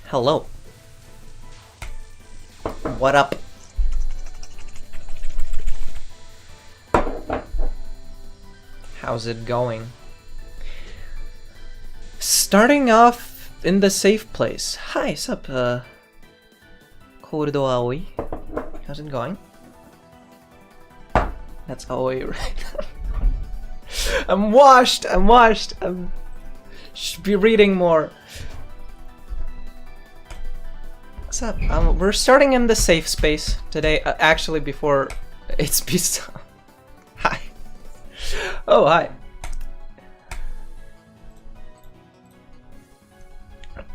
Hello. What up? How's it going? Starting off in the safe place. Hi, sup, Cold Aoi. How's it going? That's Aoi, right? I'm washed! Should be reading more. What's up? We're starting in the safe space today. Actually, before it's Hi. Oh, hi.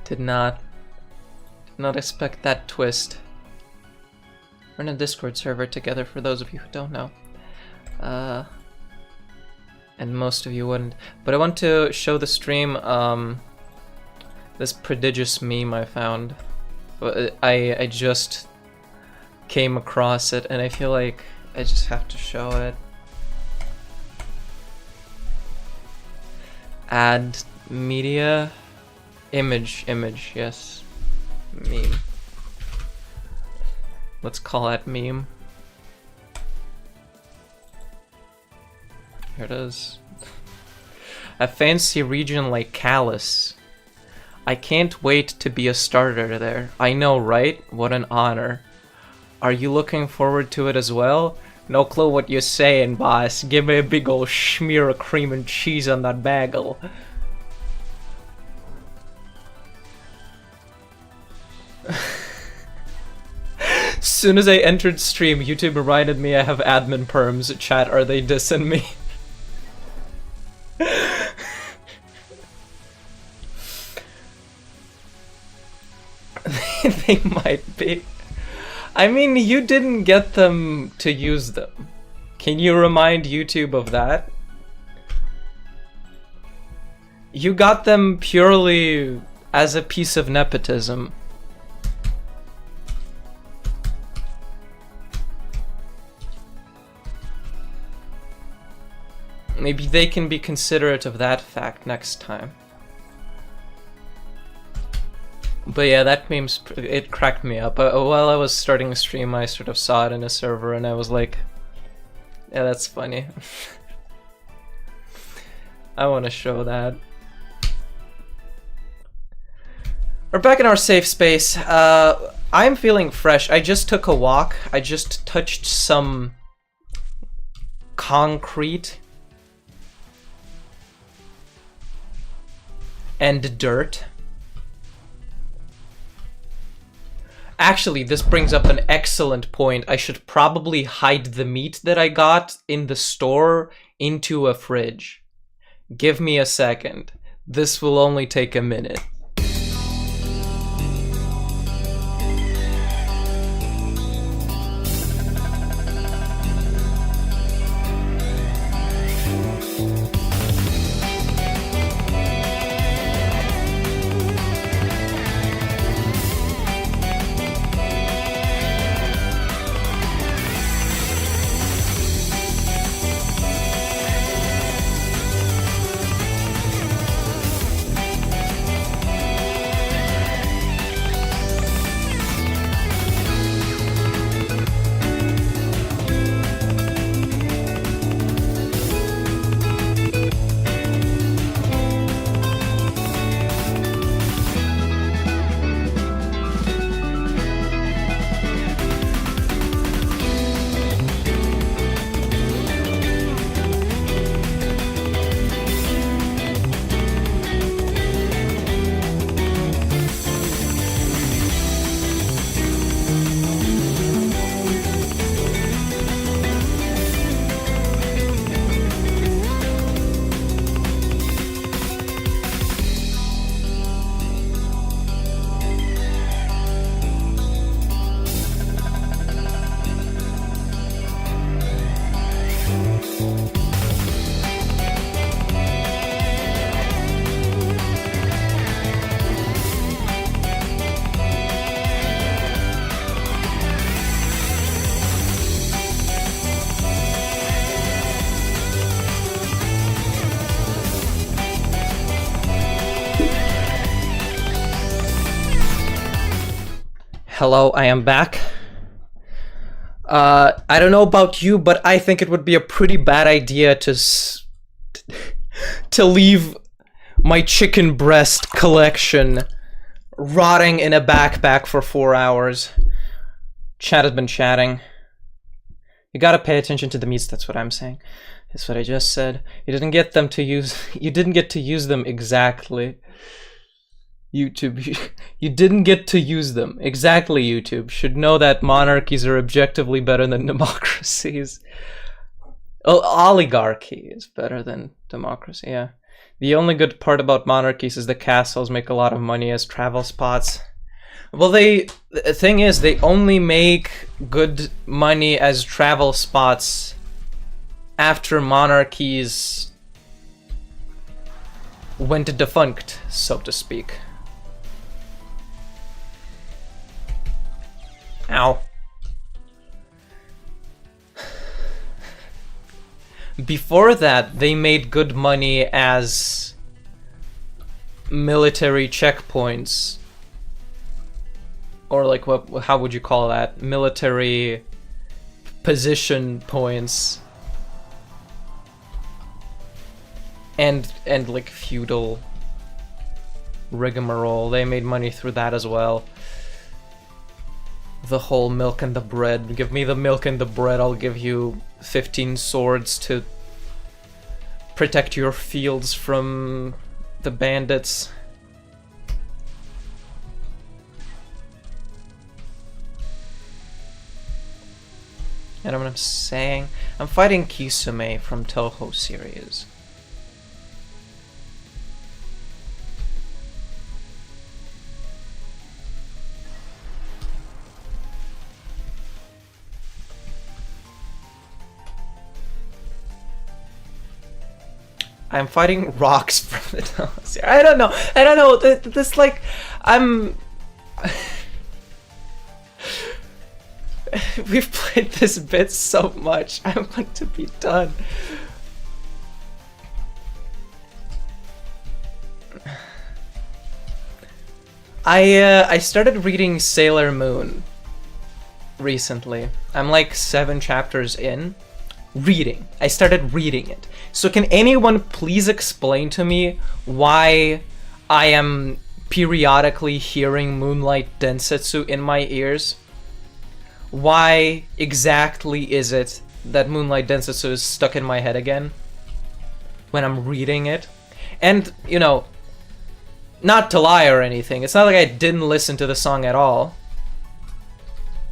Did not expect that twist. We're in a Discord server together, for those of you who don't know. And most of you wouldn't. But I want to show the stream this prodigious meme I found. I just came across it, and I feel like I just have to show it. Add media, image, yes, meme. Let's call that meme. Here it is. A fancy region like Callus. I can't wait to be a starter there. I know, right? What an honor. Are you looking forward to it as well? No clue what you're saying, boss. Give me a big ol' smear of cream and cheese on that bagel. Soon as I entered stream, YouTube reminded me I have admin perms. Chat, are they dissing me? They might be. I mean, you didn't get them to use them. Can you remind YouTube of that? You got them purely as a piece of nepotism. Maybe they can be considerate of that fact next time. But yeah, that meme's, it cracked me up. While I was starting a stream, I sort of saw it in a server and I was like, yeah, that's funny. I want to show that. We're back in our safe space. I'm feeling fresh. I just took a walk. I just touched some concrete and dirt. Actually, this brings up an excellent point. I should probably hide the meat that I got in the store into a fridge. Give me a second. This will only take a minute. Hello, I am back. I don't know about you, but I think it would be a pretty bad idea to leave my chicken breast collection rotting in a backpack for 4 hours. Chat has been chatting. You gotta pay attention to the meats, that's what I'm saying. That's what I just said. You didn't get to use them exactly. YouTube, you didn't get to use them. Exactly, YouTube. Should know that monarchies are objectively better than democracies. Oh, oligarchy is better than democracy, yeah. The only good part about monarchies is the castles make a lot of money as travel spots. Well, the thing is, they only make good money as travel spots after monarchies went defunct, so to speak. Ow. Before that, they made good money as military checkpoints. Or like, how would you call that? Military position points. And like feudal rigmarole. They made money through that as well. The whole milk and the bread. Give me the milk and the bread, I'll give you 15 swords to protect your fields from the bandits. You know what I'm saying? I'm fighting Kisame from Touhou series. I'm fighting rocks from the nose. I don't know. This like, we've played this bit so much. I want to be done. I started reading Sailor Moon recently. I'm like 7 chapters in. I started reading it. So can anyone please explain to me why I am periodically hearing Moonlight Densetsu in my ears? Why exactly is it that Moonlight Densetsu is stuck in my head again when I'm reading it? And, you know, not to lie or anything, it's not like I didn't listen to the song at all.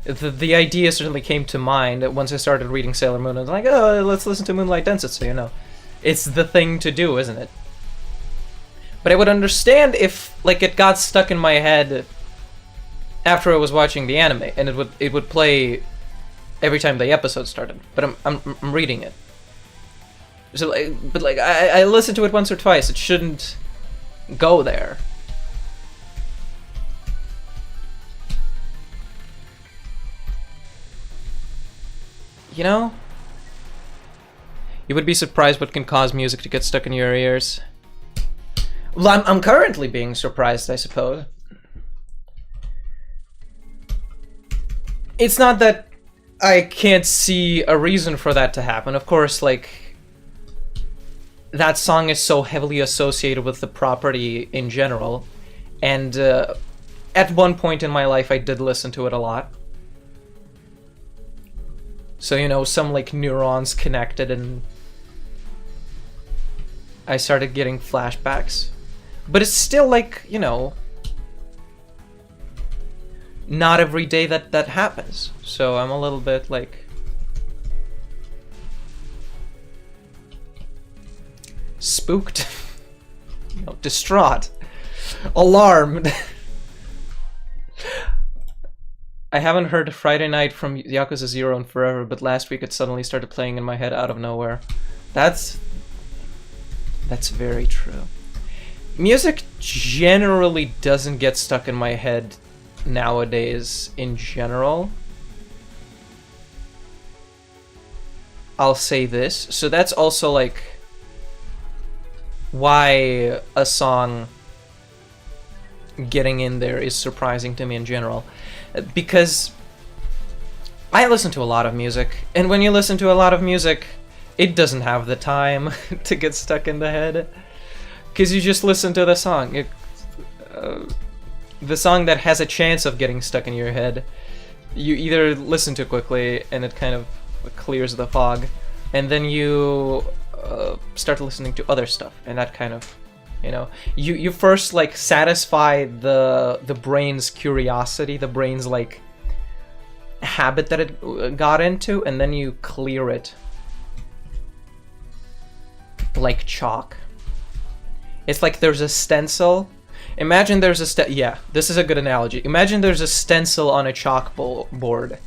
The idea certainly came to mind once I started reading Sailor Moon. I was like, oh, let's listen to Moonlight Densetsu, you know. It's the thing to do, isn't it? But I would understand if, like, it got stuck in my head after I was watching the anime, and it would play every time the episode started. But I'm reading it. So, like, but like, I listened to it once or twice. It shouldn't go there. You know? You would be surprised what can cause music to get stuck in your ears. Well, I'm currently being surprised, I suppose. It's not that I can't see a reason for that to happen. Of course, like, that song is so heavily associated with the property in general. And at one point in my life, I did listen to it a lot. So, you know, some, like, neurons connected and I started getting flashbacks. But it's still, like, you know, not every day that happens. So I'm a little bit, like, spooked. You know, distraught. Alarmed. I haven't heard Friday Night from Yakuza 0 in forever, but last week it suddenly started playing in my head out of nowhere. That's very true. Music generally doesn't get stuck in my head nowadays in general. I'll say this. So that's also like why a song getting in there is surprising to me in general. Because I listen to a lot of music, and when you listen to a lot of music, it doesn't have the time to get stuck in the head, because you just listen to the song. The song that has a chance of getting stuck in your head, you either listen to quickly and it kind of clears the fog, and then you start listening to other stuff, and that kind of, you first like satisfy the brain's curiosity, the brain's like habit that it got into, and then you clear it like chalk. It's like there's a stencil. Imagine there's a yeah, this is a good analogy. Imagine there's a stencil on a chalkboard,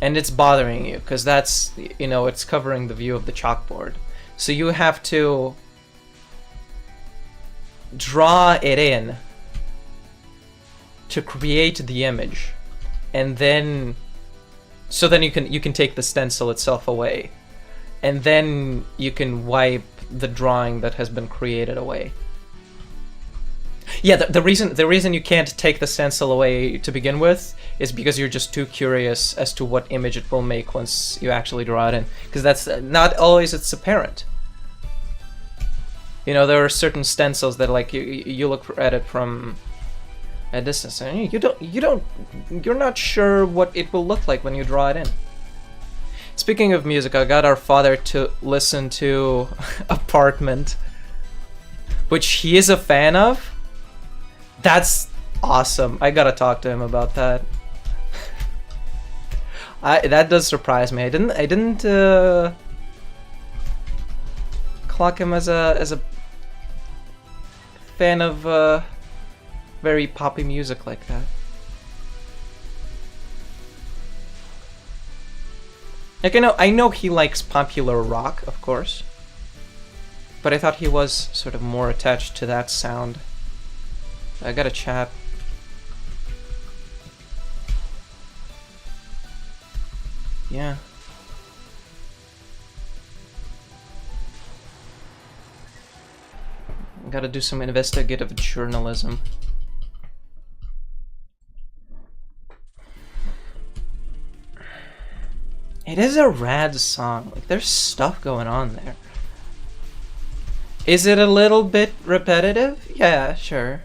and it's bothering you because that's, it's covering the view of the chalkboard. So you have to draw it in to create the image, and then you can take the stencil itself away, and then you can wipe the drawing that has been created away. Yeah, the reason you can't take the stencil away to begin with is because you're just too curious as to what image it will make once you actually draw it in, because that's not always it's apparent. There are certain stencils that like you look at it from a distance, and you're not sure what it will look like when you draw it in. Speaking of music, I got our father to listen to Apartment, which he is a fan of. That's awesome. I gotta talk to him about that. That does surprise me. I didn't clock him as a fan of very poppy music like that. Like, I know he likes popular rock, of course, but I thought he was sort of more attached to that sound. I gotta chat. Yeah. Gotta do some investigative journalism. It is a rad song. Like, there's stuff going on there. Is it a little bit repetitive? Yeah, sure.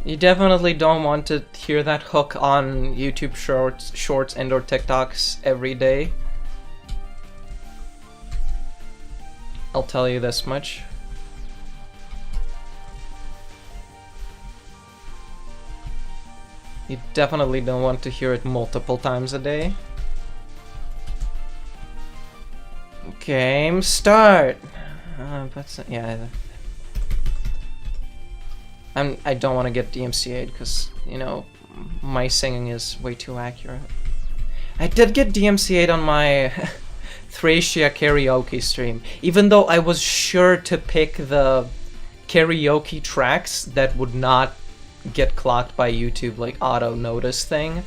You definitely don't want to hear that hook on YouTube shorts and or TikToks every day. I'll tell you this much. You definitely don't want to hear it multiple times a day. Game start. Yeah. I don't want to get DMCA'd because, my singing is way too accurate. I did get DMCA'd on my Thracia karaoke stream, even though I was sure to pick the karaoke tracks that would not get clocked by YouTube, like auto notice thing.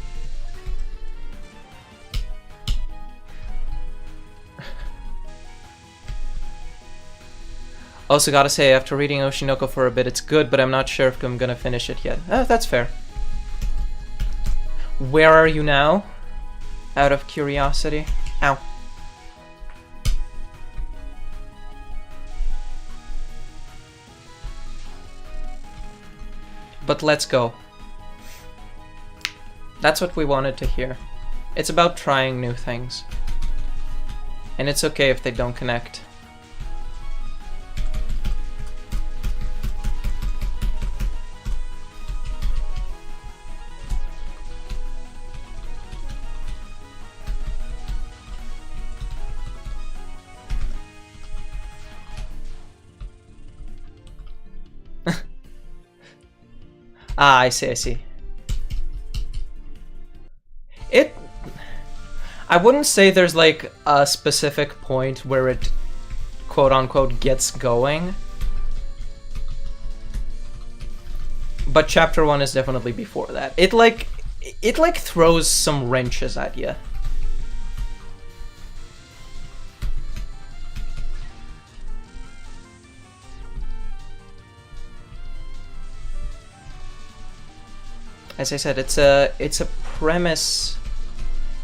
Also gotta say, after reading Oshinoko for a bit, it's good, but I'm not sure if I'm gonna finish it yet. That's fair. Where are you now? Out of curiosity. Ow. But let's go. That's what we wanted to hear. It's about trying new things. And it's okay if they don't connect. Ah, I see. I wouldn't say there's like a specific point where it quote-unquote gets going. But chapter 1 is definitely before that. It like throws some wrenches at you. as I said, it's a premise.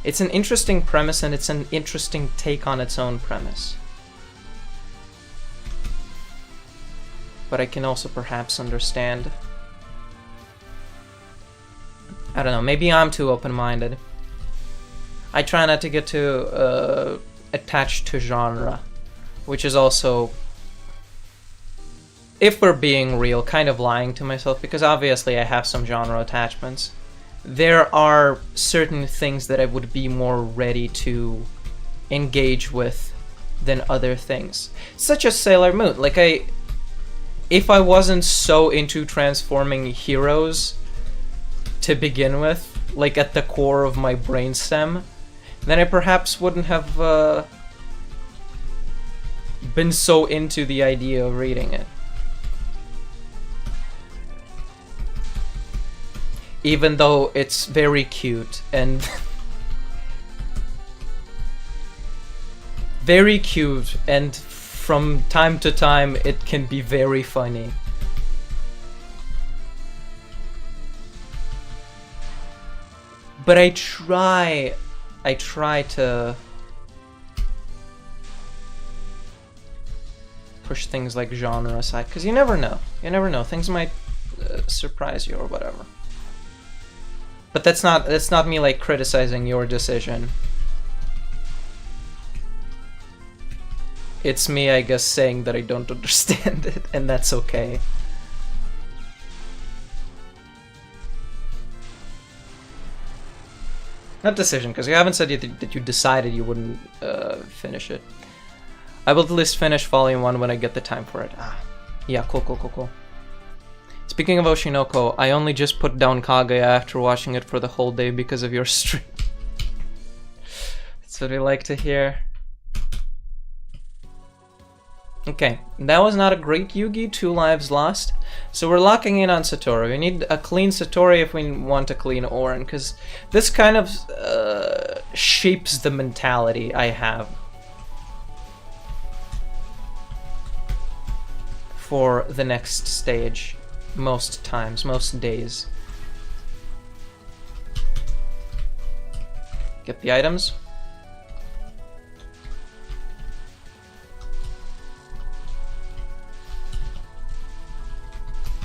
It's an interesting premise, and it's an interesting take on its own premise. But I can also perhaps understand. I don't know, maybe I'm too open-minded. I try not to get too attached to genre, which is also, if we're being real, kind of lying to myself, because obviously I have some genre attachments. There are certain things that I would be more ready to engage with than other things, such as Sailor Moon. Like, if I wasn't so into transforming heroes to begin with, like at the core of my brainstem, then I perhaps wouldn't have been so into the idea of reading it. Even though it's very cute and very cute, and from time to time it can be very funny. But I try to push things like genre aside, because you never know. You never know. Things might surprise you or whatever. But that's not me like criticizing your decision. It's me, I guess, saying that I don't understand it, and that's okay. Not decision, because you haven't said yet that you decided you wouldn't finish it. I will at least finish Volume 1 when I get the time for it. Ah, yeah, cool. Speaking of Oshinoko, I only just put down Kaguya after watching it for the whole day because of your stream. That's what we like to hear. Okay, that was not a great Yugi, 2 lives lost. So we're locking in on Satori. We need a clean Satori if we want a clean Orin, because this kind of shapes the mentality I have for the next stage. Most times, most days. Get the items.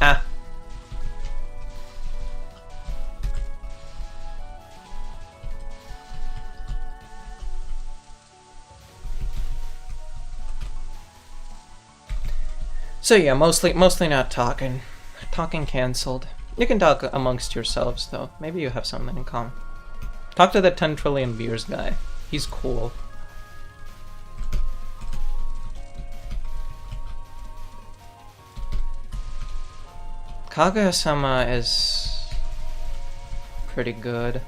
Ah. So yeah, mostly not talking. Talking cancelled. You can talk amongst yourselves though. Maybe you have something in common. Talk to the 10 trillion beers guy. He's cool. Kaguya-sama is pretty good.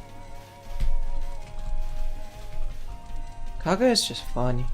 Kaguya is just funny.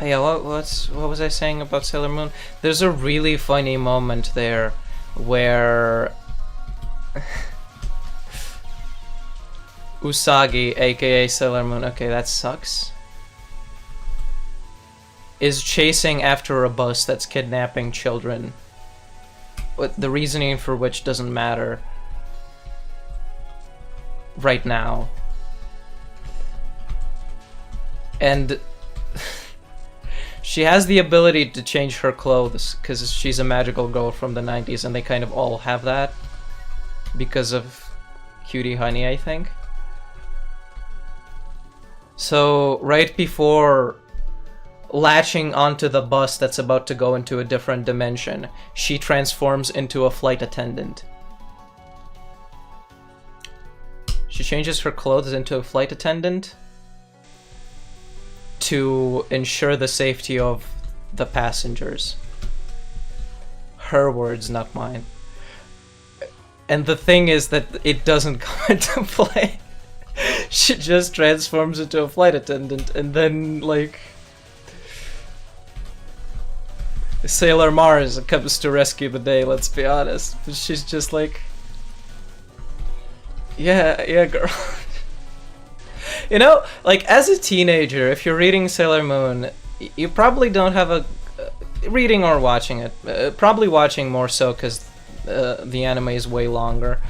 Yeah, what was I saying about Sailor Moon? There's a really funny moment there where Usagi, aka Sailor Moon, okay, that sucks, is chasing after a bus that's kidnapping children. The reasoning for which doesn't matter right now. And she has the ability to change her clothes because she's a magical girl from the 90s, and they kind of all have that because of Cutie Honey, I think. So right before latching onto the bus that's about to go into a different dimension, she transforms into a flight attendant. She changes her clothes into a flight attendant to ensure the safety of the passengers. Her words, not mine. And the thing is that it doesn't come into play. She just transforms into a flight attendant, and then, like, Sailor Mars comes to rescue the day, let's be honest. But she's just like, yeah, girl. You know, like, as a teenager, if you're reading Sailor Moon, you probably don't have a... reading or watching it. Probably watching more so, because the anime is way longer.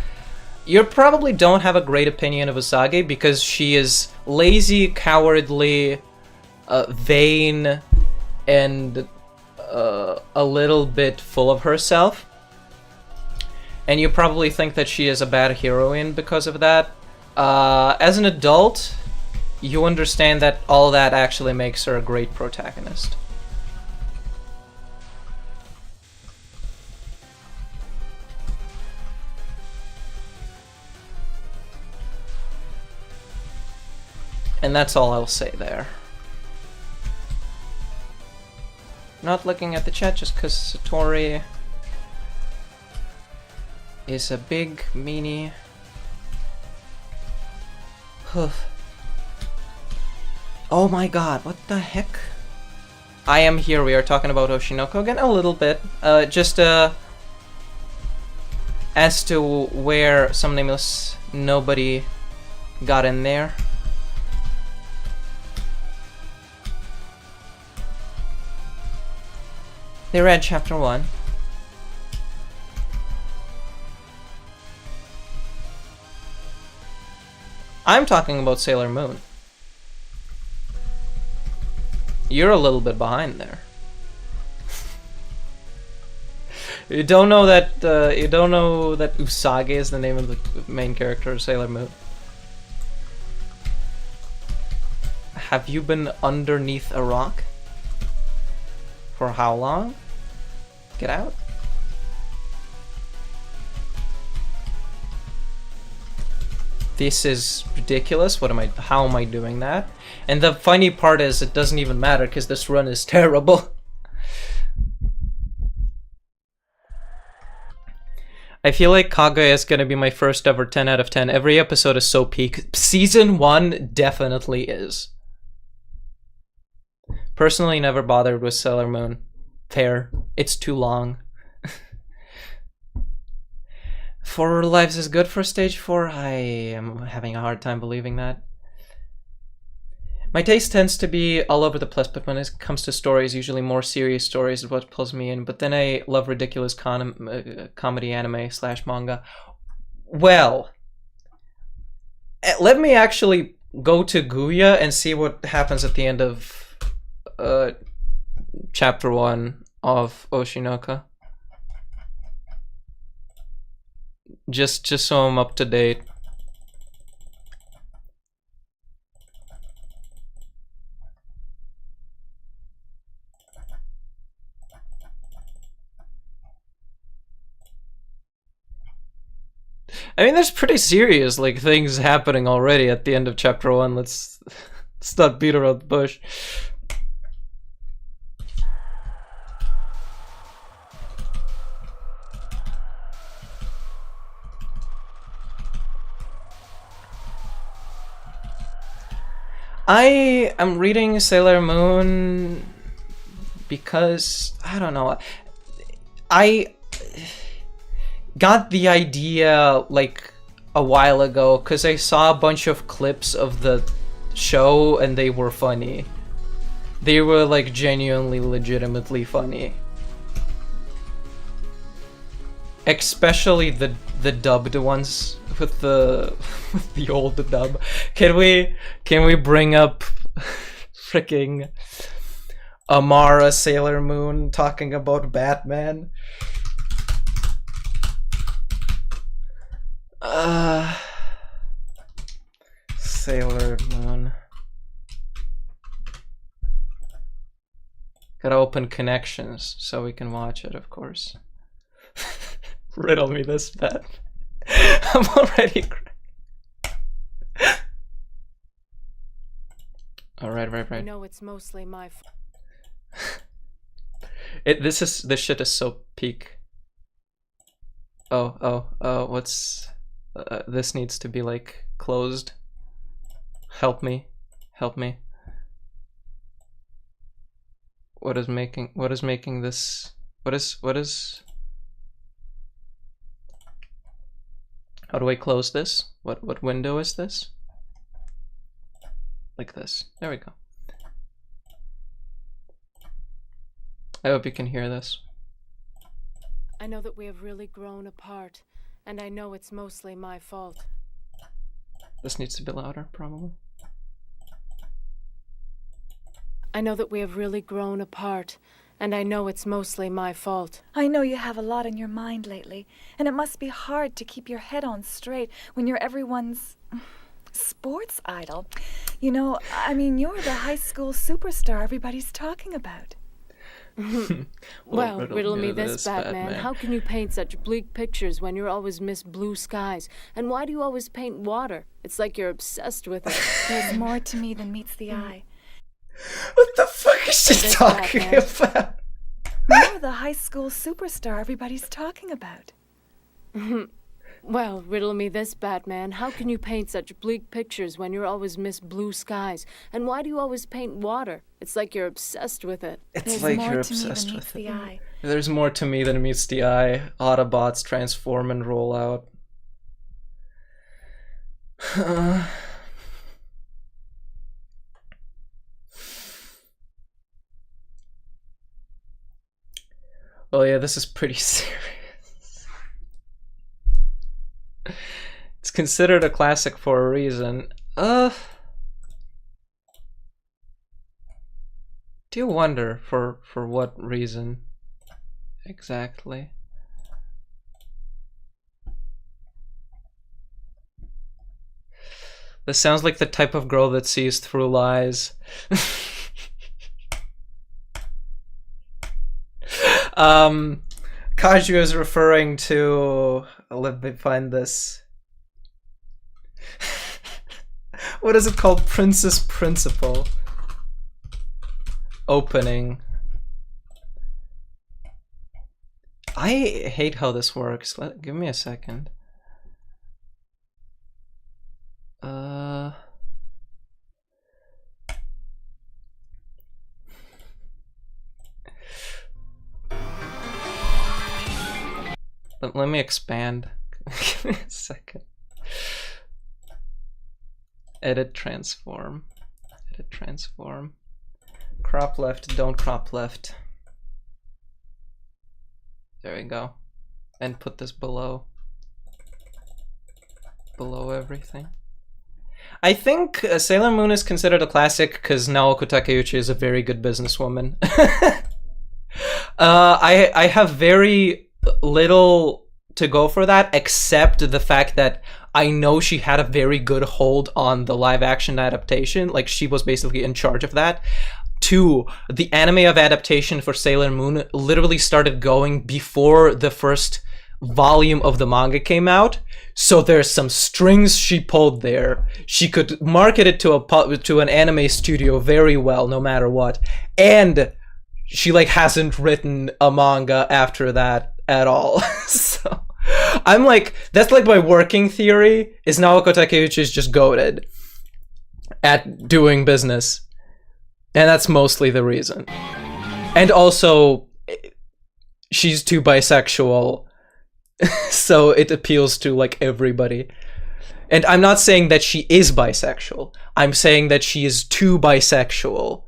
You probably don't have a great opinion of Usagi, because she is lazy, cowardly, vain, and a little bit full of herself. And you probably think that she is a bad heroine because of that. As an adult, you understand that all that actually makes her a great protagonist. And that's all I'll say there. Not looking at the chat just because Satori is a big meanie. Oh my god, what the heck? I am here, we are talking about Oshinoko again a little bit. Just as to where some nameless nobody got in there. They read chapter 1. I'm talking about Sailor Moon. You're a little bit behind there. You don't know that Usagi is the name of the main character of Sailor Moon. Have you been underneath a rock? For how long? Get out. This is ridiculous. How am I doing that? And the funny part is it doesn't even matter because this run is terrible. I feel like Kaguya is gonna be my first ever 10 out of 10. Every episode is so peak. Season 1 definitely is. Personally, never bothered with Sailor Moon. Fair. It's too long. 4 lives is good for stage 4? I am having a hard time believing that. My taste tends to be all over the place, but when it comes to stories, usually more serious stories is what pulls me in. But then I love ridiculous comedy anime / manga. Well, let me actually go to Guya and see what happens at the end of chapter 1 of Oshinoko. Just so I'm up to date. I mean, there's pretty serious like things happening already at the end of chapter 1. Let's not beat around the bush. I am reading Sailor Moon because, I don't know, I got the idea like a while ago because I saw a bunch of clips of the show and they were funny. They were like genuinely, legitimately funny. Especially the dubbed ones with the old dub. Can we bring up freaking Amara Sailor Moon talking about Batman? Sailor Moon. Gotta open connections so we can watch it, of course. Riddle me this, Pat. I'm already. Oh, right. No, it's mostly my fault. This shit is so peak. Oh, what's this needs to be like closed. Help me. what is making this? What is? How do I close this? What window is this? Like this. There we go. I hope you can hear this. I know that we have really grown apart, and I know it's mostly my fault. This needs to be louder, probably. I know that we have really grown apart, and I know it's mostly my fault. I know you have a lot on your mind lately, and it must be hard to keep your head on straight when you're everyone's sports idol. You know, I mean, you're the high school superstar everybody's talking about. Well, riddle me this, Batman. How can you paint such bleak pictures when you're always miss blue skies? And why do you always paint water? It's like you're obsessed with it. There's more to me than meets the eye. What the fuck is she talking about? You're the high school superstar everybody's talking about. Well, riddle me this, Batman. How can you paint such bleak pictures when you're always miss blue skies? And why do you always paint water? It's like you're obsessed with it. It's like you're obsessed with it. There's more to me than meets the eye. Autobots transform and roll out. Oh yeah, this is pretty serious. It's considered a classic for a reason. Do you wonder for what reason exactly? This sounds like the type of girl that sees through lies. Kaju is referring to, let me find this. What is it called? Princess Principal. Opening. I hate how this works. Give me a second. Let me expand. Give me a second. Edit transform. Edit transform. Crop left, don't crop left. There we go. And put this below. Below everything. I think Sailor Moon is considered a classic because Naoko Takeuchi is a very good businesswoman. I have very little to go for that, except the fact that I know she had a very good hold on the live action adaptation. Like, she was basically in charge of that. Two, the anime of adaptation for Sailor Moon literally started going before the first volume of the manga came out. So there's some strings she pulled there. She could market it to an anime studio very well, no matter what. And she like hasn't written a manga after that at all. So I'm like, that's like my working theory, is Naoko Takeuchi is just goated at doing business. And that's mostly the reason. And also, she's too bisexual, so it appeals to like everybody. And I'm not saying that she is bisexual. I'm saying that she is too bisexual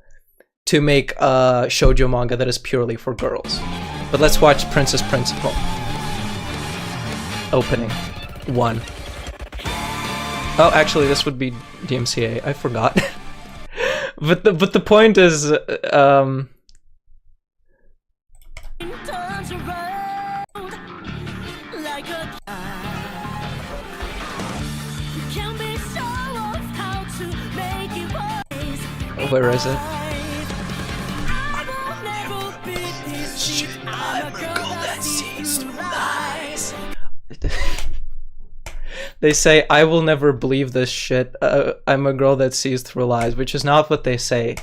to make a shoujo manga that is purely for girls. But let's watch Princess Principal. Opening 1. Oh, actually, this would be DMCA. I forgot. But the point is, where is it? They say, I will never believe this shit. I'm a girl that sees through lies, which is not what they say.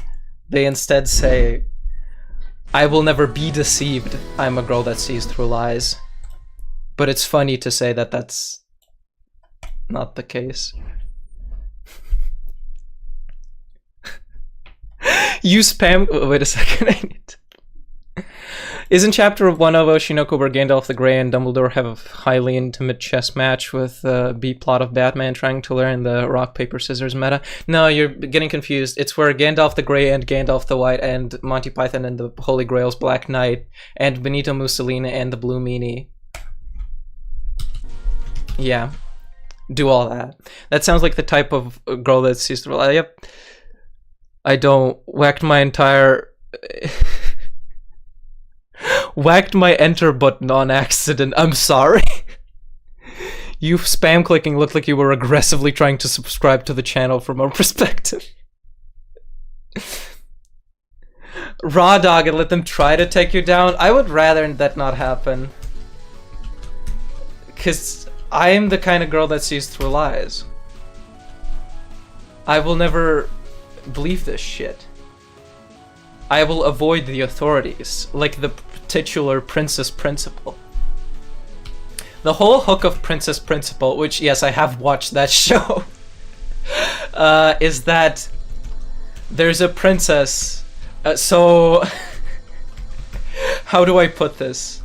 They instead say, I will never be deceived. I'm a girl that sees through lies. But it's funny to say that that's not the case. You spam. Wait a second. Isn't chapter 1 of Oshinoko where Gandalf the Grey and Dumbledore have a highly intimate chess match with the B-plot of Batman trying to learn the rock, paper, scissors meta? No, you're getting confused. It's where Gandalf the Grey and Gandalf the White and Monty Python and the Holy Grail's Black Knight and Benito Mussolini and the Blue Meanie. Yeah. Do all that. That sounds like the type of girl that sees through. Yep. I don't. Whacked my entire... Whacked my enter button on accident. I'm sorry. You spam clicking looked like you were aggressively trying to subscribe to the channel from our perspective. Raw dog and let them try to take you down. I would rather that not happen. Because I am the kind of girl that sees through lies. I will never believe this shit. I will avoid the authorities, like the titular Princess Principal. The whole hook of Princess Principal, which, yes, I have watched that show, is that there's a princess. So, how do I put this?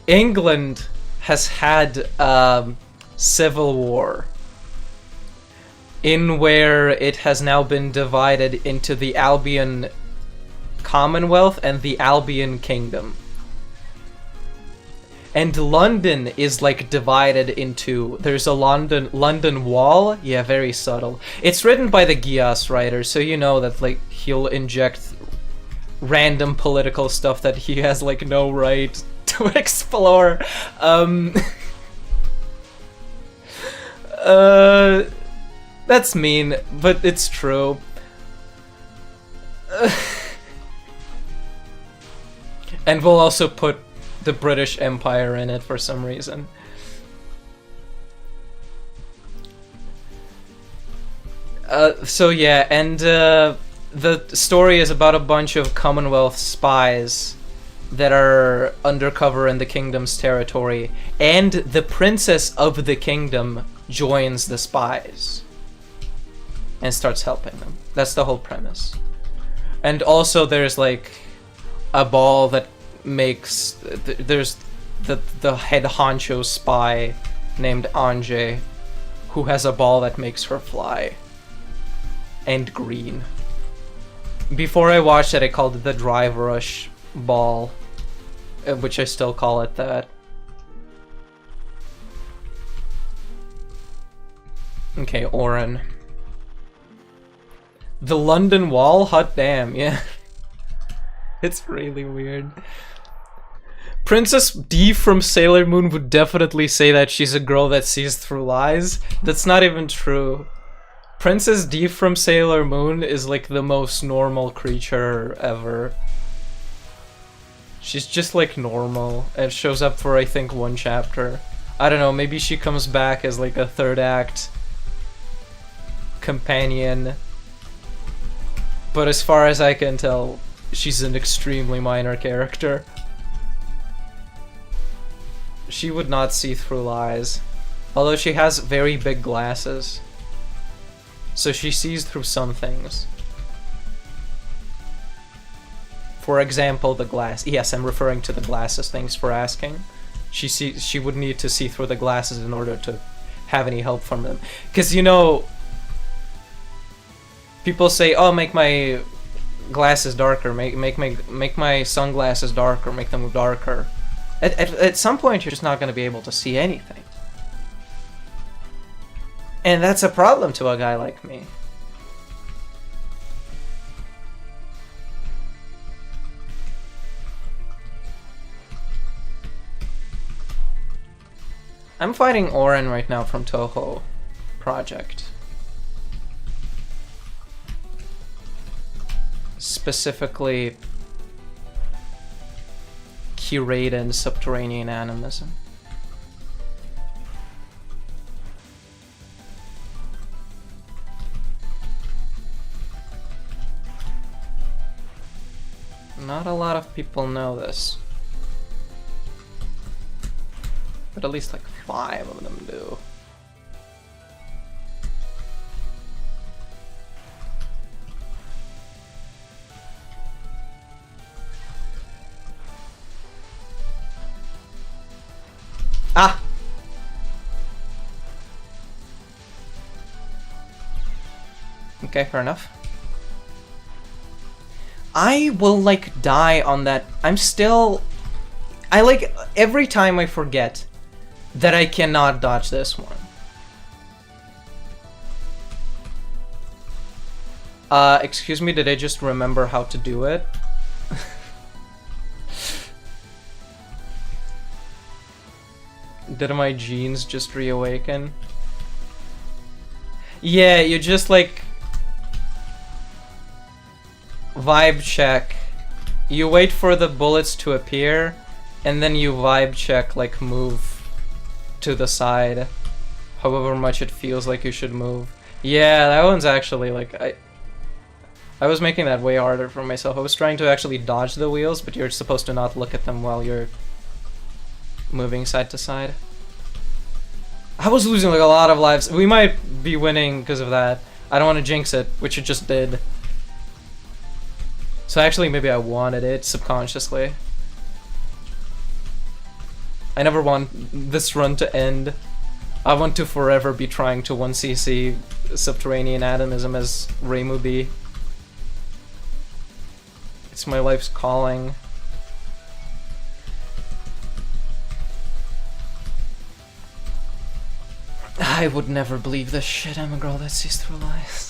England has had civil war in where it has now been divided into the Albion Commonwealth and the Albion Kingdom. And London is like divided into, there's a London Wall. Yeah, very subtle. It's written by the Gias writer, so you know that like he'll inject random political stuff that he has like no right to explore. That's mean, but it's true. And we'll also put the British Empire in it for some reason. So yeah, and the story is about a bunch of Commonwealth spies that are undercover in the kingdom's territory, and the princess of the kingdom joins the spies and starts helping them. That's the whole premise. And also there's like a ball that makes... There's the head honcho spy named Anje, who has a ball that makes her fly. And green. Before I watched it, I called it the Drive Rush ball, which I still call it that. Okay, Oren. The London Wall? Hot damn, yeah. It's really weird. Princess D from Sailor Moon would definitely say that she's a girl that sees through lies. That's not even true. Princess D from Sailor Moon is like the most normal creature ever. She's just like normal and shows up for I think one chapter. I don't know, maybe she comes back as like a third act companion. But as far as I can tell, she's an extremely minor character. She would not see through lies. Although she has very big glasses. So she sees through some things. For example, the glass. Yes, I'm referring to the glasses, thanks for asking. She would need to see through the glasses in order to have any help from them. Because, you know, people say, oh, make my glasses darker, make my sunglasses darker, make them darker. At some point, you're just not going to be able to see anything. And that's a problem to a guy like me. I'm fighting Oren right now from Touhou Project. Specifically, Kiraden Subterranean Animism. Not a lot of people know this. But at least like 5 of them do. Okay, fair enough. I will, like, die on that. I, like, every time I forget that I cannot dodge this one. Excuse me, did I just remember how to do it? Did my genes just reawaken? Yeah, you just, like... vibe check. You wait for the bullets to appear, and then you vibe check, like, move to the side. However much it feels like you should move. Yeah, that one's actually, like, I was making that way harder for myself. I was trying to actually dodge the wheels, but you're supposed to not look at them while you're moving side to side. I was losing, like, a lot of lives. We might be winning because of that. I don't want to jinx it, which it just did. So actually, maybe I wanted it subconsciously. I never want this run to end. I want to forever be trying to 1cc subterranean atomism as Reimu B. It's my life's calling. I would never believe this shit. I'm a girl that sees through lies.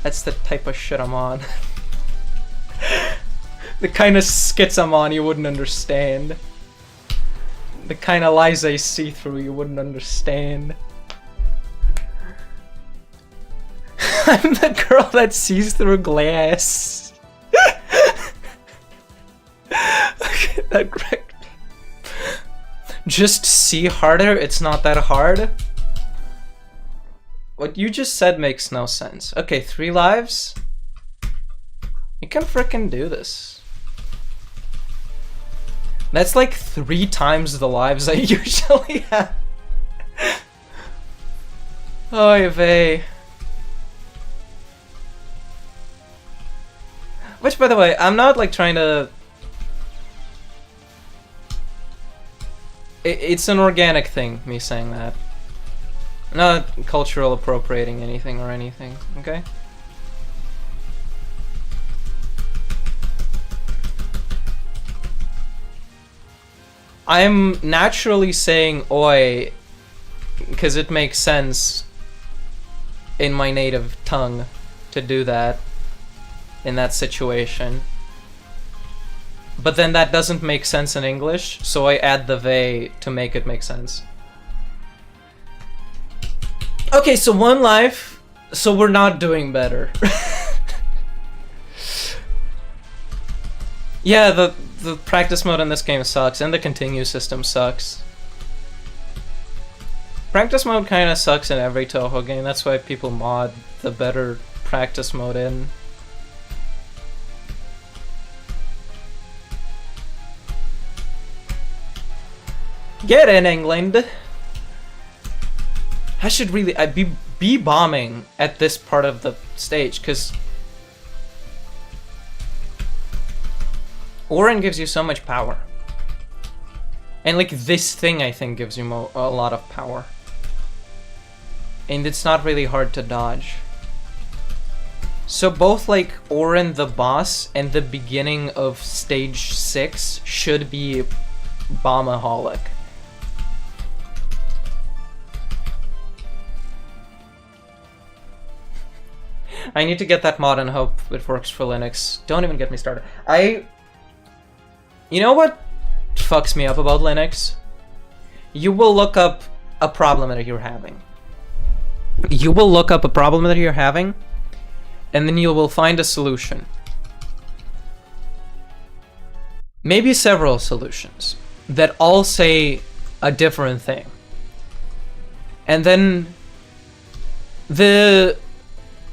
That's the type of shit I'm on. The kind of skits I'm on you wouldn't understand. The kind of lies I see through you wouldn't understand. I'm the girl that sees through glass. Okay, that correct. Just see harder, it's not that hard. What you just said makes no sense. Okay, 3 lives? You can frickin' do this. That's like 3 times the lives I usually have. Oy vey. Which, by the way, I'm not like trying to... It's an organic thing, me saying that. Not cultural appropriating anything or anything, okay? I'm naturally saying oi because it makes sense in my native tongue to do that in that situation. But then that doesn't make sense in English, so I add the they to make it make sense. Okay, so 1 life, so we're not doing better. Yeah, the practice mode in this game sucks, and the continue system sucks. Practice mode kinda sucks in every Touhou game, that's why people mod the better practice mode in. Get in, England! I should really be bombing at this part of the stage, because Orin gives you so much power. And like this thing I think gives you a lot of power. And it's not really hard to dodge. So both like Orin the boss and the beginning of stage 6 should be bombaholic. I need to get that mod and hope it works for Linux. Don't even get me started. You know what fucks me up about Linux? You will look up a problem that you're having. You will look up a problem that you're having, and then you will find a solution. Maybe several solutions that all say a different thing. And then the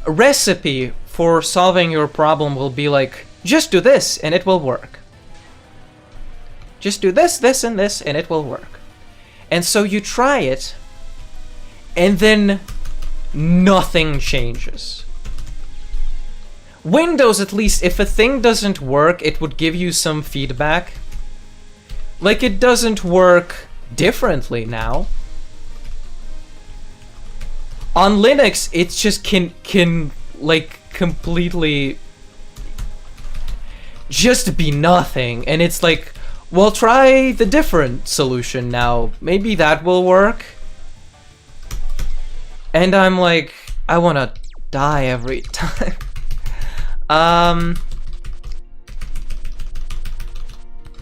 recipe for solving your problem will be like, just do this and it will work. Just do this, this, and this, and it will work. And so you try it, and then nothing changes. Windows, at least, if a thing doesn't work, it would give you some feedback. Like, it doesn't work differently now. On Linux, it's just can like completely just be nothing, and it's like, well, try the different solution now. Maybe that will work. And I'm like, I wanna die every time.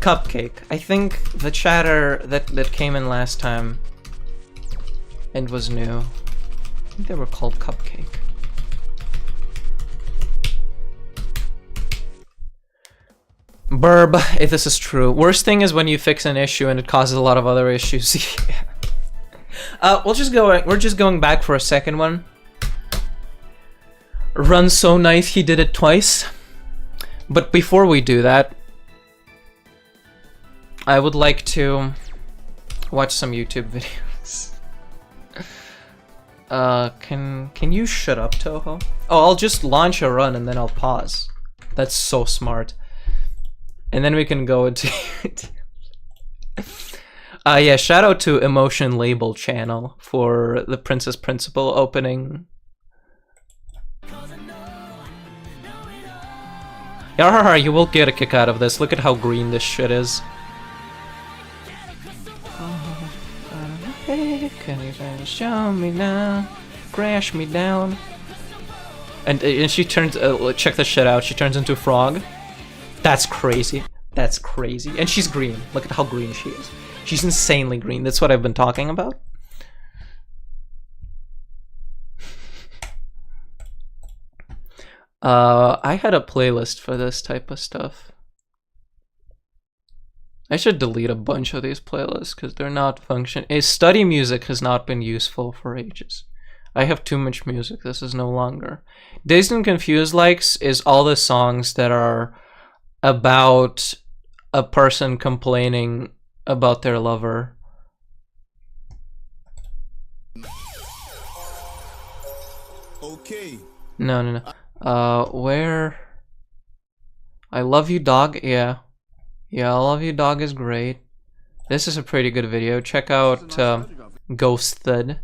Cupcake. I think the chatter that came in last time and was new. I think they were called Cupcake. Burb, if this is true. Worst thing is when you fix an issue and it causes a lot of other issues. We're just going back for a second one. Run so nice he did it twice. But before we do that, I would like to watch some YouTube videos. Can you shut up, Touhou? Oh, I'll just launch a run and then I'll pause. That's so smart. And then we can go into yeah, shout out to Emotion Label channel for the Princess Principal opening. Yeah, you will get a kick out of this. Look at how green this shit is. Can you show me now? Crash me down. And she turns. Check this shit out. She turns into a frog. That's crazy. That's crazy. And she's green. Look at how green she is. She's insanely green. That's what I've been talking about. I had a playlist for this type of stuff. I should delete a bunch of these playlists because they're not functioning. Study music has not been useful for ages. I have too much music. This is no longer. Dazed and Confused likes is all the songs that are about a person complaining about their lover. Okay. No. Where? I Love You Dog? Yeah. Yeah, I Love You Dog is great. This is a pretty good video. Check out Ghosted.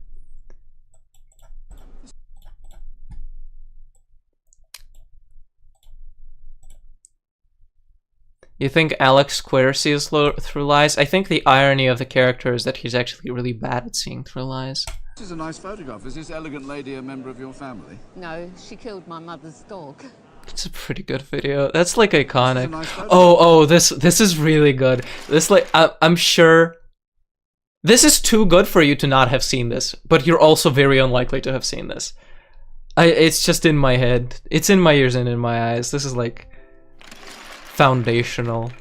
You think Alex Square sees through lies? I think the irony of the character is that he's actually really bad at seeing through lies. This is a nice photograph. Is this elegant lady a member of your family? No, she killed my mother's dog. It's a pretty good video. That's like iconic. Nice oh, this is really good. This like I'm sure this is too good for you to not have seen this, but you're also very unlikely to have seen this. It's just in my head. It's in my ears and in my eyes. This is like foundational.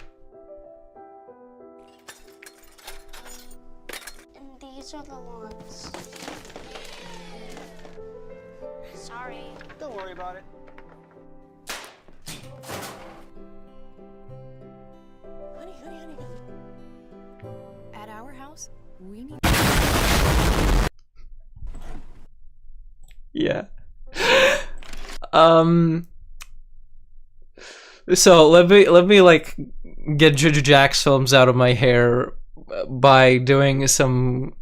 And these are the ones. Sorry. Don't worry about it. Honey. At our house, we need. Yeah. So let me like get Juju Jack's films out of my hair by doing some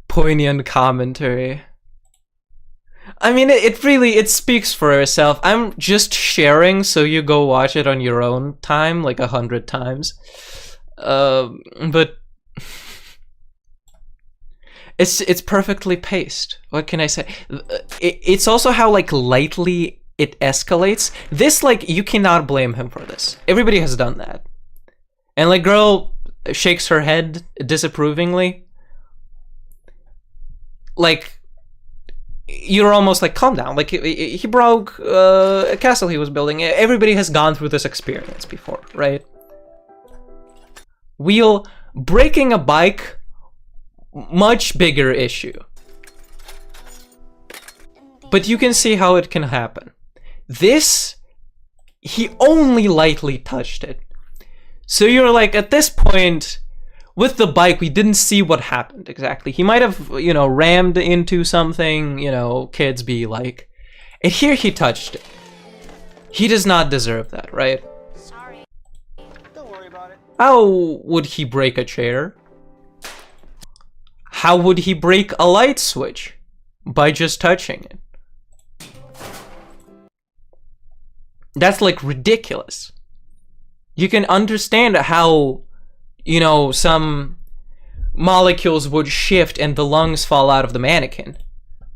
poignant commentary. I mean, it really speaks for itself. I'm just sharing, so you go watch it on your own time, like 100 times. But it's perfectly paced. What can I say? It's also how like lightly it escalates. This, like, you cannot blame him for this. Everybody has done that. And like, girl shakes her head disapprovingly. Like, you're almost like, calm down. Like, he broke a castle he was building. Everybody has gone through this experience before, right? Wheel breaking a bike, much bigger issue. But you can see how it can happen. This, he only lightly touched it. So you're like, at this point, with the bike, we didn't see what happened exactly. He might have, you know, rammed into something, you know, kids be like. And here he touched it. He does not deserve that, right? Sorry. Don't worry about it. How would he break a chair? How would he break a light switch? by just touching it. That's like ridiculous. You can understand how, you know, some molecules would shift and the lungs fall out of the mannequin.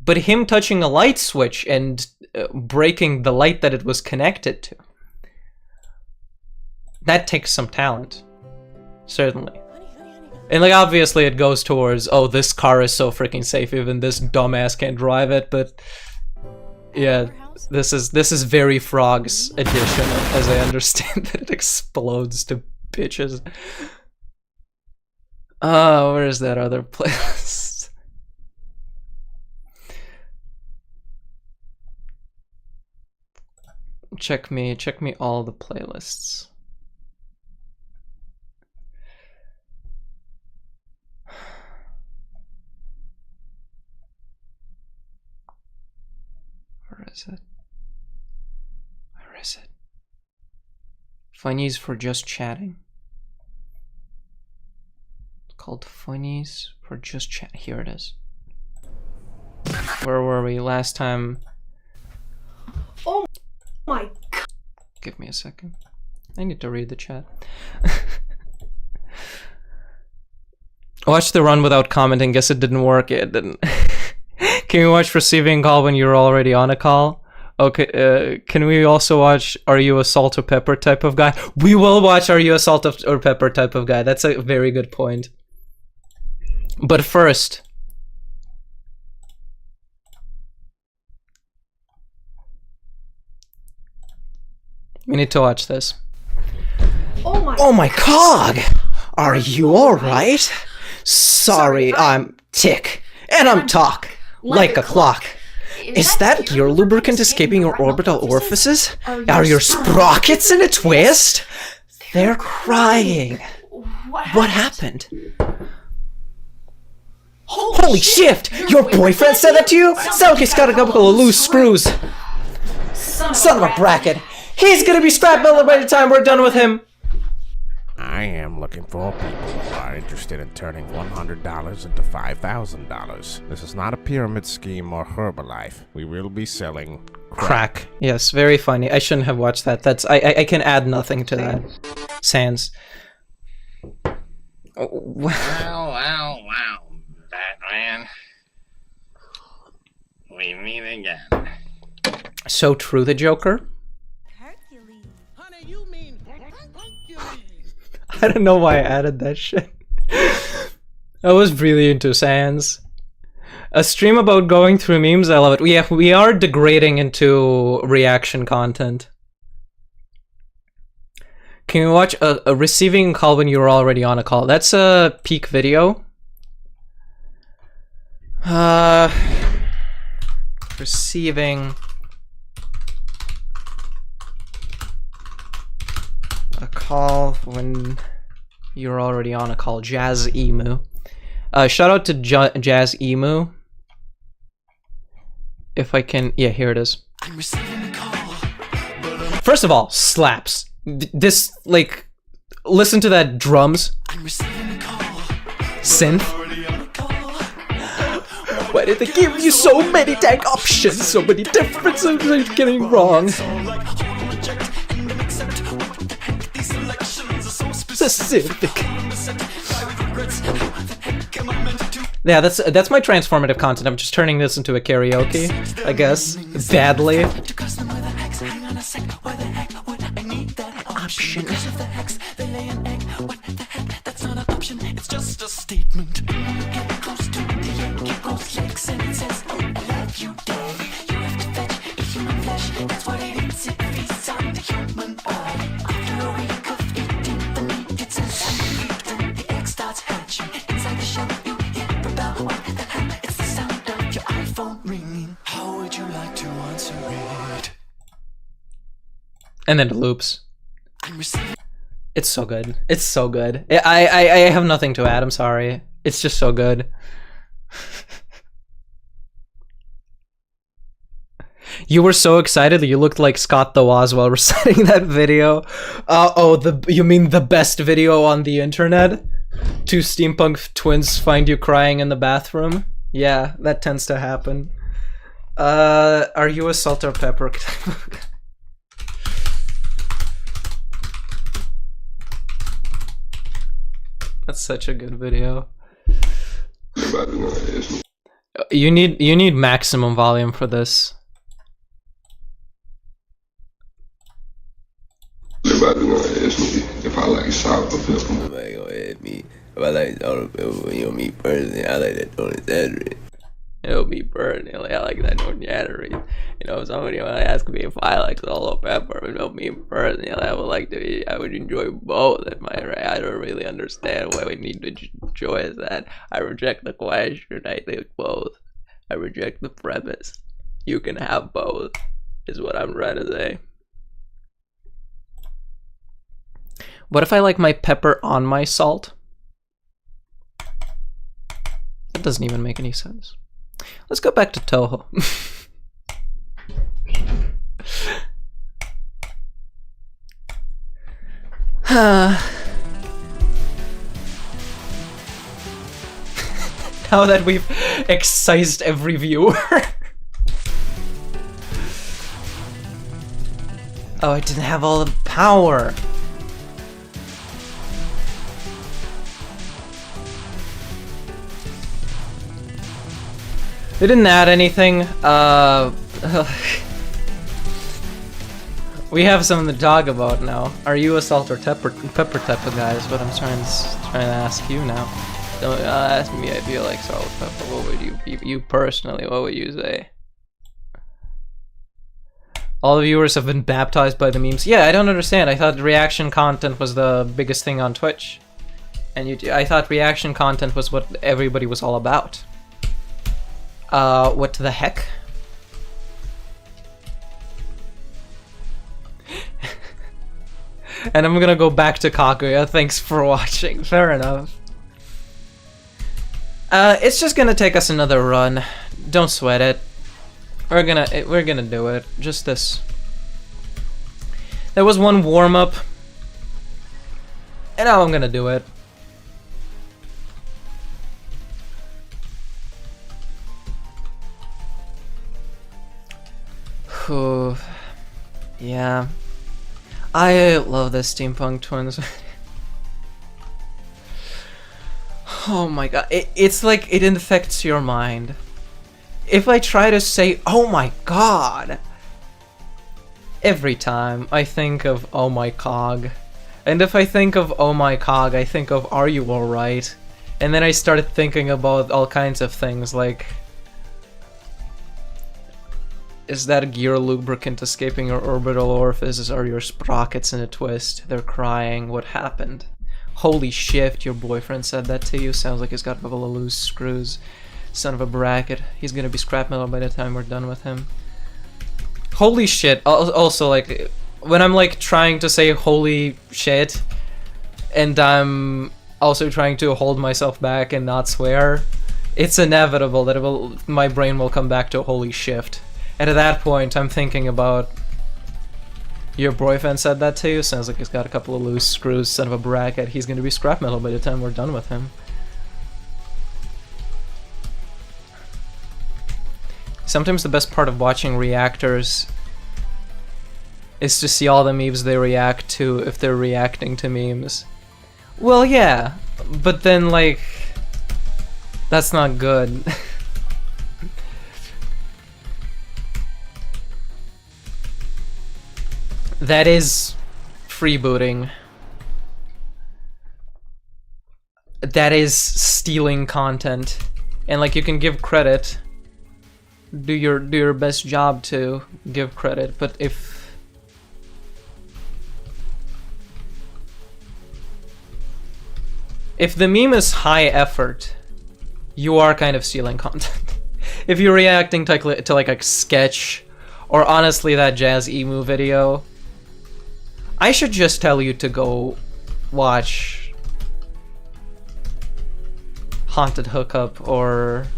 But him touching a light switch and breaking the light that it was connected to, that takes some talent. Certainly. And like obviously it goes towards, oh, this car is so freaking safe, even this dumbass can't drive it, but yeah, this is very Frog's edition, as I understand that it explodes to bitches. Where is that other playlist? Check me all the playlists. Where is it? Where is it? Funnies for just chatting. It's called Funnies for just chat. Here it is. Where were we last time? Oh my God. Give me a second. I need to read the chat. Watch the run without commenting. Guess it didn't work. It didn't. Can we watch receiving call when you're already on a call? Okay, can we also watch Are You a Salt or Pepper type of guy? We will watch Are You a Salt or Pepper type of guy. That's a very good point. But first, we need to watch this. Oh my cog! Are you alright? Sorry, I'm tick. And I'm talk. Like a clock. Is that your lubricant escaping your orbital orifices? Are your sprockets in a twist? They're crying. What happened? Holy shit! Your boyfriend said that to you? Sounds like he's got a couple of loose screws. Son of a bracket. He's gonna be scrap metal by the time we're done with him. I am looking for people who are interested in turning $100 into $5,000. This is not a pyramid scheme or Herbalife. We will be selling crack. Yes, very funny. I shouldn't have watched that. That's I can add nothing to that. Sans. Wow, Batman. We meet again. So true, the Joker. I don't know why I added that shit. I was really into Sans. A stream about going through memes, I love it. Yeah, we are degrading into reaction content. Can you watch a receiving call when you're already on a call? That's a peak video. Receiving a call when you're already on a call. Jazz Emu. Shout out to Jazz Emu. If I can, yeah, here it is. First of all, slaps. This, like, listen to that drums. Synth. Why did they give you so many tag options? So many different things are getting wrong. Specific. Yeah, that's my transformative content. I'm just turning this into a karaoke, I guess. Badly. Option. It's just a statement. That's what it is. It feeds on the human body. After a week of eating the meat, it's inside the egg starts hatching. Inside the shell, you hit rebel on the hammer. It's the sound of your iPhone ringing. How would you like to answer it? And then it loops. It's so good. It's so good. I have nothing to add. I'm sorry. It's just so good. You were so excited that you looked like Scott the Woz while reciting that video. You mean the best video on the internet? Two steampunk twins find you crying in the bathroom? Yeah, that tends to happen. Are you a salt or pepper? That's such a good video. You need maximum volume for this. Everybody gonna ask me if I like salt or pepper. Everybody gonna ask me if I like salt or pepper. You know, me personally, I like that don't exaggerate. You know, me personally, I like that don't exaggerate. You know, if somebody wanna ask me if I like salt or pepper, you know, me personally, I would like to. I would enjoy both. I don't really understand why we need to enjoy that. I reject the question. I think both. I reject the premise. You can have both. Is what I'm trying to say. What if I like my pepper on my salt? That doesn't even make any sense. Let's go back to Touhou. Now that we've excised every viewer. Oh, I didn't have all the power. They didn't add anything. We have something to talk about now. Are you a salt or pepper type of guy is what I'm trying to ask you now. Don't ask me if you like salt or pepper. What would you personally, what would you say? All the viewers have been baptized by the memes. Yeah, I don't understand. I thought reaction content was the biggest thing on Twitch. And I thought reaction content was what everybody was all about. What the heck? And I'm gonna go back to Kaguya. Thanks for watching. Fair enough. It's just gonna take us another run. Don't sweat it. We're gonna do it. Just this. There was one warm up, and now I'm gonna do it. Whew. Yeah. I love the Steampunk Twins. Oh my god. It's like it infects your mind. If I try to say, oh my god, every time I think of oh my cog. And if I think of oh my cog, I think of are you alright? And then I started thinking about all kinds of things like, is that a gear lubricant escaping your orbital orifices? Are your sprockets in a twist? They're crying. What happened? Holy shit, your boyfriend said that to you? Sounds like he's got a couple of loose screws. Son of a bracket. He's gonna be scrap metal by the time we're done with him. Holy shit. Also, like, when I'm like trying to say holy shit, and I'm also trying to hold myself back and not swear, it's inevitable that my brain will come back to holy shift. And at that point, I'm thinking about, your boyfriend said that to you? Sounds like he's got a couple of loose screws, son of a bracket. He's gonna be scrap metal by the time we're done with him. Sometimes the best part of watching reactors is to see all the memes they react to if they're reacting to memes. Well, yeah, but then, like, that's not good. That is freebooting. That is stealing content. And like, you can give credit. Do your best job to give credit, but if the meme is high effort, you are kind of stealing content. If you're reacting to like a sketch, or honestly that Jazz Emu video, I should just tell you to go watch Haunted Hookup or...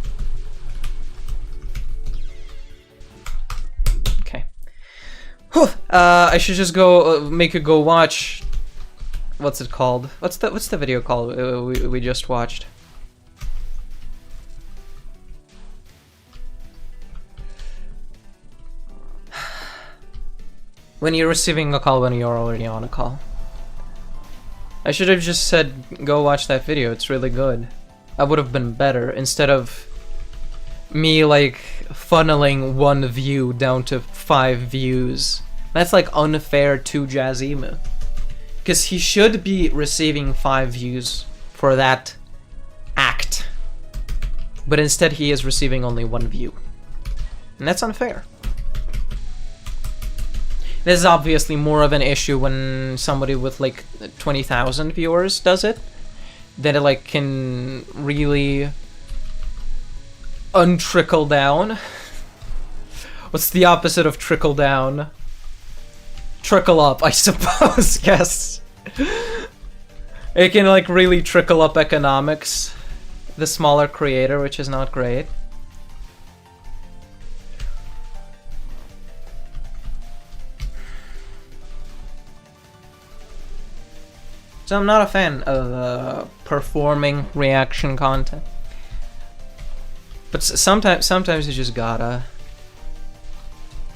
Okay. Whew. I should just go make you go watch... What's it called? What's the video called we just watched? When you're receiving a call when you're already on a call. I should have just said, go watch that video, it's really good. I would have been better, instead of me, like, funneling 1 view down to 5 views. That's, like, unfair to Jazimu. Because he should be receiving 5 views for that act. But instead he is receiving only 1 view. And that's unfair. This is obviously more of an issue when somebody with like 20,000 viewers does it. Then it like can really untrickle down. What's the opposite of trickle down? Trickle up, I suppose, yes. It can like really trickle up economics. The smaller creator, which is not great. So I'm not a fan of performing reaction content. But sometimes you just gotta...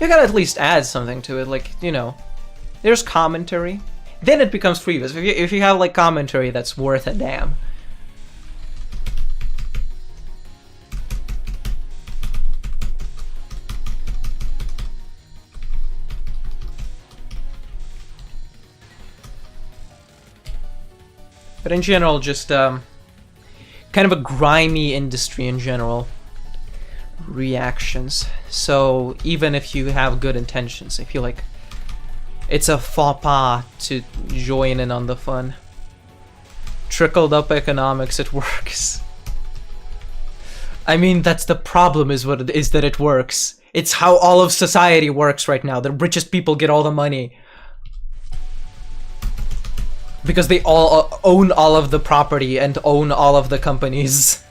You gotta at least add something to it, like, you know, there's commentary. Then it becomes previous. If you have like commentary that's worth a damn. But in general, just kind of a grimy industry in general. Reactions. So even if you have good intentions, I feel like it's a faux pas to join in on the fun. Trickled up economics, it works. I mean, that's the problem, is what it is, that it works. It's how all of society works right now. The richest people get all the money. Because they all own all of the property and own all of the companies.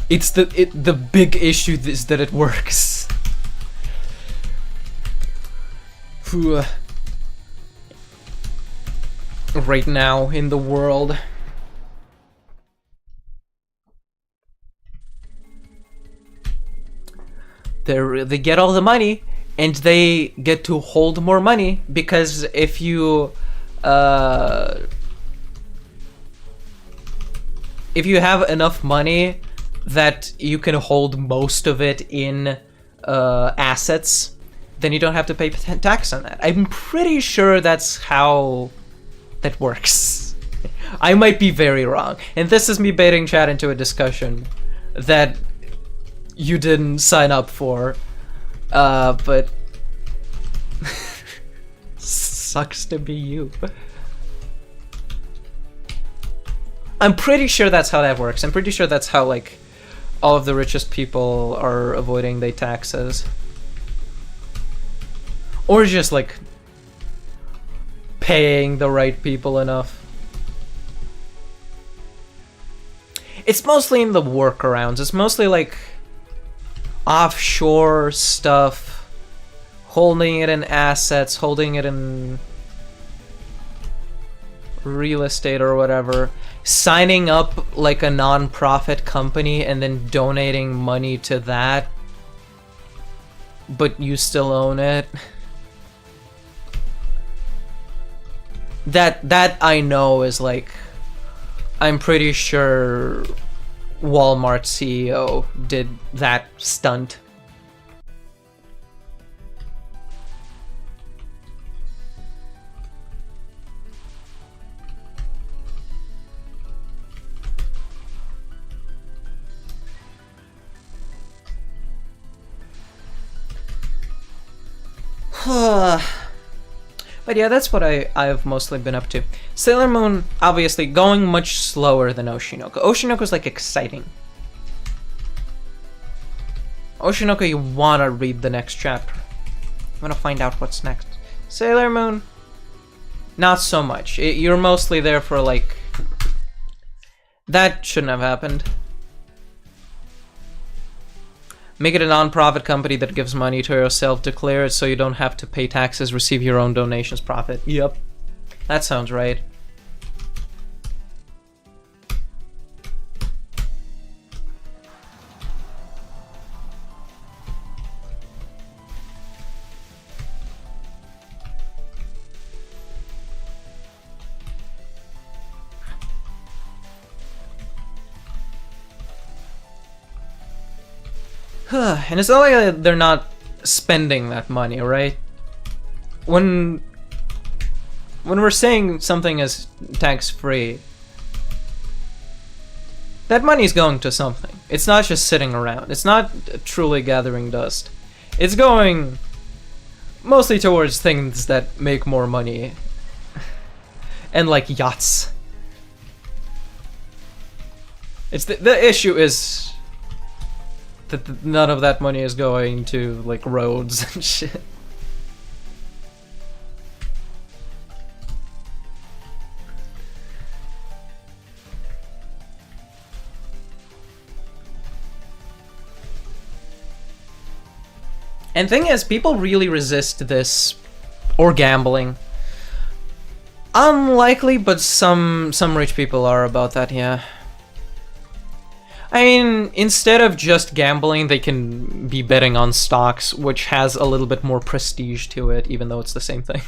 It's the big issue is that it works. Right now in the world. They get all the money. And they get to hold more money, because if you have enough money that you can hold most of it in assets, then you don't have to pay tax on that. I'm pretty sure that's how that works. I might be very wrong. And this is me baiting chat into a discussion that you didn't sign up for. But sucks to be you. I'm pretty sure that's how that works. I'm pretty sure that's how, like, all of the richest people are avoiding their taxes. Or just, like, paying the right people enough. It's mostly in the workarounds. It's mostly, like, offshore stuff, holding it in assets, holding it in real estate or whatever, signing up like a non-profit company and then donating money to that, but you still own it. That I know is like, I'm pretty sure Walmart CEO did that stunt. But yeah, that's what I've mostly been up to. Sailor Moon, obviously, going much slower than Oshinoko. Oshinoko's like exciting. Oshinoko, you wanna read the next chapter. You wanna find out what's next. Sailor Moon, not so much. You're mostly there for like... That shouldn't have happened. Make it a non-profit company that gives money to yourself, declare it so you don't have to pay taxes, receive your own donations, profit. Yep. That sounds right. And it's not like they're not spending that money, right? When we're saying something is tax-free, that money's going to something. It's not just sitting around. It's not truly gathering dust. It's going mostly towards things that make more money. And like yachts. It's the issue is that none of that money is going to like roads and shit. And thing is, people really resist this, or gambling. Unlikely, but some rich people are about that, yeah. I mean, instead of just gambling, they can be betting on stocks, which has a little bit more prestige to it, even though it's the same thing.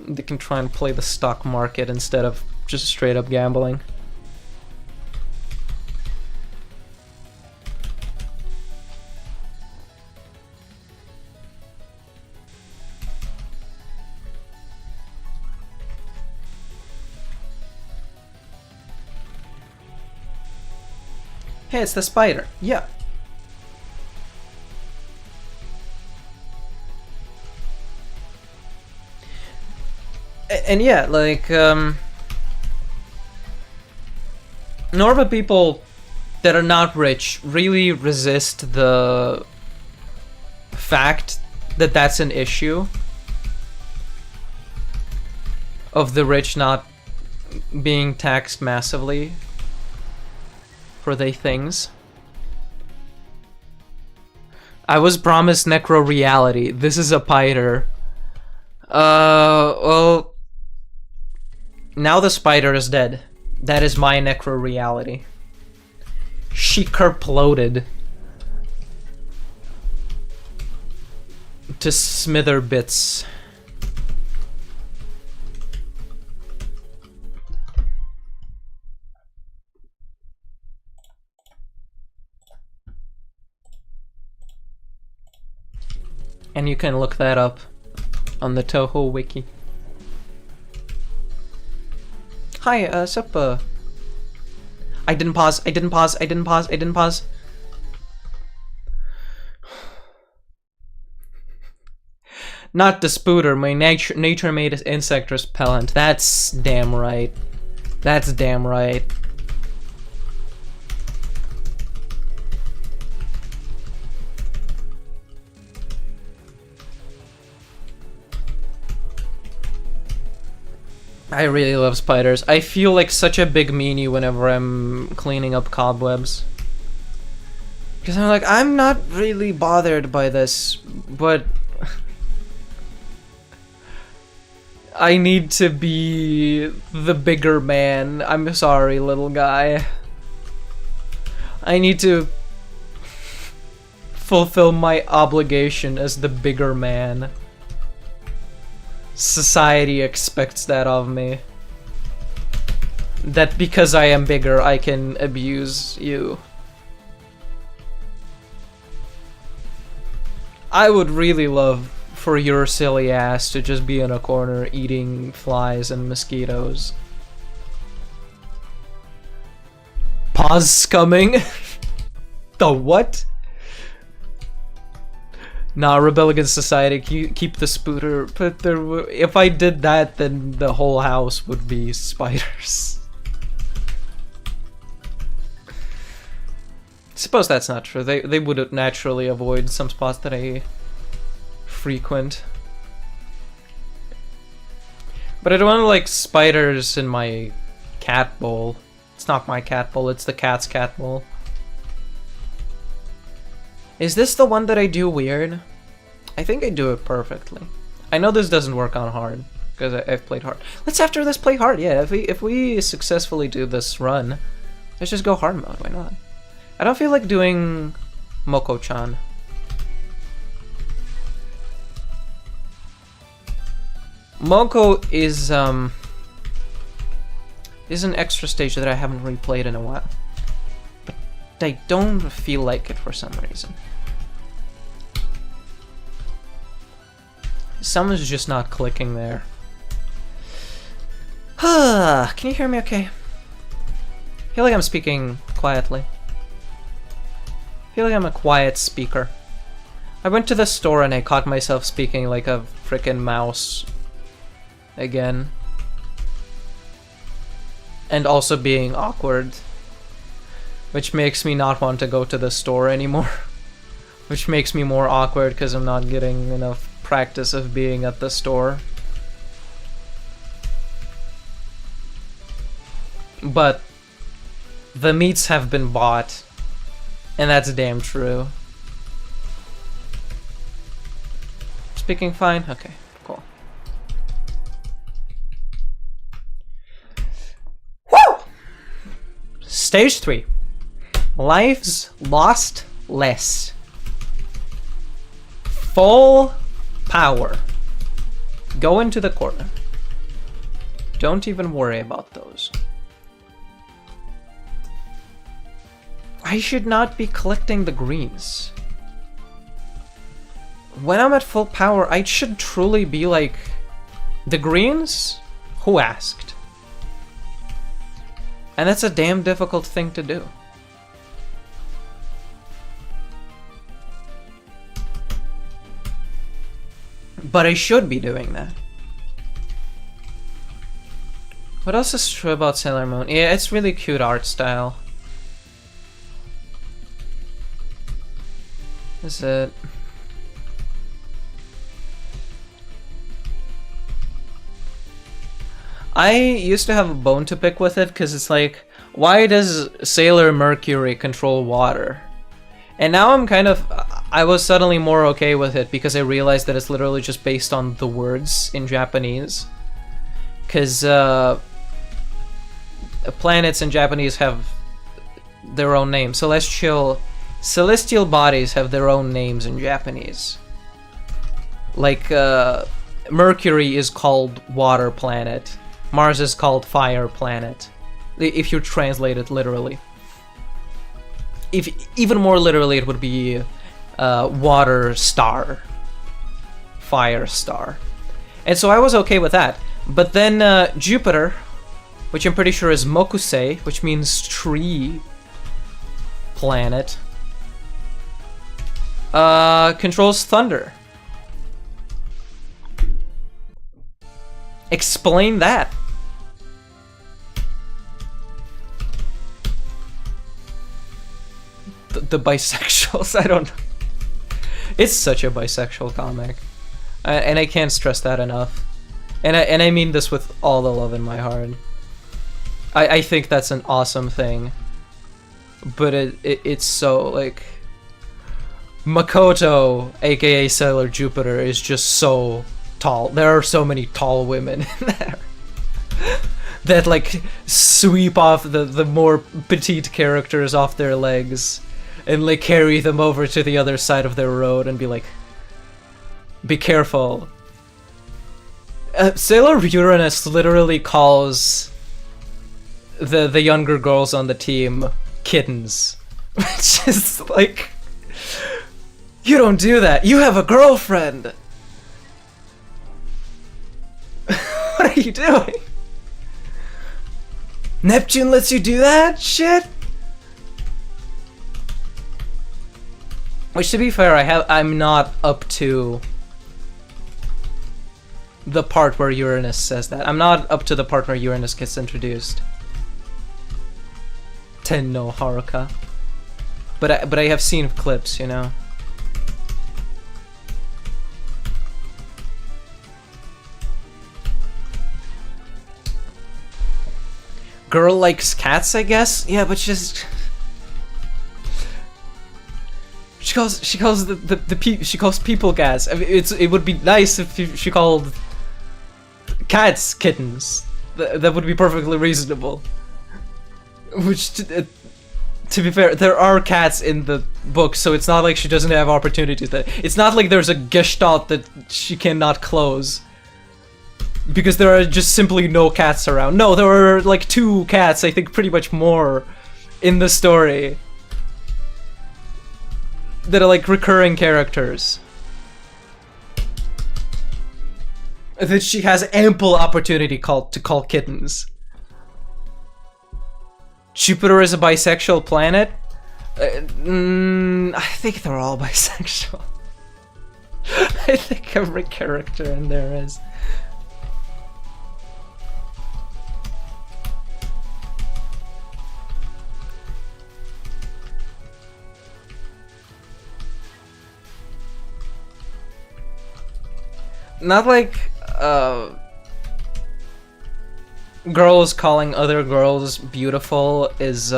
They can try and play the stock market instead of just straight up gambling. Hey, it's the spider. Yeah. And yeah, like, normal people that are not rich really resist the fact that that's an issue of the rich not being taxed massively for their things. I was promised necro reality. This is a spider. Well, now the spider is dead. That is my necro reality. She kerploded to smither bits. And you can look that up on the Touhou wiki. Hi, sup, I didn't pause. Not the spooter, my nature-made insect repellent. That's damn right. That's damn right. I really love spiders. I feel like such a big meanie whenever I'm cleaning up cobwebs. Because I'm like, I'm not really bothered by this, but I need to be the bigger man. I'm sorry, little guy. I need to fulfill my obligation as the bigger man. Society expects that of me. That because I am bigger, I can abuse you. I would really love for your silly ass to just be in a corner eating flies and mosquitoes. Pause coming. The what? Nah, rebel against society, keep the spooter, but if I did that, then the whole house would be spiders. Suppose that's not true. They would naturally avoid some spots that I frequent. But I don't want like spiders in my cat bowl. It's not my cat bowl, it's the cat's cat bowl. Is this the one that I do weird? I think I do it perfectly. I know this doesn't work on hard, because I've played hard. Let's after this play hard, yeah. If we successfully do this run, let's just go hard mode, why not? I don't feel like doing Moko-chan. Moko is, is an extra stage that I haven't replayed in a while. But I don't feel like it for some reason. Something's just not clicking there. Can you hear me okay? I feel like I'm speaking quietly. I feel like I'm a quiet speaker. I went to the store and I caught myself speaking like a frickin' mouse again. And also being awkward. Which makes me not want to go to the store anymore. Which makes me more awkward because I'm not getting enough practice of being at the store. But the meats have been bought, and that's damn true. Speaking fine? Okay, cool. Woo! Stage 3. Lives lost less. Full power. Go into the corner. Don't even worry about those. I should not be collecting the greens. When I'm at full power, I should truly be like... The greens? Who asked? And that's a damn difficult thing to do. But I should be doing that. What else is true about Sailor Moon? Yeah, it's really cute art style. Is it? I used to have a bone to pick with it because it's like, why does Sailor Mercury control water? And now I'm kind of, I was suddenly more okay with it because I realized that it's literally just based on the words in Japanese. Because planets in Japanese have their own names. Celestial bodies have their own names in Japanese. Like, Mercury is called Water Planet. Mars is called Fire Planet. If you translate it literally. If even more literally, it would be Water Star. Fire Star. And so I was okay with that. But then Jupiter, which I'm pretty sure is Mokusei, which means tree planet, controls thunder. Explain that. The bisexuals, I don't know. It's such a bisexual comic. And I can't stress that enough. And I mean this with all the love in my heart. I think that's an awesome thing. But it's so, like... Makoto, aka Sailor Jupiter, is just so tall. There are so many tall women in there. That, like, sweep off the more petite characters off their legs. And, like, carry them over to the other side of their road and be like... Be careful. Sailor Uranus literally calls the younger girls on the team kittens. Which is like... You don't do that. You have a girlfriend. What are you doing? Neptune lets you do that shit? Which, to be fair, I'm not up to the part where Uranus says that. I'm not up to the part where Uranus gets introduced. Tenno Haruka. But I have seen clips, you know. Girl likes cats, I guess? Yeah, but just... She calls people cats. I mean, it would be nice if she called cats kittens. That would be perfectly reasonable. Which, to be fair, there are cats in the book, so it's not like she doesn't have opportunities. It's not like there's a gestalt that she cannot close. Because there are just simply no cats around. No, there are like 2 cats, I think pretty much more, in the story. That are like recurring characters. That she has ample opportunity to call kittens. Jupiter is a bisexual planet? I think they're all bisexual. I think every character in there is. Not like, girls calling other girls beautiful is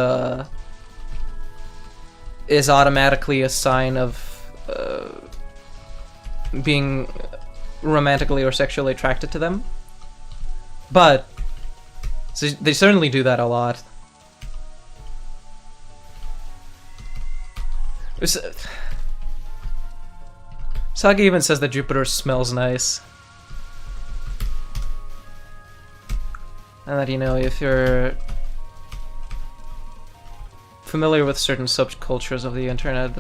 automatically a sign of, being romantically or sexually attracted to them. But, they certainly do that a lot. Sagi even says that Jupiter smells nice. And that, you know, if you're familiar with certain subcultures of the internet,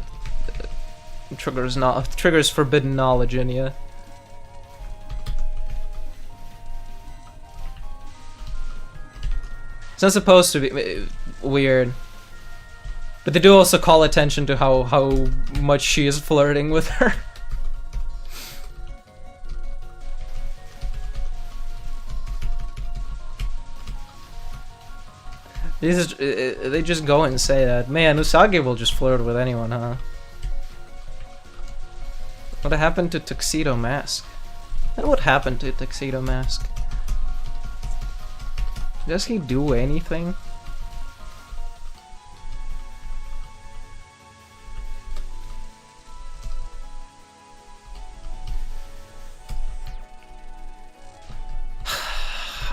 it triggers forbidden knowledge in you. It's not supposed to be weird. But they do also call attention to how much she is flirting with her. They just go and say that. Man, Usagi will just flirt with anyone, huh? What happened to Tuxedo Mask? What happened to Tuxedo Mask? Does he do anything?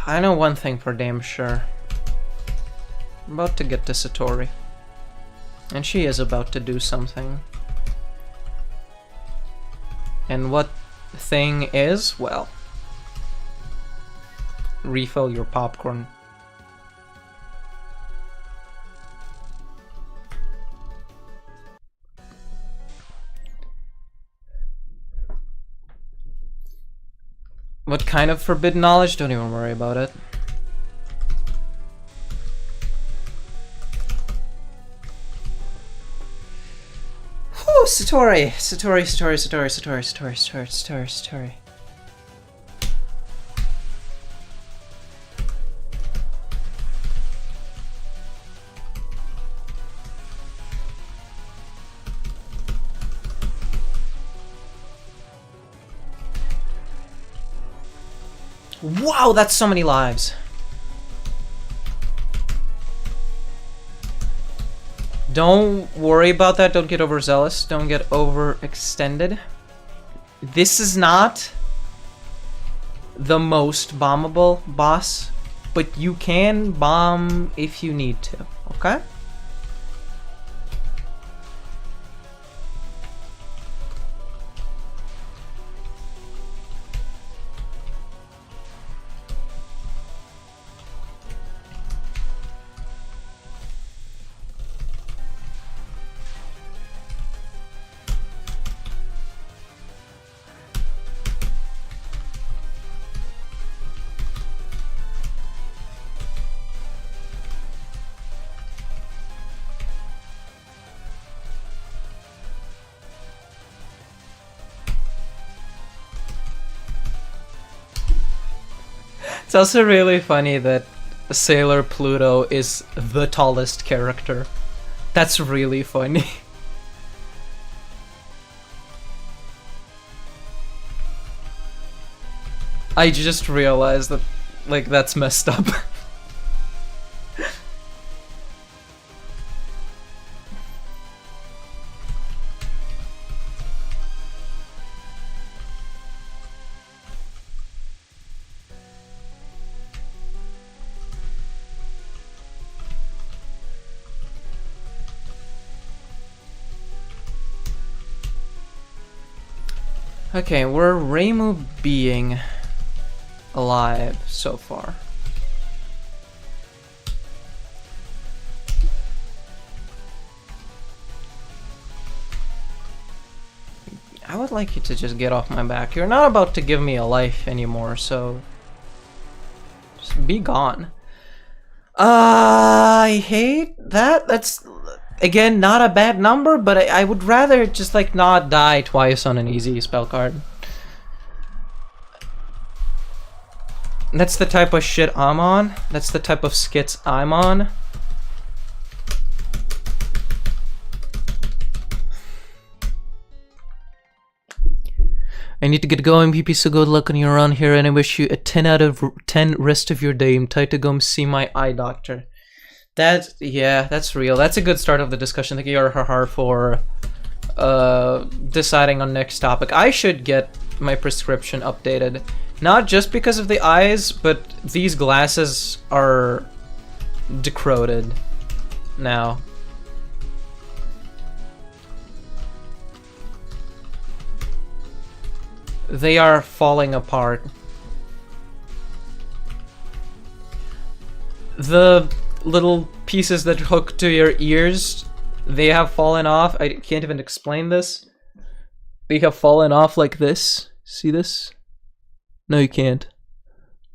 I know one thing for damn sure. I'm about to get to Satori. And she is about to do something. And what thing is? Well, refill your popcorn. What kind of forbidden knowledge? Don't even worry about it. Whew, Satori! Satori. Wow, that's so many lives. Don't worry about that. Don't get overzealous. Don't get overextended. This is not the most bombable boss, but you can bomb if you need to, okay? It's also really funny that Sailor Pluto is the tallest character. That's really funny. I just realized that, like, that's messed up. Okay, we're Reimu being alive so far. I would like you to just get off my back. You're not about to give me a life anymore, so just be gone. I hate that. That's, again, not a bad number, but I would rather just like not die twice on an easy spell card. That's the type of shit I'm on. That's the type of skits I'm on. I need to get going, PP, so good luck on your run here, and I wish you a 10 out of 10 rest of your day. I'm tired to go see my eye doctor. Yeah, that's real. That's a good start of the discussion. Thank you, RRR, for deciding on next topic. I should get my prescription updated. Not just because of the eyes, but these glasses are decrepit now. They are falling apart. The little pieces that hook to your ears, they have fallen off. I can't even explain this. They have fallen off like this. See this? No, you can't.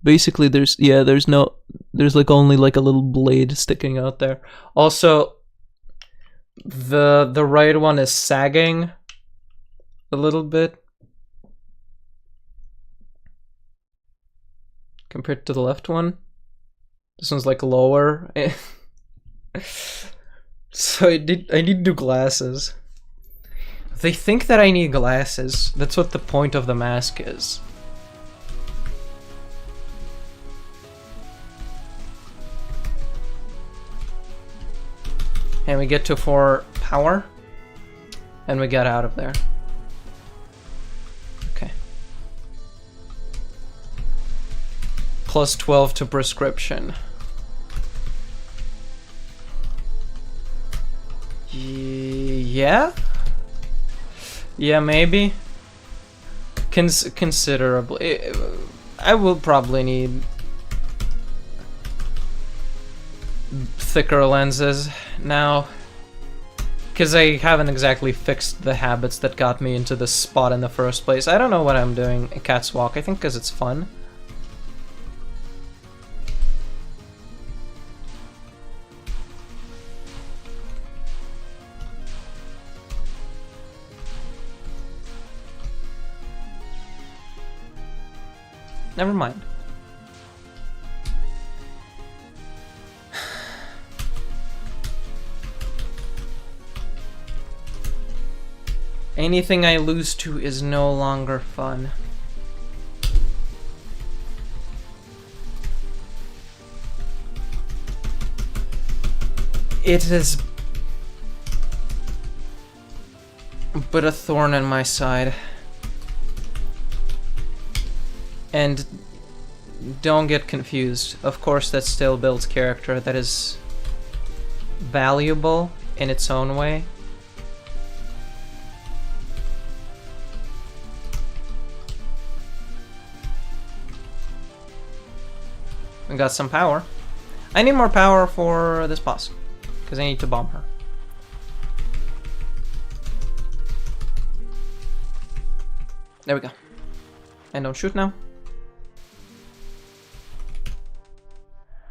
Basically, there's like only like a little blade sticking out there. Also, the right one is sagging a little bit compared to the left one. This one's like lower. So I need new glasses. They think that I need glasses. That's what the point of the mask is. And we get to 4 power, and we get out of there. Okay. Plus 12 to prescription. Yeah? Yeah, maybe. Considerably. I will probably need thicker lenses now, because I haven't exactly fixed the habits that got me into this spot in the first place. I don't know what I'm doing a Cat's Walk. I think because it's fun. Never mind. Anything I lose to is no longer fun. It is but a thorn in my side. And don't get confused. Of course, that still builds character. That is valuable in its own way. We got some power. I need more power for this boss, because I need to bomb her. There we go. And don't shoot now.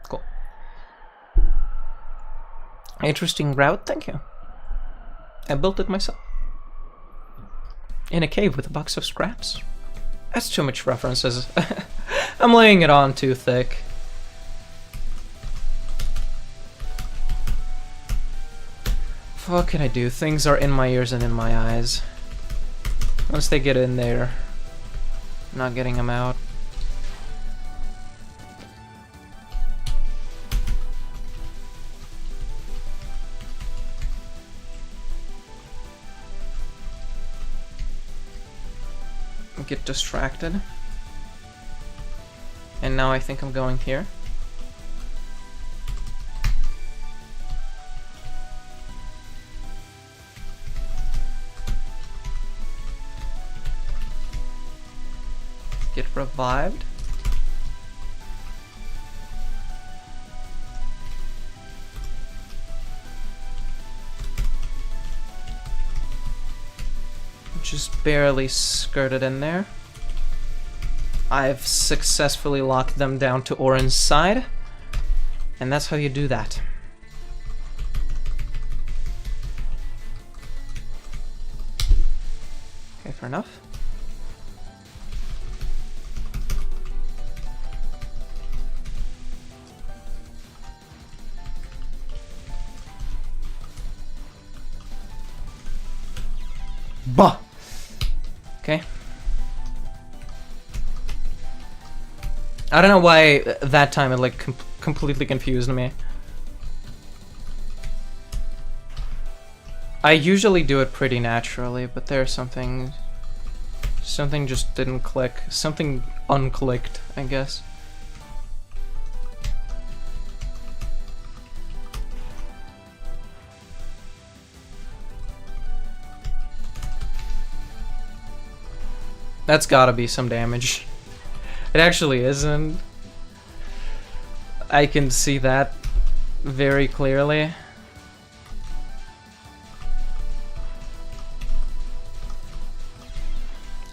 Cool. Interesting route, thank you. I built it myself. In a cave with a box of scraps. That's too much references. I'm laying it on too thick. What can I do? Things are in my ears and in my eyes. Once they get in there, I'm not getting them out. Get distracted. And now I think I'm going here. Get revived. just barely skirted in there. I've successfully locked them down to orange side, and that's how you do that. Okay, fair enough. Bah! Okay. I don't know why that time it like completely confused me. I usually do it pretty naturally, but there's something just didn't click. Something unclicked, I guess. That's gotta be some damage. It actually isn't. I can see that very clearly.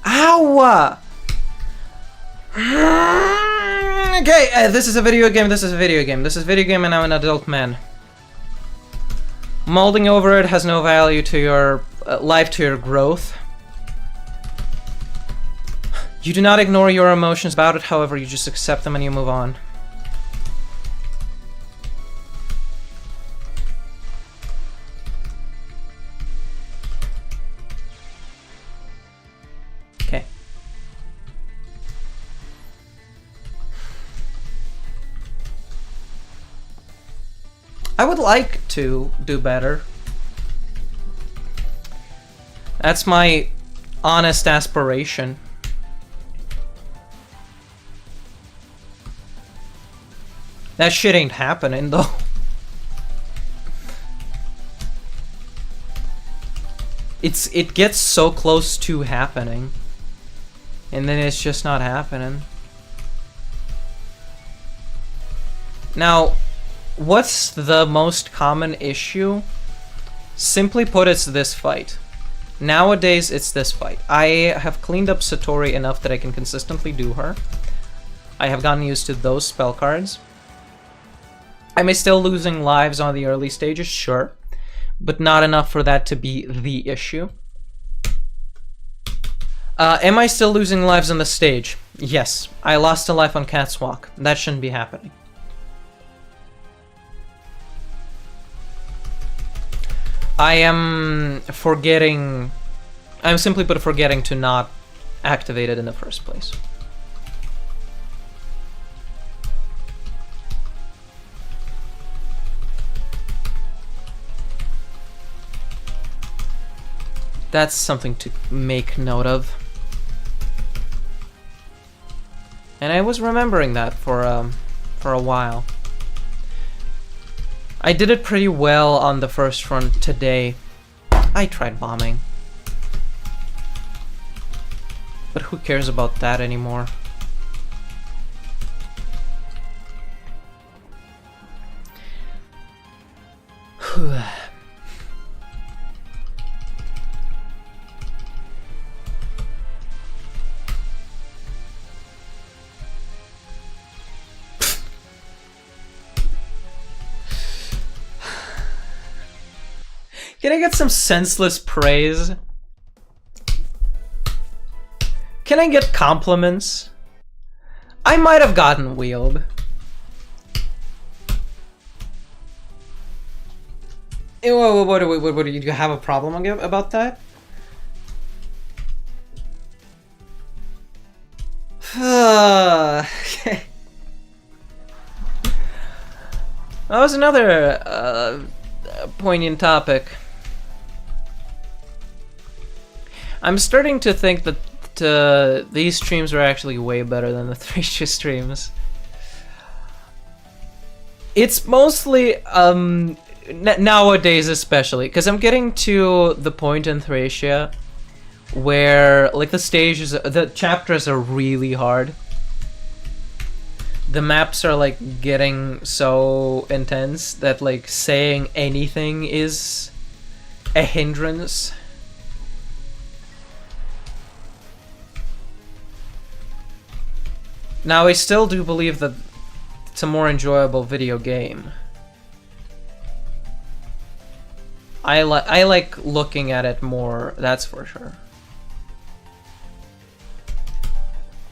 Ow! Okay, this is a video game, this is a video game. This is a video game and I'm an adult man. Molding over it has no value to your life, to your growth. You do not ignore your emotions about it, however, you just accept them and you move on. Okay. I would like to do better. That's my honest aspiration. That shit ain't happening, though. It gets so close to happening. And then it's just not happening. Now, what's the most common issue? Simply put, it's this fight. Nowadays, it's this fight. I have cleaned up Satori enough that I can consistently do her. I have gotten used to those spell cards. Am I still losing lives on the early stages? Sure. But not enough for that to be the issue. Am I still losing lives on the stage? Yes. I lost a life on Cat's Walk. That shouldn't be happening. I am forgetting... I'm simply put forgetting to not activate it in the first place. That's something to make note of. And I was remembering that for a while. I did it pretty well on the first run today. I tried bombing. But who cares about that anymore? Can I get some senseless praise? Can I get compliments? I might have gotten wheeled. What do you have a problem about that? Okay. That was another poignant topic. I'm starting to think that these streams are actually way better than the Thracia streams. It's mostly, nowadays especially, because I'm getting to the point in Thracia where, like, the chapters are really hard. The maps are, like, getting so intense that, like, saying anything is a hindrance. Now, I still do believe that it's a more enjoyable video game. I like looking at it more, that's for sure.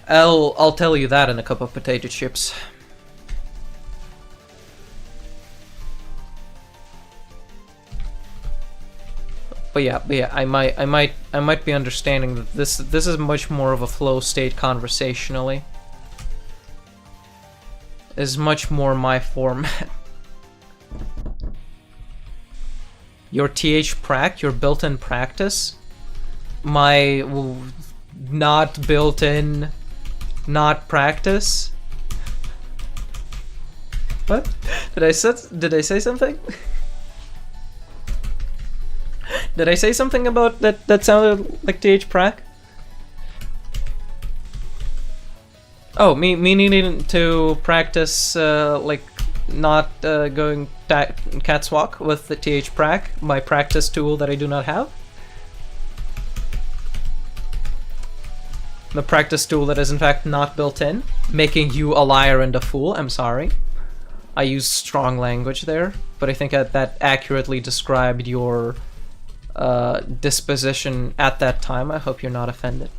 I'll tell you that in a cup of potato chips. But yeah, I might be understanding that this is much more of a flow state conversationally. Is much more my format. Your TH prac, your built-in practice, my not built-in not practice. What? Did I say something? Did I say something about that sounded like TH prac? Oh, me needing to practice like not going cat's walk with the TH prac, my practice tool that I do not have. The practice tool that is in fact not built in, making you a liar and a fool. I'm sorry. I used strong language there, but I think that accurately described your disposition at that time. I hope you're not offended.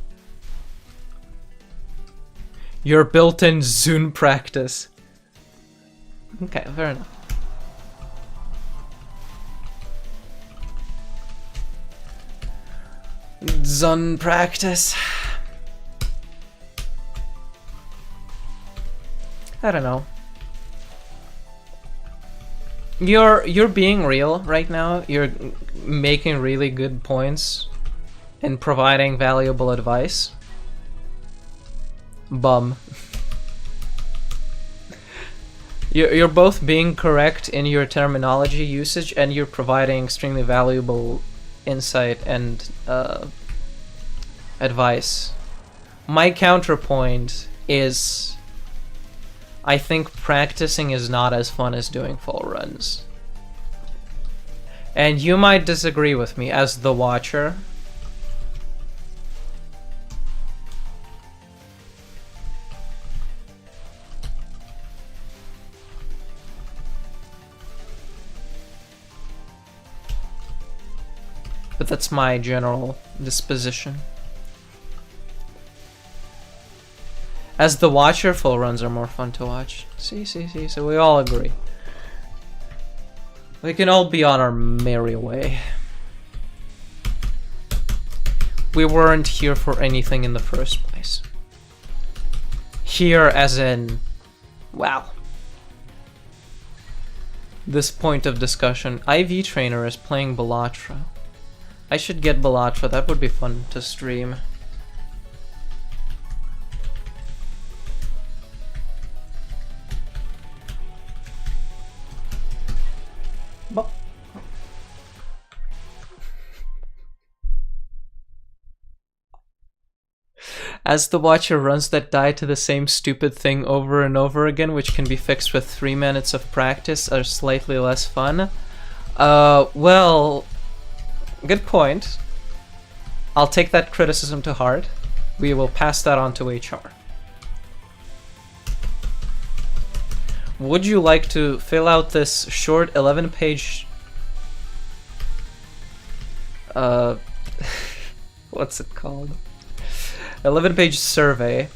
Your built-in Zune practice. Okay, fair enough. Zun practice. I don't know. You're being real right now. You're making really good points and providing valuable advice. Bum. You're both being correct in your terminology usage, and you're providing extremely valuable insight and advice. My counterpoint is, I think practicing is not as fun as doing full runs. And you might disagree with me as the watcher. But that's my general disposition. As the watcher, full runs are more fun to watch. See, so we all agree. We can all be on our merry way. We weren't here for anything in the first place. Here as in, wow. This point of discussion, IV Trainer is playing Bellatra. I should get Bellatra, that would be fun to stream. As the watcher runs that die to the same stupid thing over and over again, which can be fixed with 3 minutes of practice, are slightly less fun. Well, good point. I'll take that criticism to heart. We will pass that on to HR. Would you like to fill out this short 11-page... what's it called? 11-page survey.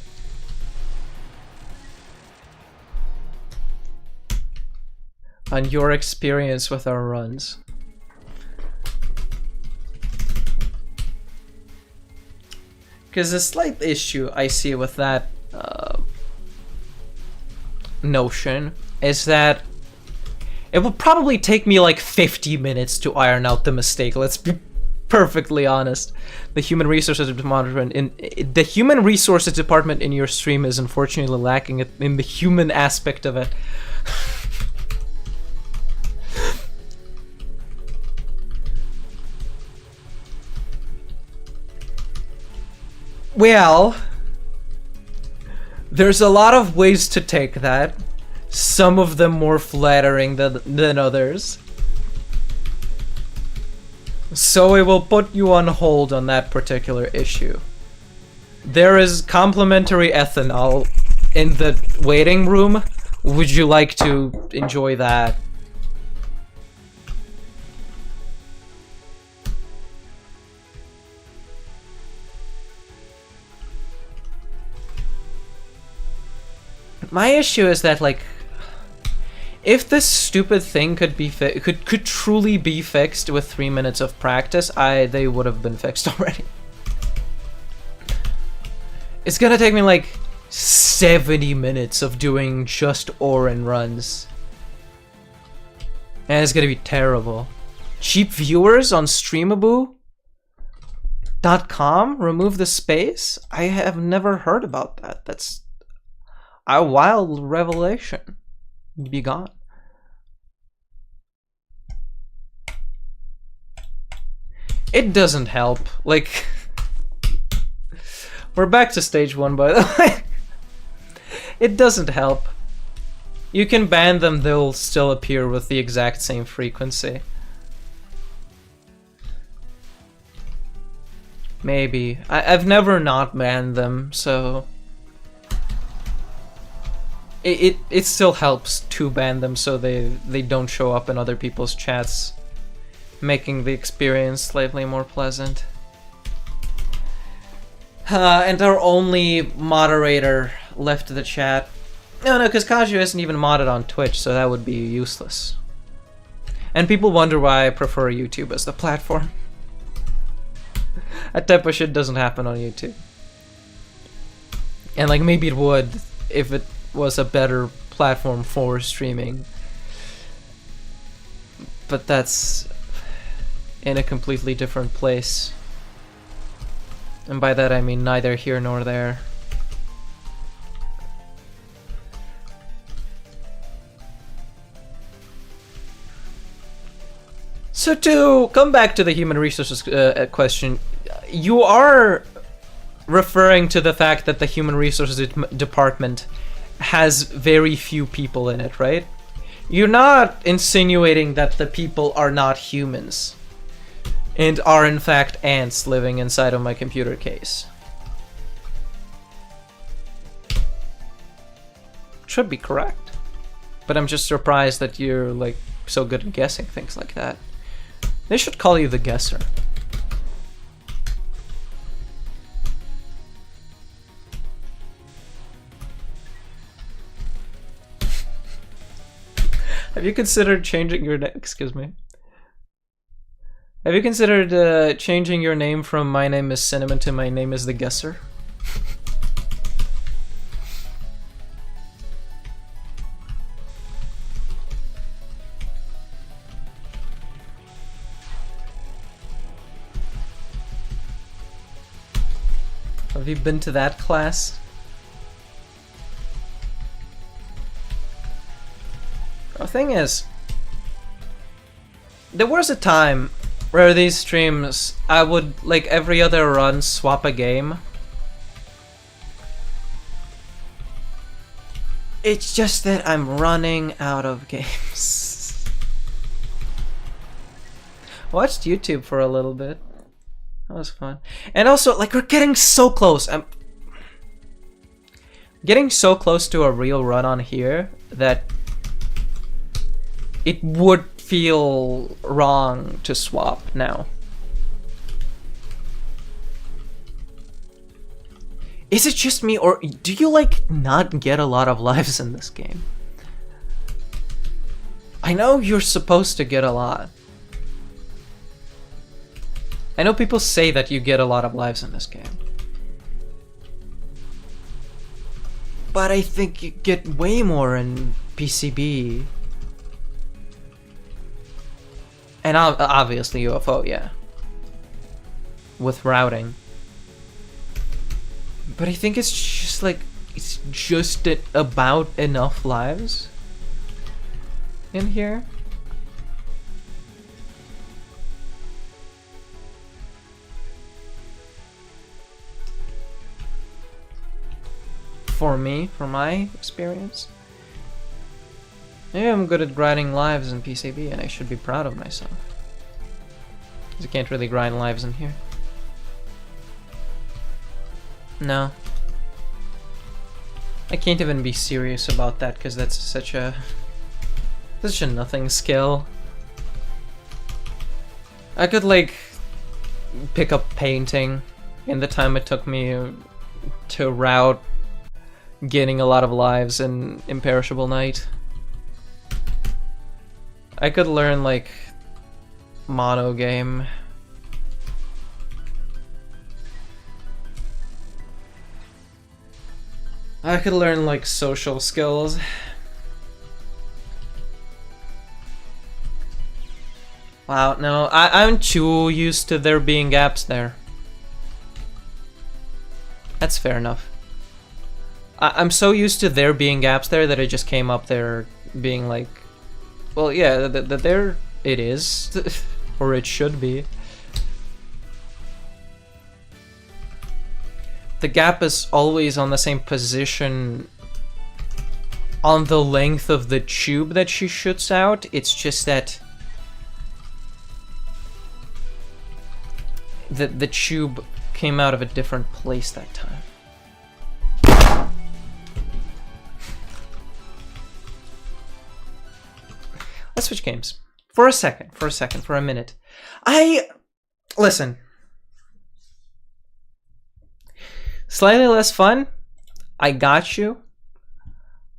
On your experience with our runs. Because a slight issue I see with that notion is that it will probably take me like 50 minutes to iron out the mistake. Let's be perfectly honest. The human resources department in your stream is unfortunately lacking in the human aspect of it. Well, there's a lot of ways to take that. Some of them more flattering than others. So I will put you on hold on that particular issue. There is complimentary ethanol in the waiting room. Would you like to enjoy that? My issue is that, like, if this stupid thing could be could truly be fixed with 3 minutes of practice, they would have been fixed already. It's gonna take me like 70 minutes of doing just Orin runs. And it's gonna be terrible. Cheap viewers on streamaboo.com remove the space? I have never heard about that. That's a wild revelation. Be gone. It doesn't help. Like, we're back to stage 1, by the way. It doesn't help. You can ban them, they'll still appear with the exact same frequency. Maybe. I've never not banned them, so... It still helps to ban them so they don't show up in other people's chats, making the experience slightly more pleasant. And our only moderator left the chat. No, because Kaju isn't even modded on Twitch, so that would be useless. And people wonder why I prefer YouTube as the platform. That type of shit doesn't happen on YouTube. And like, maybe it would if it was a better platform for streaming. But that's in a completely different place. And by that I mean neither here nor there. So to come back to the human resources question, you are referring to the fact that the human resources department has very few people in it, right? You're not insinuating that the people are not humans and are in fact ants living inside of my computer case. Should be correct. But I'm just surprised that you're like so good at guessing things like that. They should call you the guesser. Have you considered changing your name? Excuse me. Have you considered changing your name from "My name is Cinnamon" to "My name is the Guesser"? Have you been to that class? The thing is, there was a time where these streams, I would, like every other run, swap a game. It's just that I'm running out of games. Watched YouTube for a little bit. That was fun. And also, like, we're getting so close. I'm getting so close to a real run on here that it would feel wrong to swap now. Is it just me, or do you like not get a lot of lives in this game? I know you're supposed to get a lot. I know people say that you get a lot of lives in this game. But I think you get way more in PCB. And obviously UFO, yeah. With routing. But I think it's just like, it's just about enough lives in here. For me, from my experience. Maybe I'm good at grinding lives in PCB and I should be proud of myself. Because you can't really grind lives in here. No. I can't even be serious about that because that's such a nothing skill. I could like pick up painting in the time it took me to route gaining a lot of lives in Imperishable Night. I could learn like mono game. I could learn like social skills. Wow, no, I'm too used to there being gaps there. That's fair enough. I'm so used to there being gaps there that it just came up there being like, well, yeah, there it is, or it should be. The gap is always on the same position on the length of the tube that she shoots out. It's just that the tube came out of a different place that time. Let's switch games. For a minute. Listen. Slightly less fun. I got you.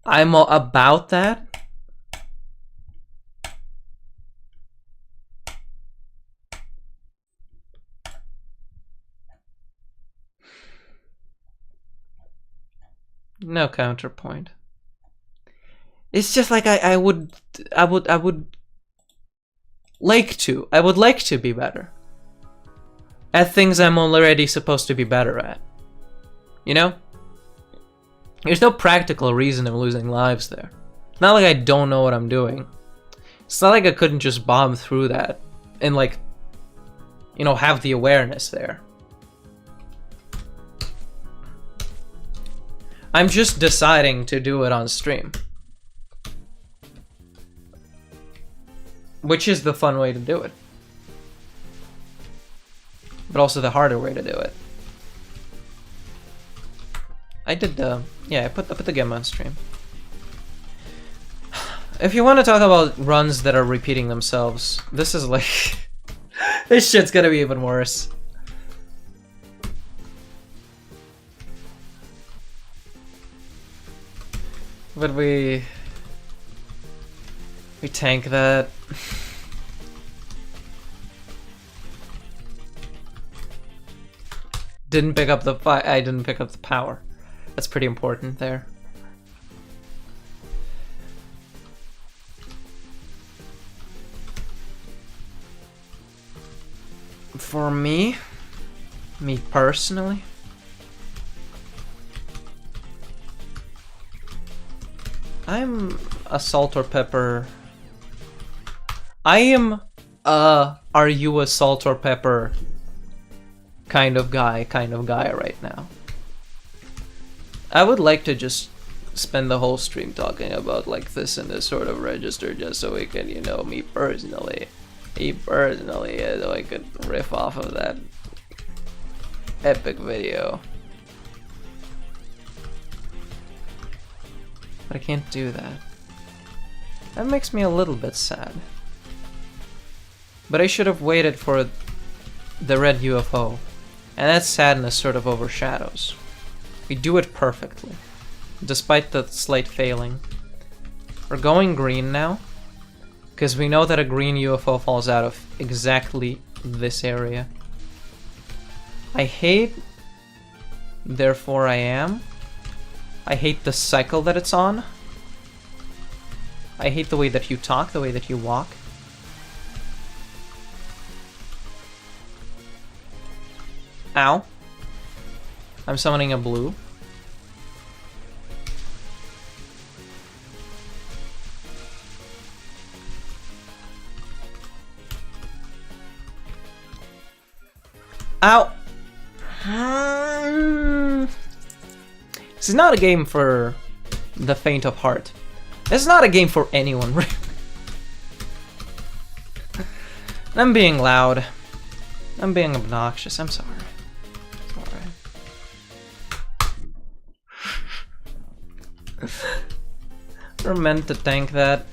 I'm all about that. No counterpoint. It's just like I would like to be better at things I'm already supposed to be better at. You know? There's no practical reason of losing lives there. It's not like I don't know what I'm doing. It's not like I couldn't just bomb through that and like, you know, have the awareness there. I'm just deciding to do it on stream. Which is the fun way to do it. But also the harder way to do it. I did yeah, I put the game on stream. If you want to talk about runs that are repeating themselves, this is like this shit's gonna be even worse. But we tank that. Didn't pick up the I didn't pick up the power. That's pretty important there. For me personally, I'm a salt or pepper. I am are you a salt or pepper kind of guy right now. I would like to just spend the whole stream talking about like this and this sort of register just so we can, you know, me personally, so I could riff off of that epic video. But I can't do that. That makes me a little bit sad. But I should have waited for the red UFO. And that sadness sort of overshadows. We do it perfectly, despite the slight failing. We're going green now, because we know that a green UFO falls out of exactly this area. I hate, therefore I am. I hate the cycle that it's on. I hate the way that you talk, the way that you walk. Ow. I'm summoning a blue. Ow. This is not a game for the faint of heart. This is not a game for anyone. I'm being loud. I'm being obnoxious. I'm sorry. We're meant to tank that.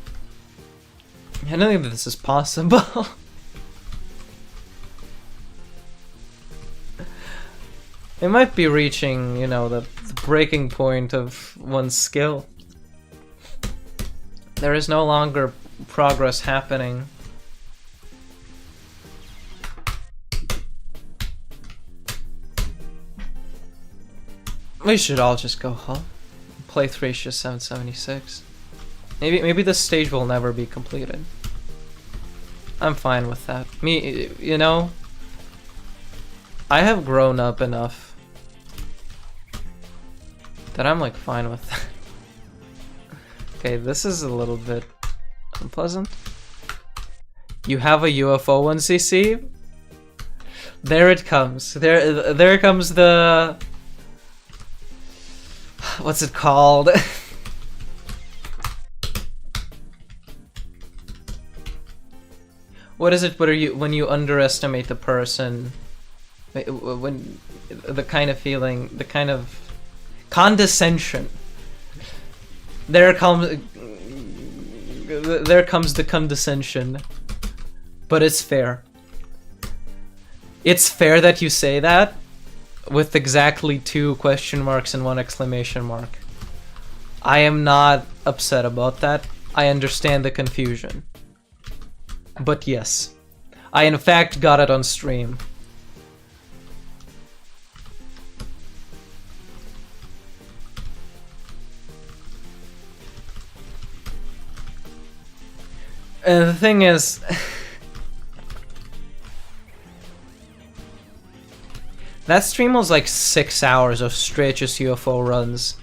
I don't think that this is possible. It might be reaching, you know, the breaking point of one's skill. There is no longer progress happening. We should all just go home. Play Thracia 776. Maybe this stage will never be completed. I'm fine with that. Me, you know, I have grown up enough that I'm like fine with that. Okay, this is a little bit unpleasant. You have a UFO 1cc? There it comes. There comes the... What's it called? What is it when you underestimate the person? When the kind of feeling, the kind of condescension. There comes the condescension. But it's fair. It's fair that you say that with exactly 2 question marks and 1 exclamation mark. I am not upset about that. I understand the confusion. But yes, I in fact got it on stream. The thing is, that stream was like 6 hours of straight just UFO runs.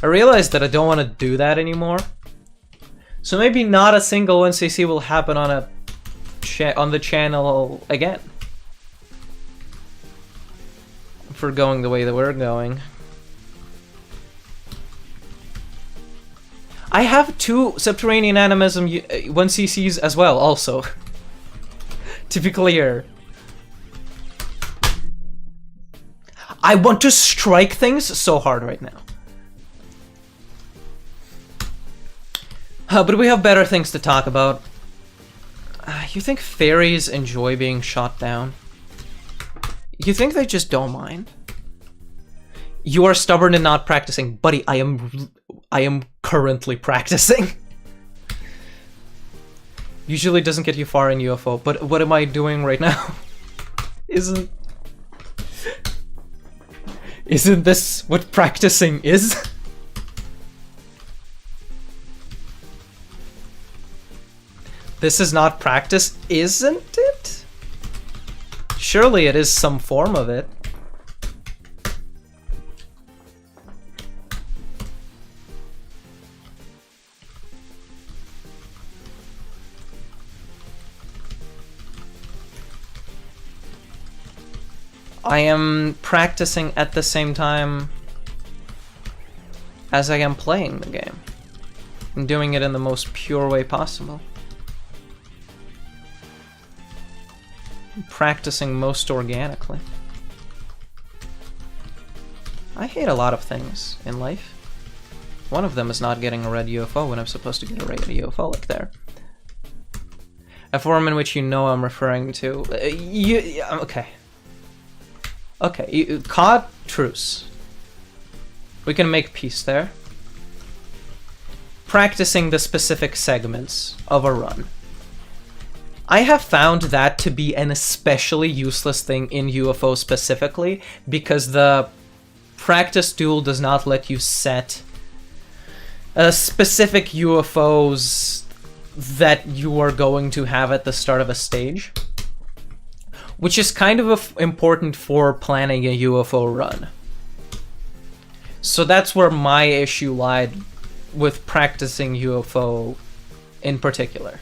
I realized that I don't want to do that anymore. So maybe not a single 1cc will happen on the channel again. For going the way that we're going. I have 2 Subterranean Animism 1cc's as well, also. To be clear. I want to strike things so hard right now. But we have better things to talk about. You think fairies enjoy being shot down? You think they just don't mind? You are stubborn and not practicing. Buddy, I am currently practicing. Usually doesn't get you far in UFO, but what am I doing right now? Isn't this what practicing is? This is not practice, isn't it? Surely it is some form of it. I am practicing at the same time as I am playing the game. And doing it in the most pure way possible. Practicing most organically. I hate a lot of things in life. One of them is not getting a red UFO when I'm supposed to get a red UFO like there. A form in which you know I'm referring to. Okay. Okay, COD truce. We can make peace there. Practicing the specific segments of a run. I have found that to be an especially useless thing in UFO specifically, because the practice tool does not let you set specific UFOs that you are going to have at the start of a stage. Which is kind of important for planning a UFO run. So that's where my issue lied with practicing UFO in particular.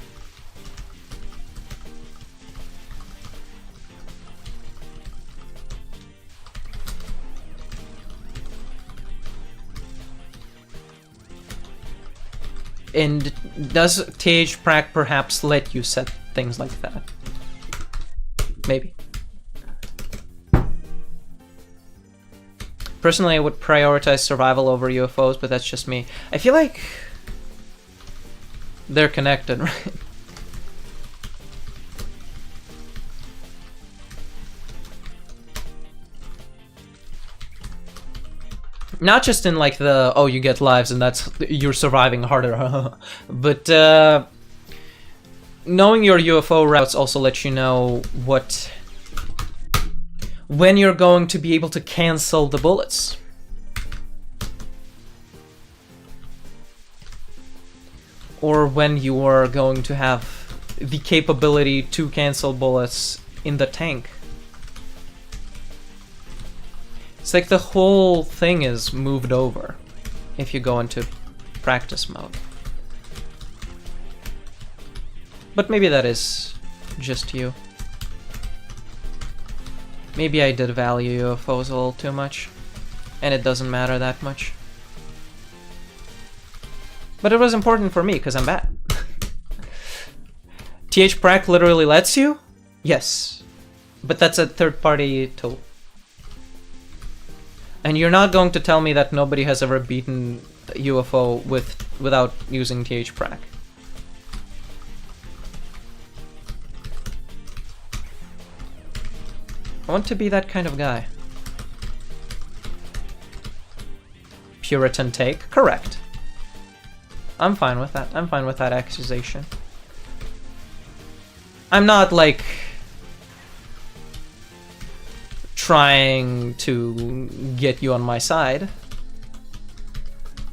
And does Tage Prac perhaps let you set things like that? Maybe. Personally, I would prioritize survival over UFOs, but that's just me. I feel like they're connected, right? Not just in like the, oh, you get lives and that's, you're surviving harder, but knowing your UFO routes also lets you know when you're going to be able to cancel the bullets. Or when you are going to have the capability to cancel bullets in the tank. It's like the whole thing is moved over if you go into practice mode. But maybe that is just you. Maybe I did value UFOs a little too much, and it doesn't matter that much. But it was important for me, because I'm bad. TH-Prac literally lets you? Yes. But that's a third-party tool. And you're not going to tell me that nobody has ever beaten a UFO without using TH-Prac. I want to be that kind of guy. Puritan take? Correct. I'm fine with that. I'm fine with that accusation. I'm not, like, trying to get you on my side,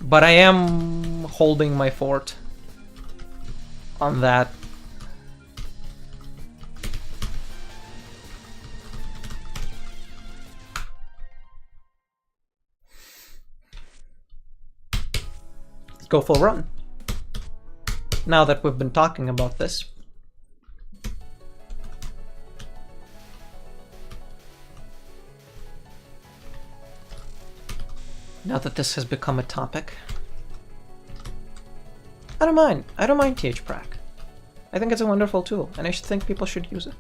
but I am holding my fort on that. Let's go for a run. Now that we've been talking about this. Now that this has become a topic. I don't mind. I don't mind TH-Prac. I think it's a wonderful tool, and I think people should use it.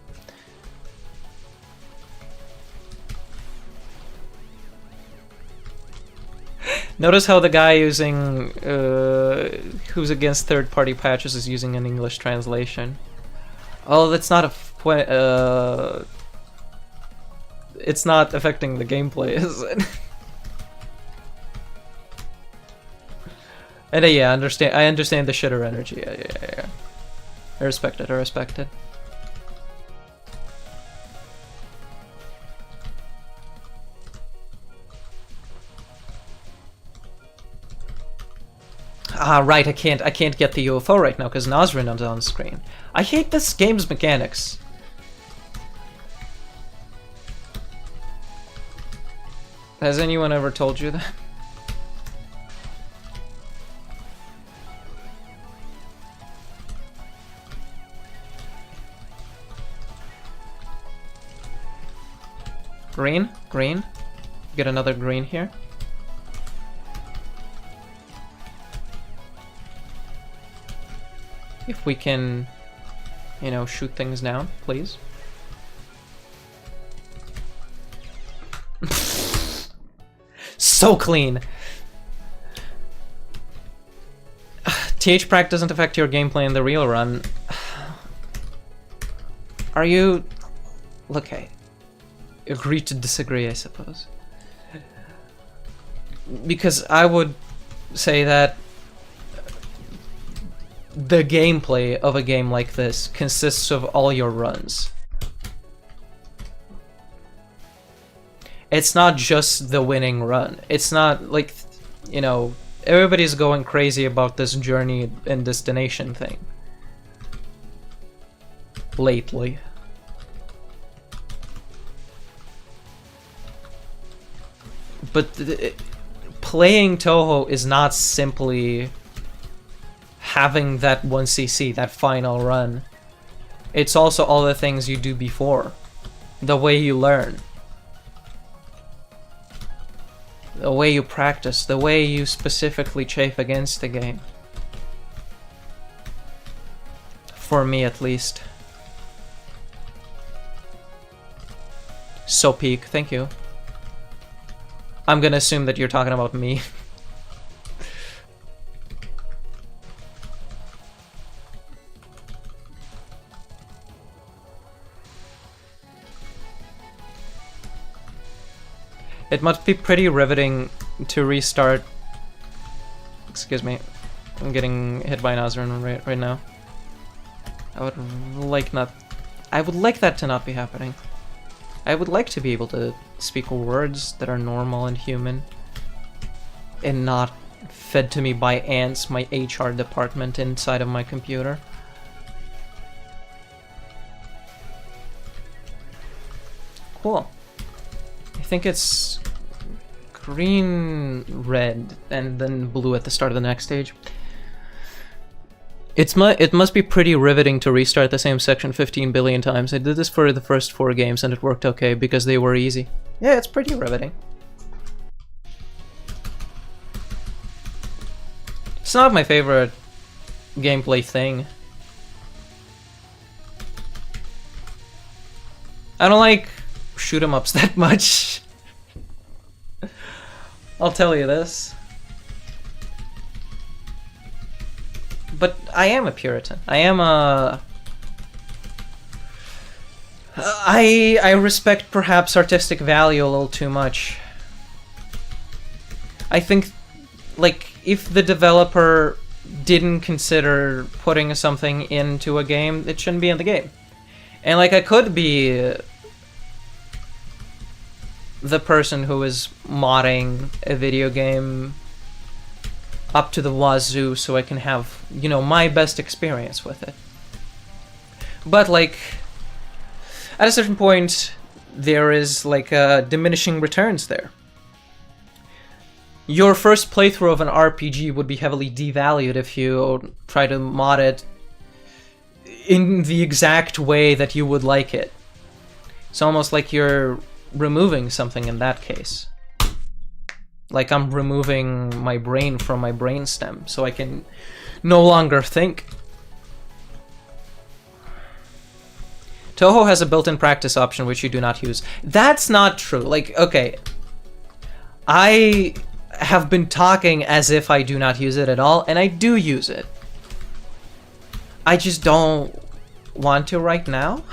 Notice how the guy using who's against third-party patches is using an English translation. Oh, that's not it's not affecting the gameplay, is it? And yeah, I understand the shitter energy. Yeah. I respect it. I respect it. Ah, right, I can't get the UFO right now because Nazrin is on screen. I hate this game's mechanics. Has anyone ever told you that? Green, green. Get another green here. If we can, you know, shoot things down, please. So clean! TH-Prac doesn't affect your gameplay in the real run. Are you... Okay. Agree to disagree, I suppose. Because I would say that the gameplay of a game like this consists of all your runs. It's not just the winning run. It's not like, you know, everybody's going crazy about this journey and destination thing lately. But playing Touhou is not simply having that 1cc, that final run. It's also all the things you do before. The way you learn. The way you practice. The way you specifically chafe against the game. For me, at least. So Peak, thank you. I'm gonna assume that you're talking about me. It must be pretty riveting to restart. Excuse me. I'm getting hit by an Ozrin right now. I would like that to not be happening. I would like to be able to speak words that are normal and human and not fed to me by ants, my HR department inside of my computer. Cool. I think it's green, red, and then blue at the start of the next stage. It must be pretty riveting to restart the same section 15 billion times. I did this for the first 4 games and it worked okay because they were easy. Yeah, it's pretty riveting. It's not my favorite gameplay thing. I don't like shoot 'em ups that much. I'll tell you this. But I am a Puritan. I am a... I respect perhaps artistic value a little too much. I think, like, if the developer didn't consider putting something into a game, it shouldn't be in the game. And, like, I could be the person who is modding a video game up to the wazoo so I can have, you know, my best experience with it. But, like, at a certain point, there is, like, diminishing returns there. Your first playthrough of an RPG would be heavily devalued if you try to mod it in the exact way that you would like it. It's almost like you're removing something in that case. Like I'm removing my brain from my brainstem so I can no longer think. Touhou has a built-in practice option which you do not use. That's not true. Like, okay, I have been talking as if I do not use it at all, and I do use it. I just don't want to right now.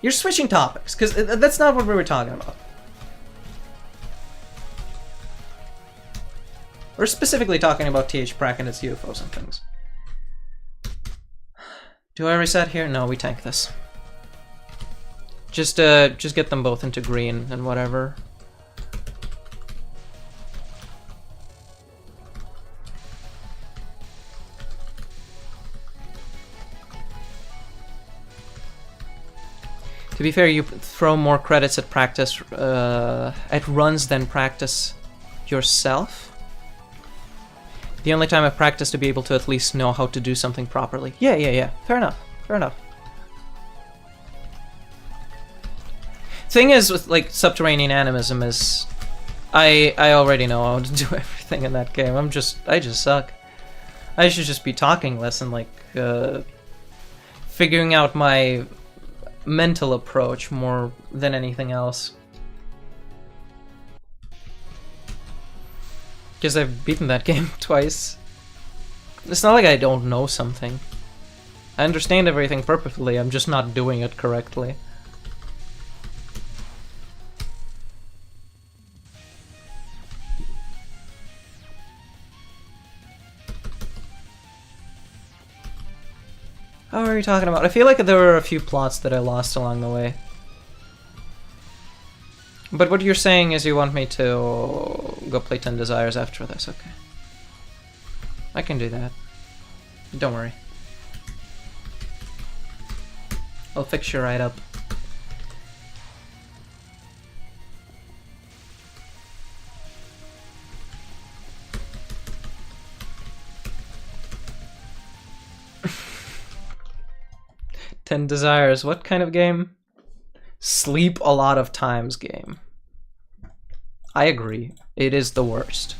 You're switching topics, because that's not what we were talking about. We're specifically talking about TH Prack and its UFOs and things. Do I reset here? No, we tank this. Just get them both into green and whatever. To be fair, you throw more credits at practice, at runs than practice yourself. The only time I practice to be able to at least know how to do something properly. Yeah. Fair enough. Thing is with like subterranean animism is, I already know how to do everything in that game. I just suck. I should just be talking less and like figuring out my mental approach more than anything else. Because I've beaten that game twice. It's not like I don't know something. I understand everything perfectly, I'm just not doing it correctly. How are you talking about? I feel like there were a few plots that I lost along the way. But what you're saying is you want me to go play 10 Desires after this, okay. I can do that. Don't worry. I'll fix you right up. Ten Desires, what kind of game? Sleep a lot of times game. I agree. It is the worst.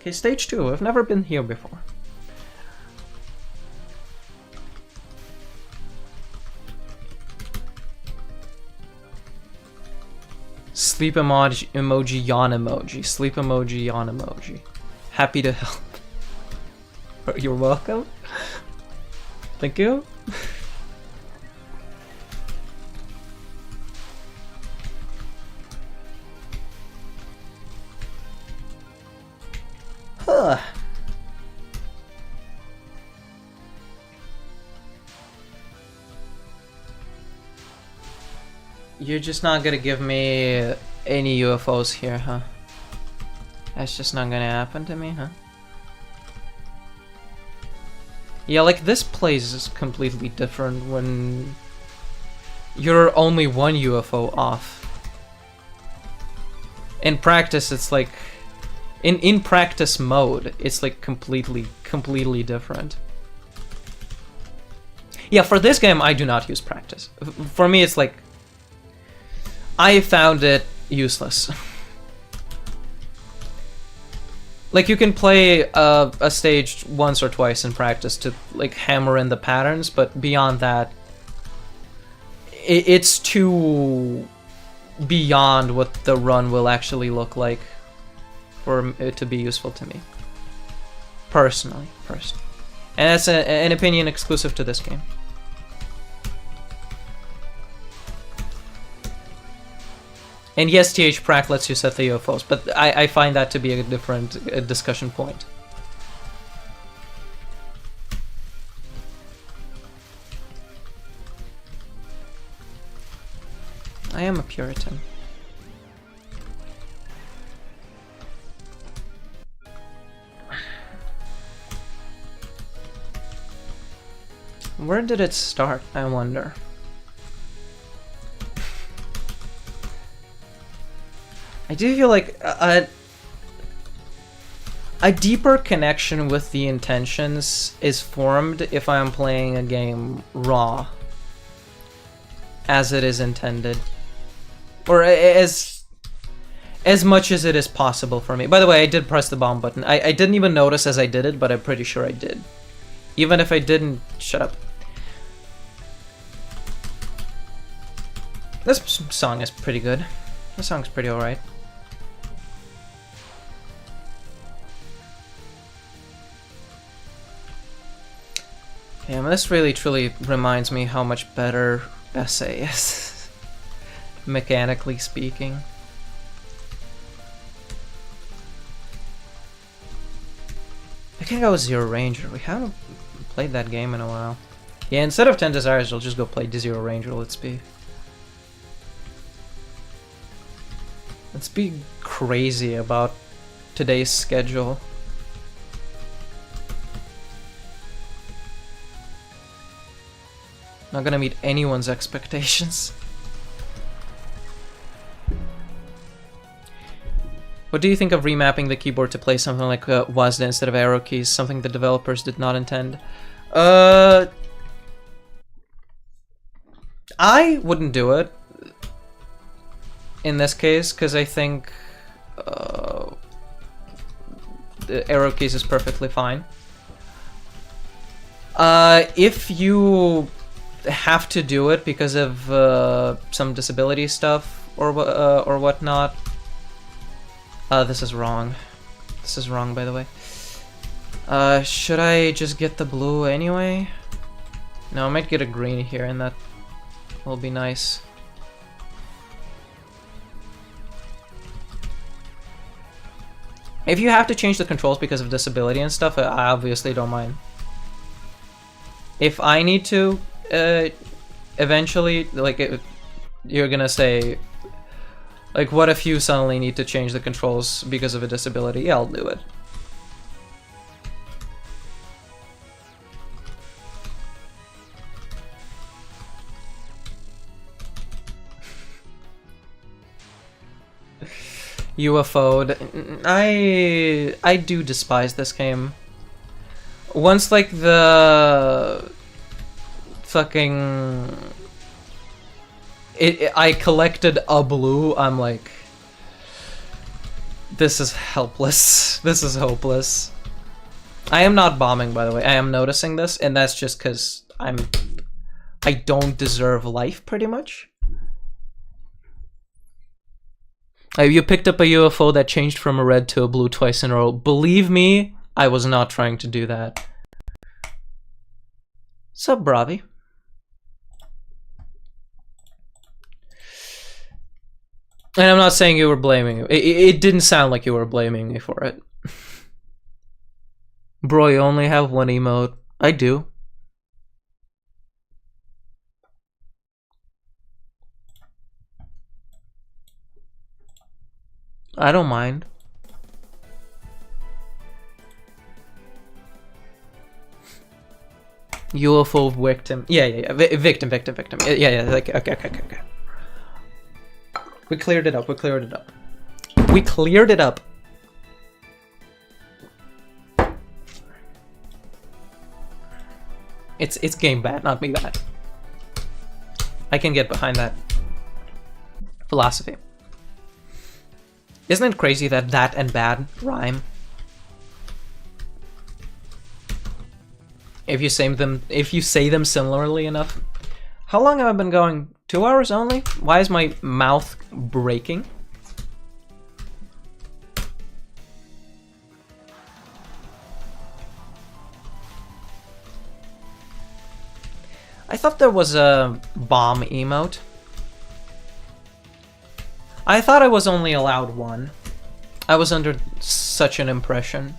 Okay, stage 2. I've never been here before. Sleep emoji, yawn emoji. Sleep emoji, yawn emoji. Happy to help. You're welcome. Thank you. Huh. You're just not gonna give me any UFOs here, huh? That's just not gonna happen to me, huh? Yeah, like this place is completely different when you're only one UFO off. In practice, it's like in practice mode, it's like completely different. Yeah, for this game, I do not use practice. For me, it's like I found it useless. Like, you can play a stage once or twice in practice to like hammer in the patterns, but beyond that, it's too beyond what the run will actually look like for it to be useful to me. Personally. And that's an opinion exclusive to this game. And yes, TH-Prac lets you set the UFOs, but I find that to be a different discussion point. I am a Puritan. Where did it start, I wonder? I do feel like a deeper connection with the intentions is formed if I'm playing a game raw, as it is intended, or as much as it is possible for me. By the way, I did press the bomb button. I didn't even notice as I did it, but I'm pretty sure I did. Even if I didn't, shut up. This song is pretty good. This song's pretty alright. Yeah, this really truly reminds me how much better SA is, mechanically speaking. I can go Zero Ranger. We haven't played that game in a while. Yeah, instead of 10 Desires, I'll just go play Zero Ranger. Let's be crazy about today's schedule. Not gonna meet anyone's expectations. What do you think of remapping the keyboard to play something like WASD instead of arrow keys, something the developers did not intend? I wouldn't do it in this case, because I think the arrow keys is perfectly fine. If you have to do it because of some disability stuff or whatnot. This is wrong. This is wrong, by the way. Should I just get the blue anyway? No, I might get a green here, and that will be nice. If you have to change the controls because of disability and stuff, I obviously don't mind. If I need to, eventually, like, you're gonna say, like, what if you suddenly need to change the controls because of a disability? Yeah, I'll do it. UFO'd. I do despise this game. Once like the fucking I collected a blue, I'm like, this is helpless. This is hopeless. I am not bombing, by the way. I am noticing this, and that's just because I don't deserve life, pretty much. You picked up a UFO that changed from a red to a blue twice in a row. Believe me, I was not trying to do that. Sup, Bravi? And I'm not saying you were blaming me. It didn't sound like you were blaming me for it. Bro, you only have one emote. I do. I don't mind. UFO victim. Yeah. Victim. Yeah. Like, okay. We cleared it up. It's game bad, not me bad. I can get behind that philosophy. Isn't it crazy that that and bad rhyme? If you say them similarly enough. How long have I been going? 2 hours only? Why is my mouth breaking? I thought there was a bomb emote. I thought I was only allowed one. I was under such an impression.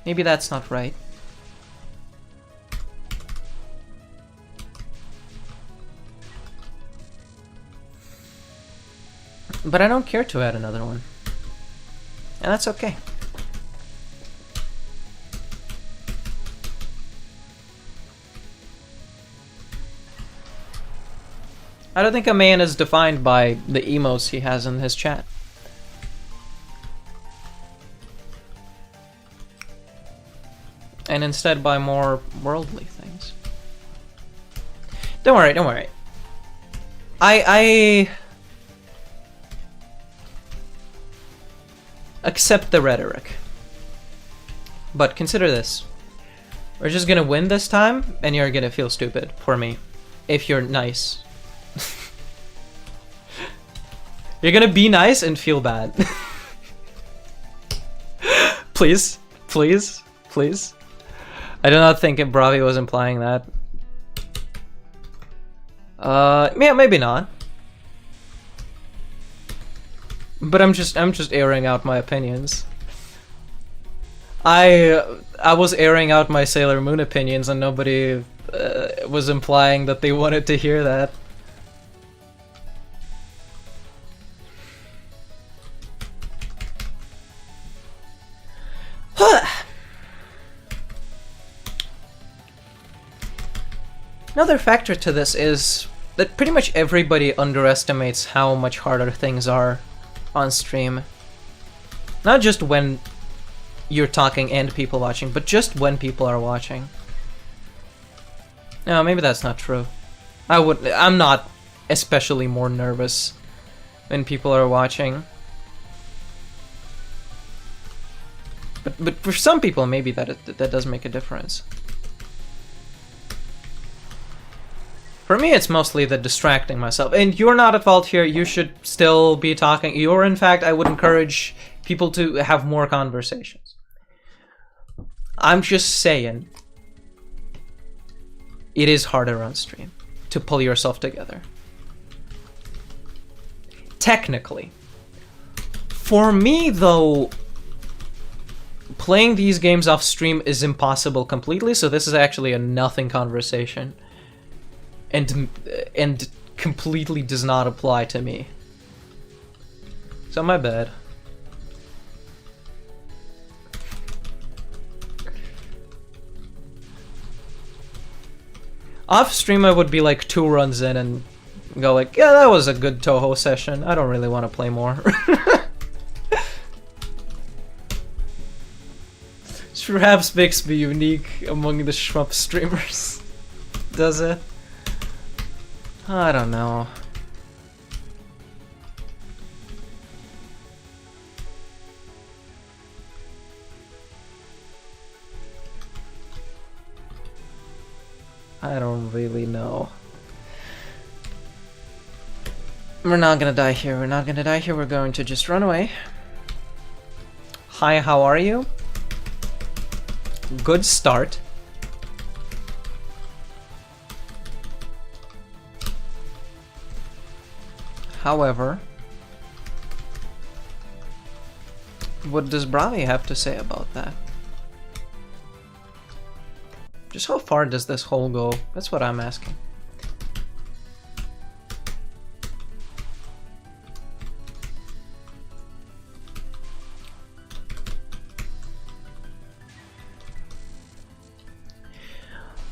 Maybe that's not right. But I don't care to add another one. And that's okay. I don't think a man is defined by the emotes he has in his chat. And instead by more worldly things. Don't worry. I accept the rhetoric. But consider this. We're just gonna win this time, and you're gonna feel stupid for me. If you're nice. You're gonna be nice and feel bad. Please. I do not think Bravi was implying that. Yeah, maybe not. But I'm just airing out my opinions. I was airing out my Sailor Moon opinions, and nobody was implying that they wanted to hear that. Another factor to this is that pretty much everybody underestimates how much harder things are on stream. Not just when you're talking and people watching, but just when people are watching. No, maybe that's not true. I'm not especially more nervous when people are watching. But for some people, maybe that does make a difference. For me, it's mostly the distracting myself. And you're not at fault here. You should still be talking. In fact, I would encourage people to have more conversations. I'm just saying, it is harder on stream to pull yourself together. Technically. For me, though, playing these games off stream is impossible completely, so this is actually a nothing conversation. And completely does not apply to me. So my bad. Off stream I would be like 2 runs in and go like, yeah, that was a good Touhou session. I don't really want to play more. Which perhaps makes me unique among the shmup streamers. Does it? I don't know. I don't really know. We're not gonna die here. We're not gonna die here. We're going to just run away. Hi, how are you? Good start. However, what does Bravi have to say about that? Just how far does this hole go? That's what I'm asking.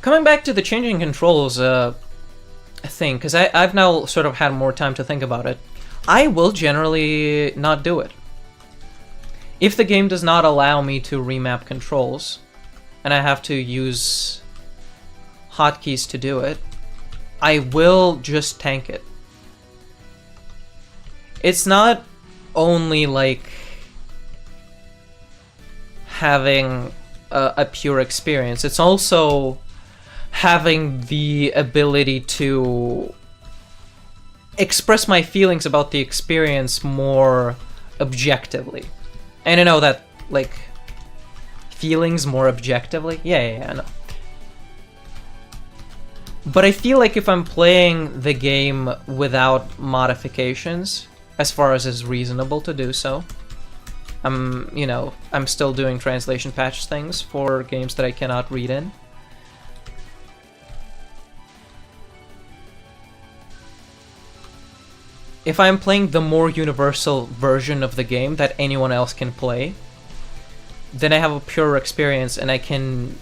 Coming back to the changing controls thing, because I've now sort of had more time to think about it, I will generally not do it. If the game does not allow me to remap controls, and I have to use hotkeys to do it, I will just tank it. It's not only like having a pure experience, it's also having the ability to express my feelings about the experience more objectively. And I know that, like, feelings more objectively? Yeah, I know. But I feel like if I'm playing the game without modifications, as far as is reasonable to do so, I'm still doing translation patch things for games that I cannot read in. If I'm playing the more universal version of the game that anyone else can play, then I have a pure experience and I can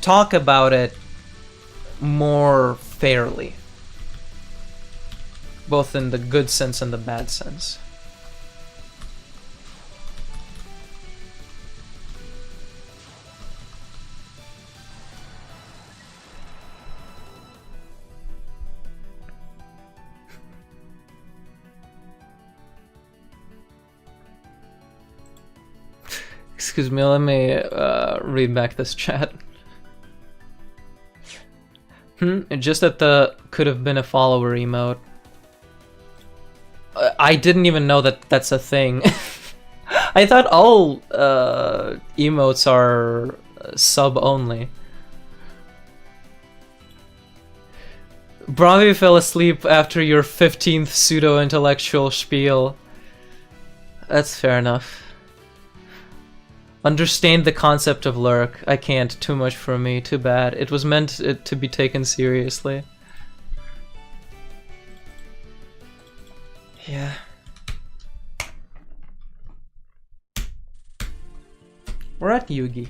talk about it more fairly. Both in the good sense and the bad sense. Excuse me, let me read back this chat. Just that the could have been a follower emote. I didn't even know that that's a thing. I thought all emotes are sub only. Bravi fell asleep after your 15th pseudo-intellectual spiel. That's fair enough. Understand the concept of lurk. I can't. Too much for me. Too bad. It was meant to be taken seriously. Yeah. We're at Yugi.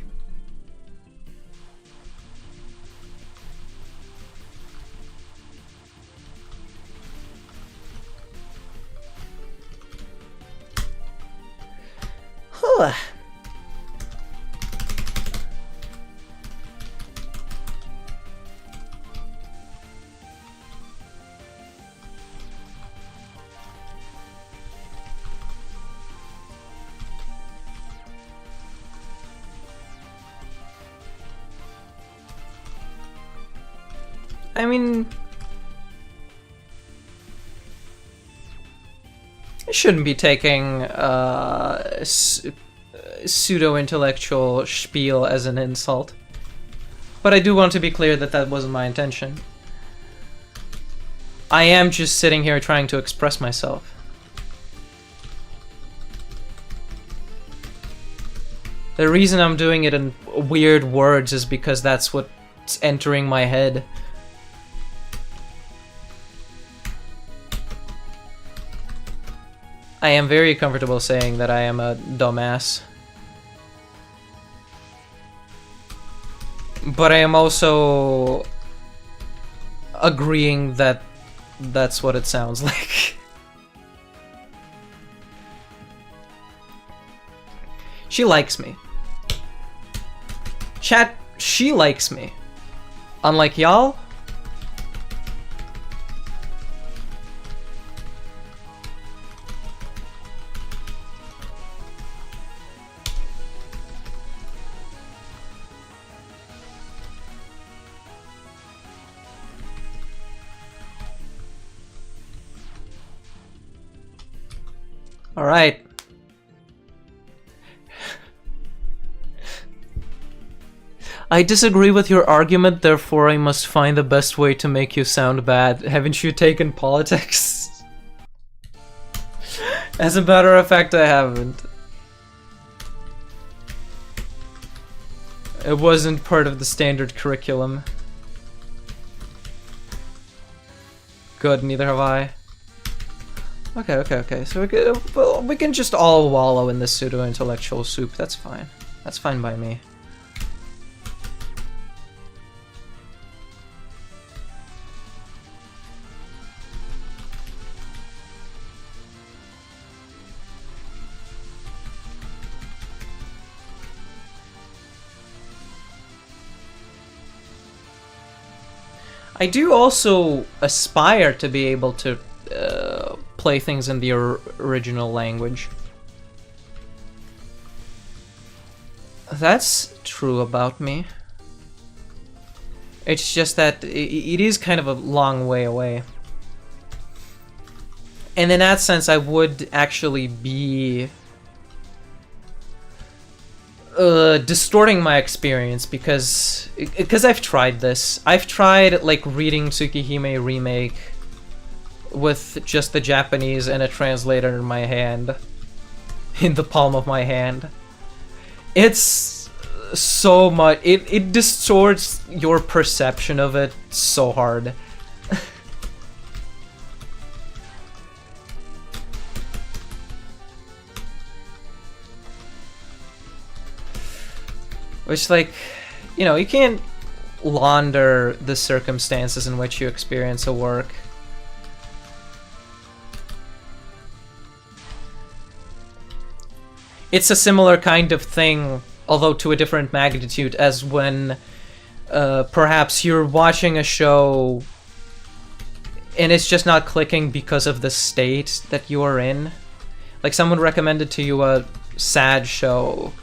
Huh. I mean, I shouldn't be taking pseudo-intellectual spiel as an insult, but I do want to be clear that that wasn't my intention. I am just sitting here trying to express myself. The reason I'm doing it in weird words is because that's what's entering my head. I am very comfortable saying that I am a dumbass. But I am also agreeing that that's what it sounds like. She likes me. Chat, she likes me. Unlike y'all. All right. I disagree with your argument, therefore I must find the best way to make you sound bad. Haven't you taken politics? As a matter of fact, I haven't. It wasn't part of the standard curriculum. Good, neither have I. Okay. So we can just all wallow in this pseudo-intellectual soup. That's fine. That's fine by me. I do also aspire to be able to play things in the original language. That's true about me. It's just that it is kind of a long way away. And in that sense, I would actually be distorting my experience because I've tried this. I've tried like reading Tsukihime Remake with just the Japanese and a translator in my hand, in the palm of my hand. It's so much. It distorts your perception of it so hard. Which, like, you know, you can't launder the circumstances in which you experience a work. It's a similar kind of thing, although to a different magnitude, as when perhaps you're watching a show and it's just not clicking because of the state that you are in. Like, someone recommended to you a sad show,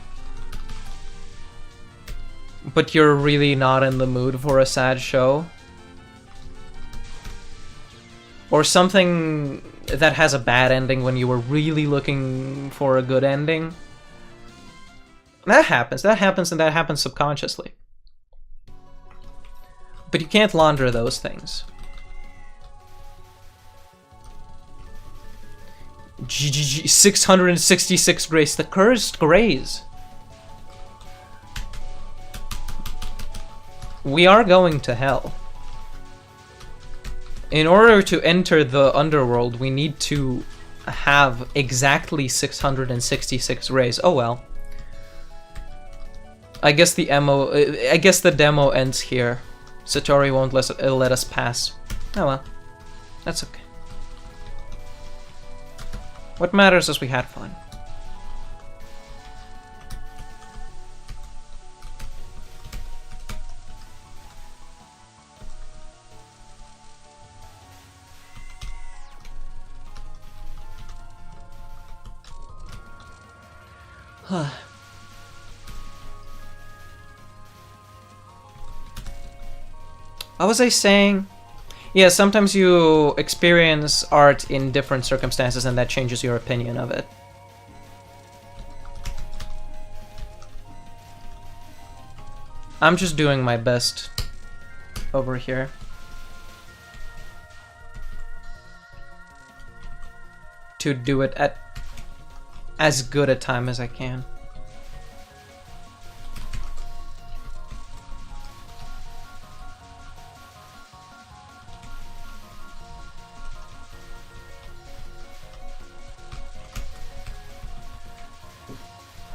but you're really not in the mood for a sad show. Or something that has a bad ending when you were really looking for a good ending. That happens, and that happens subconsciously. But you can't launder those things. GGG, 666 Grace, the Cursed Grays. We are going to hell. In order to enter the underworld, we need to have exactly 666 rays. Oh well. I guess the demo ends here. Satori won't let us pass. Oh well. That's okay. What matters is we had fun. What was I saying? Yeah, sometimes you experience art in different circumstances and that changes your opinion of it. I'm just doing my best over here. To do it at as good a time as I can.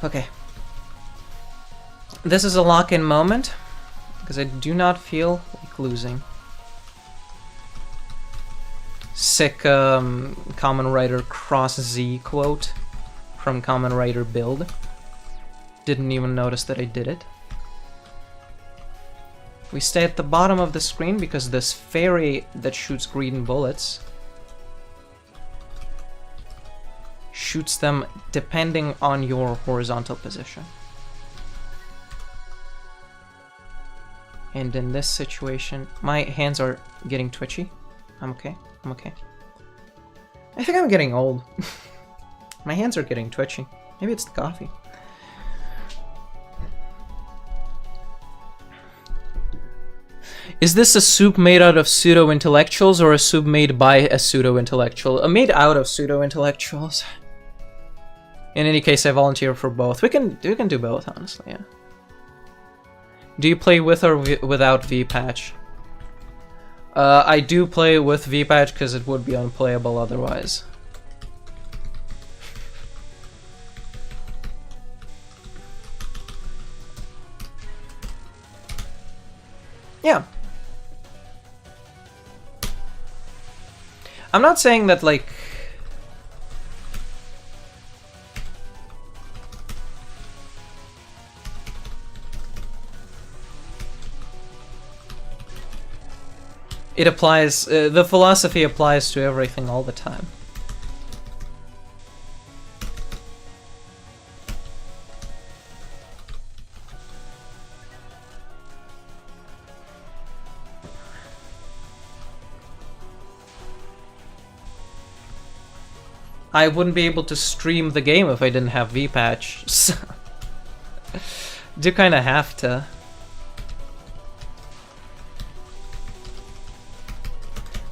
Okay. This is a lock-in moment, because I do not feel like losing. sick Common Writer Cross Z quote from Common Writer Build. Didn't even notice that I did it. We stay at the bottom of the screen because this fairy that shoots green bullets shoots them depending on your horizontal position. And in this situation, my hands are getting twitchy. I'm okay. I'm okay. I think I'm getting old. My hands are getting twitchy. Maybe it's the coffee. Is this a soup made out of pseudo-intellectuals or a soup made by a pseudo-intellectual? Made out of pseudo-intellectuals. In any case, I volunteer for both. We can do both, honestly, yeah. Do you play with or without V-Patch? I do play with V-Patch because it would be unplayable otherwise. Yeah. I'm not saying that, like... It applies, the philosophy applies to everything all the time. I wouldn't be able to stream the game if I didn't have V-Patch, so do kind of have to.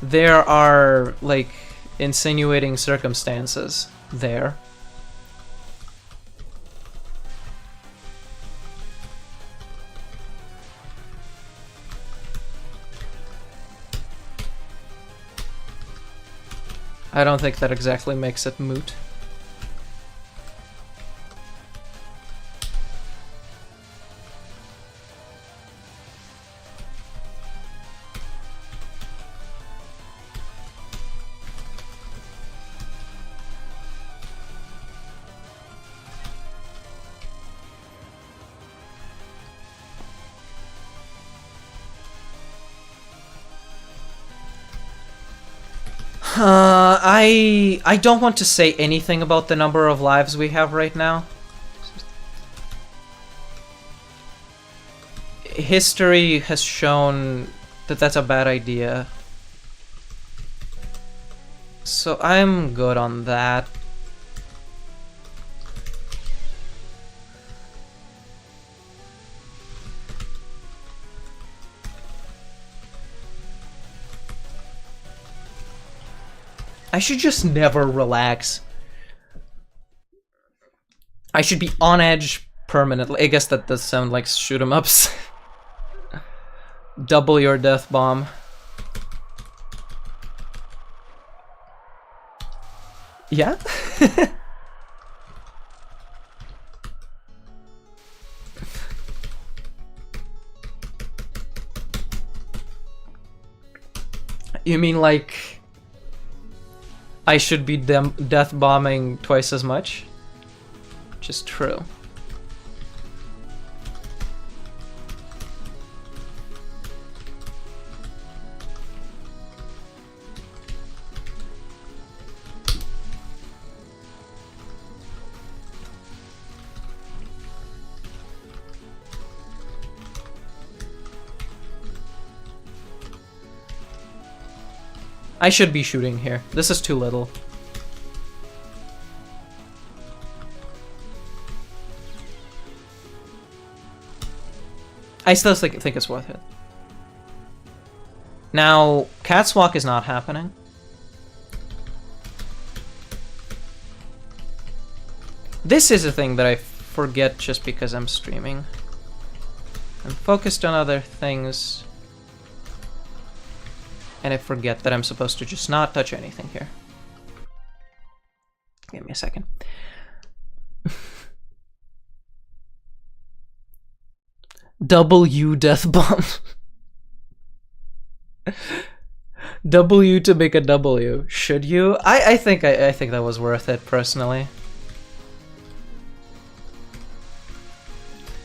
There are, like, insinuating circumstances there. I don't think that exactly makes it moot. I don't want to say anything about the number of lives we have right now. History has shown that that's a bad idea. So I'm good on that. I should just never relax. I should be on edge permanently. I guess that does sound like shoot 'em ups. Double your death bomb. Yeah? You mean like I should be death bombing twice as much? Which is true. I should be shooting here. This is too little. I still think it's worth it. Now, Cat's Walk is not happening. This is a thing that I forget just because I'm streaming. I'm focused on other things. And I forget that I'm supposed to just not touch anything here. Give me a second. W death bomb. W to make a W. Should you? I think that was worth it personally.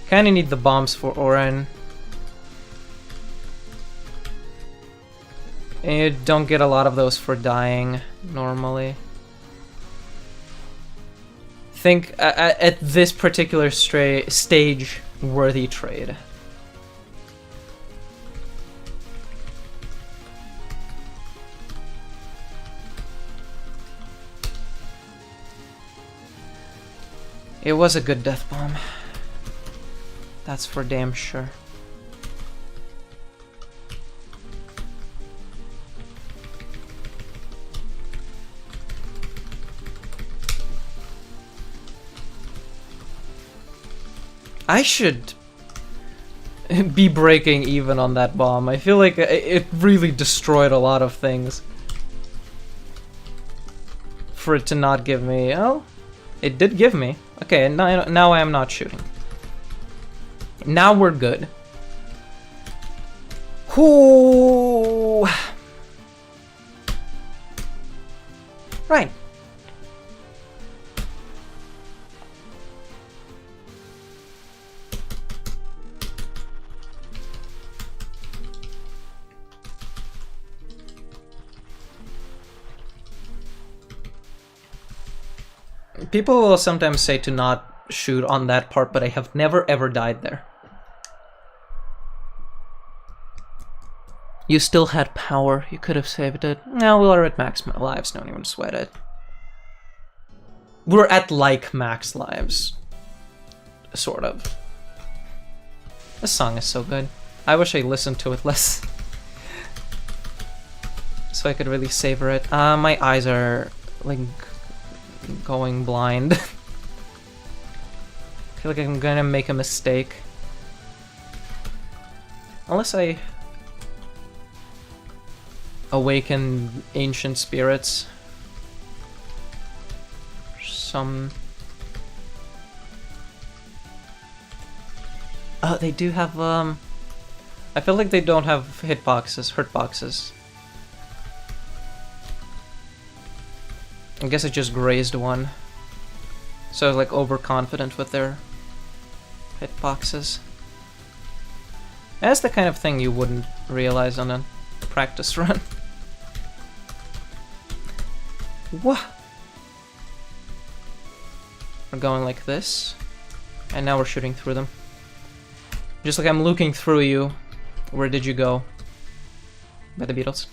Kinda need the bombs for Oren. And you don't get a lot of those for dying normally. Think at this particular stage, worthy trade. It was a good death bomb. That's for damn sure. I should be breaking even on that bomb. I feel like it really destroyed a lot of things. For it to not give me... Oh, it did give me. Okay, now I am not shooting. Now we're good. Ooh. Right. People will sometimes say to not shoot on that part, but I have never ever died there. You still had power. You could have saved it. No, we're at max lives. Don't even sweat it. We're at like max lives. Sort of. This song is so good. I wish I listened to it less. So I could really savor it. My eyes are like going blind. I feel like I'm gonna make a mistake. Unless I awaken ancient spirits. Some... Oh, they do have, I feel like they don't have hurt boxes. I guess I just grazed one. So I was like overconfident with their hitboxes. That's the kind of thing you wouldn't realize on a practice run. What? We're going like this, and now we're shooting through them. Just like I'm looking through you. Where did you go? By the Beatles.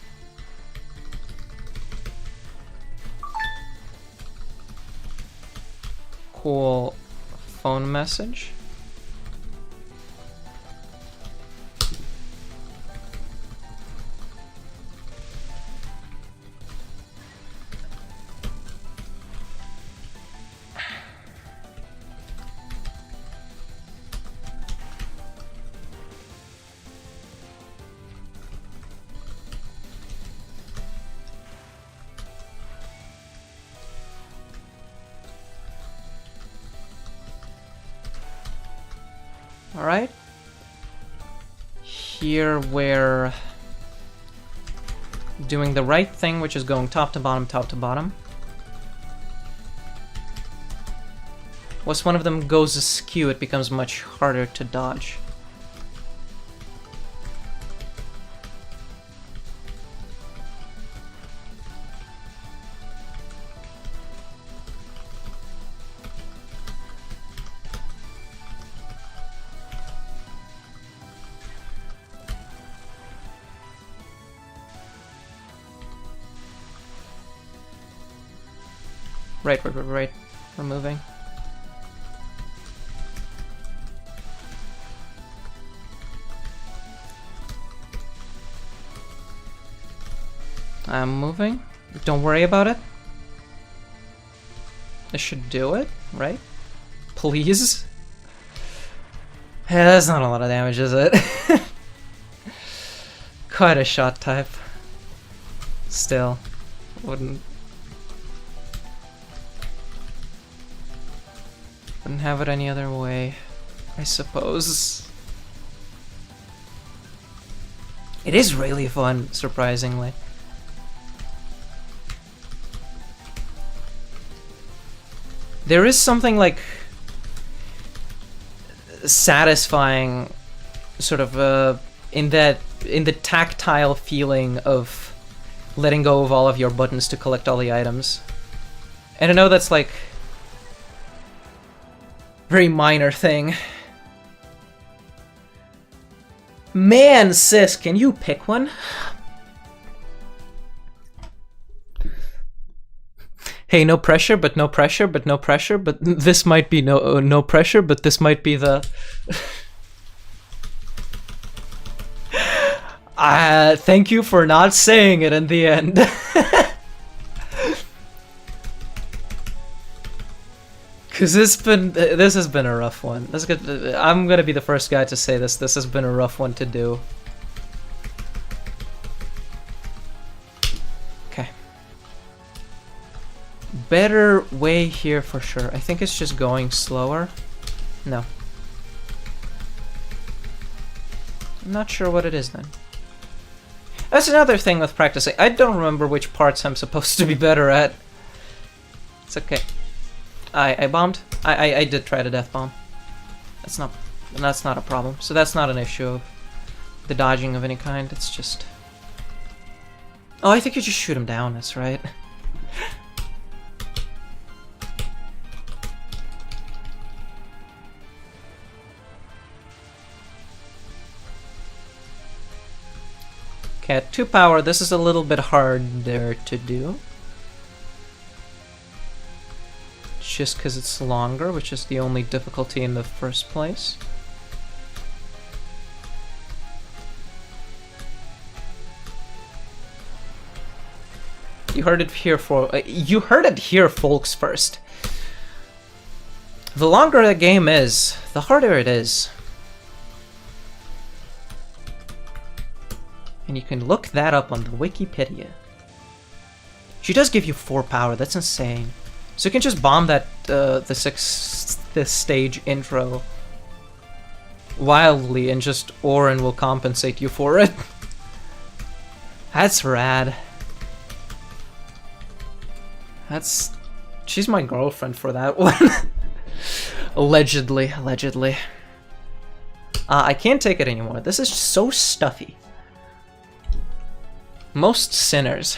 Cool phone message. Alright. Here we're doing the right thing, which is going top to bottom, top to bottom. Once one of them goes askew, it becomes much harder to dodge. Right. We're moving. I'm moving. Don't worry about it. This should do it, right? Please? Yeah, that's not a lot of damage, is it? Quite a shot type. Still. Wouldn't have it any other way, I suppose. It is really fun, surprisingly. There is something like satisfying, sort of in the tactile feeling of letting go of all of your buttons to collect all the items. And I know that's like very minor thing. Man, sis, can you pick one? Hey, no pressure, but no pressure, but no pressure, but this might be no pressure, but this might be the... Thank you for not saying it in the end. Cause this has been a rough one. I'm gonna be the first guy to say this. This has been a rough one to do. Okay. Better way here for sure. I think it's just going slower. No. I'm not sure what it is then. That's another thing with practicing. I don't remember which parts I'm supposed to be better at. It's okay. I bombed. I did try to death bomb. That's not a problem. So that's not an issue of the dodging of any kind. It's just... Oh, I think you just shoot him down. That's right. Okay, at 2 power, this is a little bit harder to do. Just because it's longer, which is the only difficulty in the first place. You heard it here folks. First. The longer the game is, the harder it is. And you can look that up on the Wikipedia. She does give you 4 power, that's insane. So you can just bomb that, this stage intro wildly and just Orin will compensate you for it. That's rad. She's my girlfriend for that one. Allegedly. I can't take it anymore. This is so stuffy. Most sinners.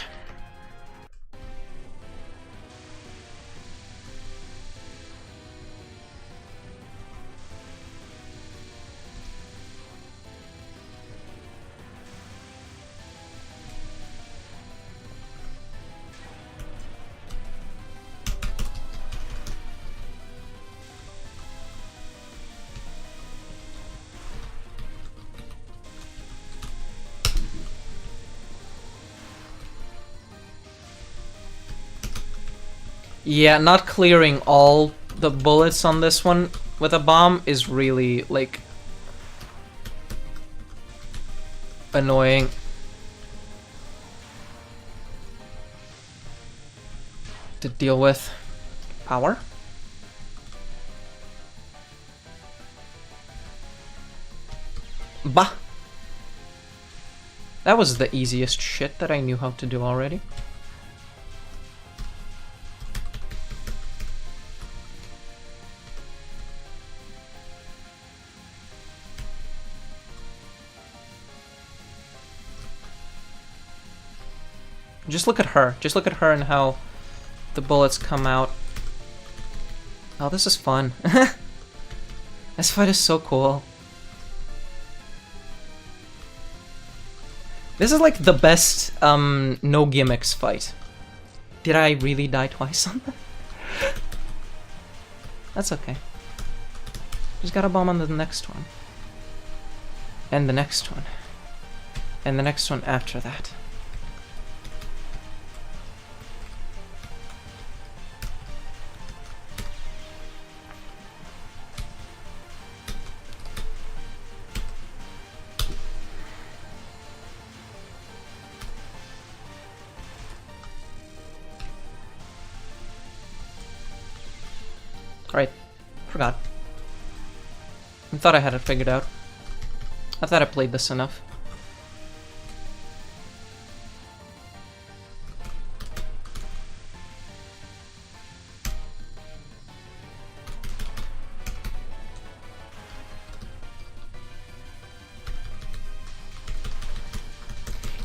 Yeah, not clearing all the bullets on this one with a bomb is really, like, annoying. To deal with. Power? Bah! That was the easiest shit that I knew how to do already. Just look at her. Just look at her and how the bullets come out. Oh, this is fun. This fight is so cool. This is like the best no gimmicks fight. Did I really die twice on that? That's okay. Just gotta bomb on the next one. And the next one. And the next one after that. Right. Forgot. I thought I had it figured out. I thought I played this enough.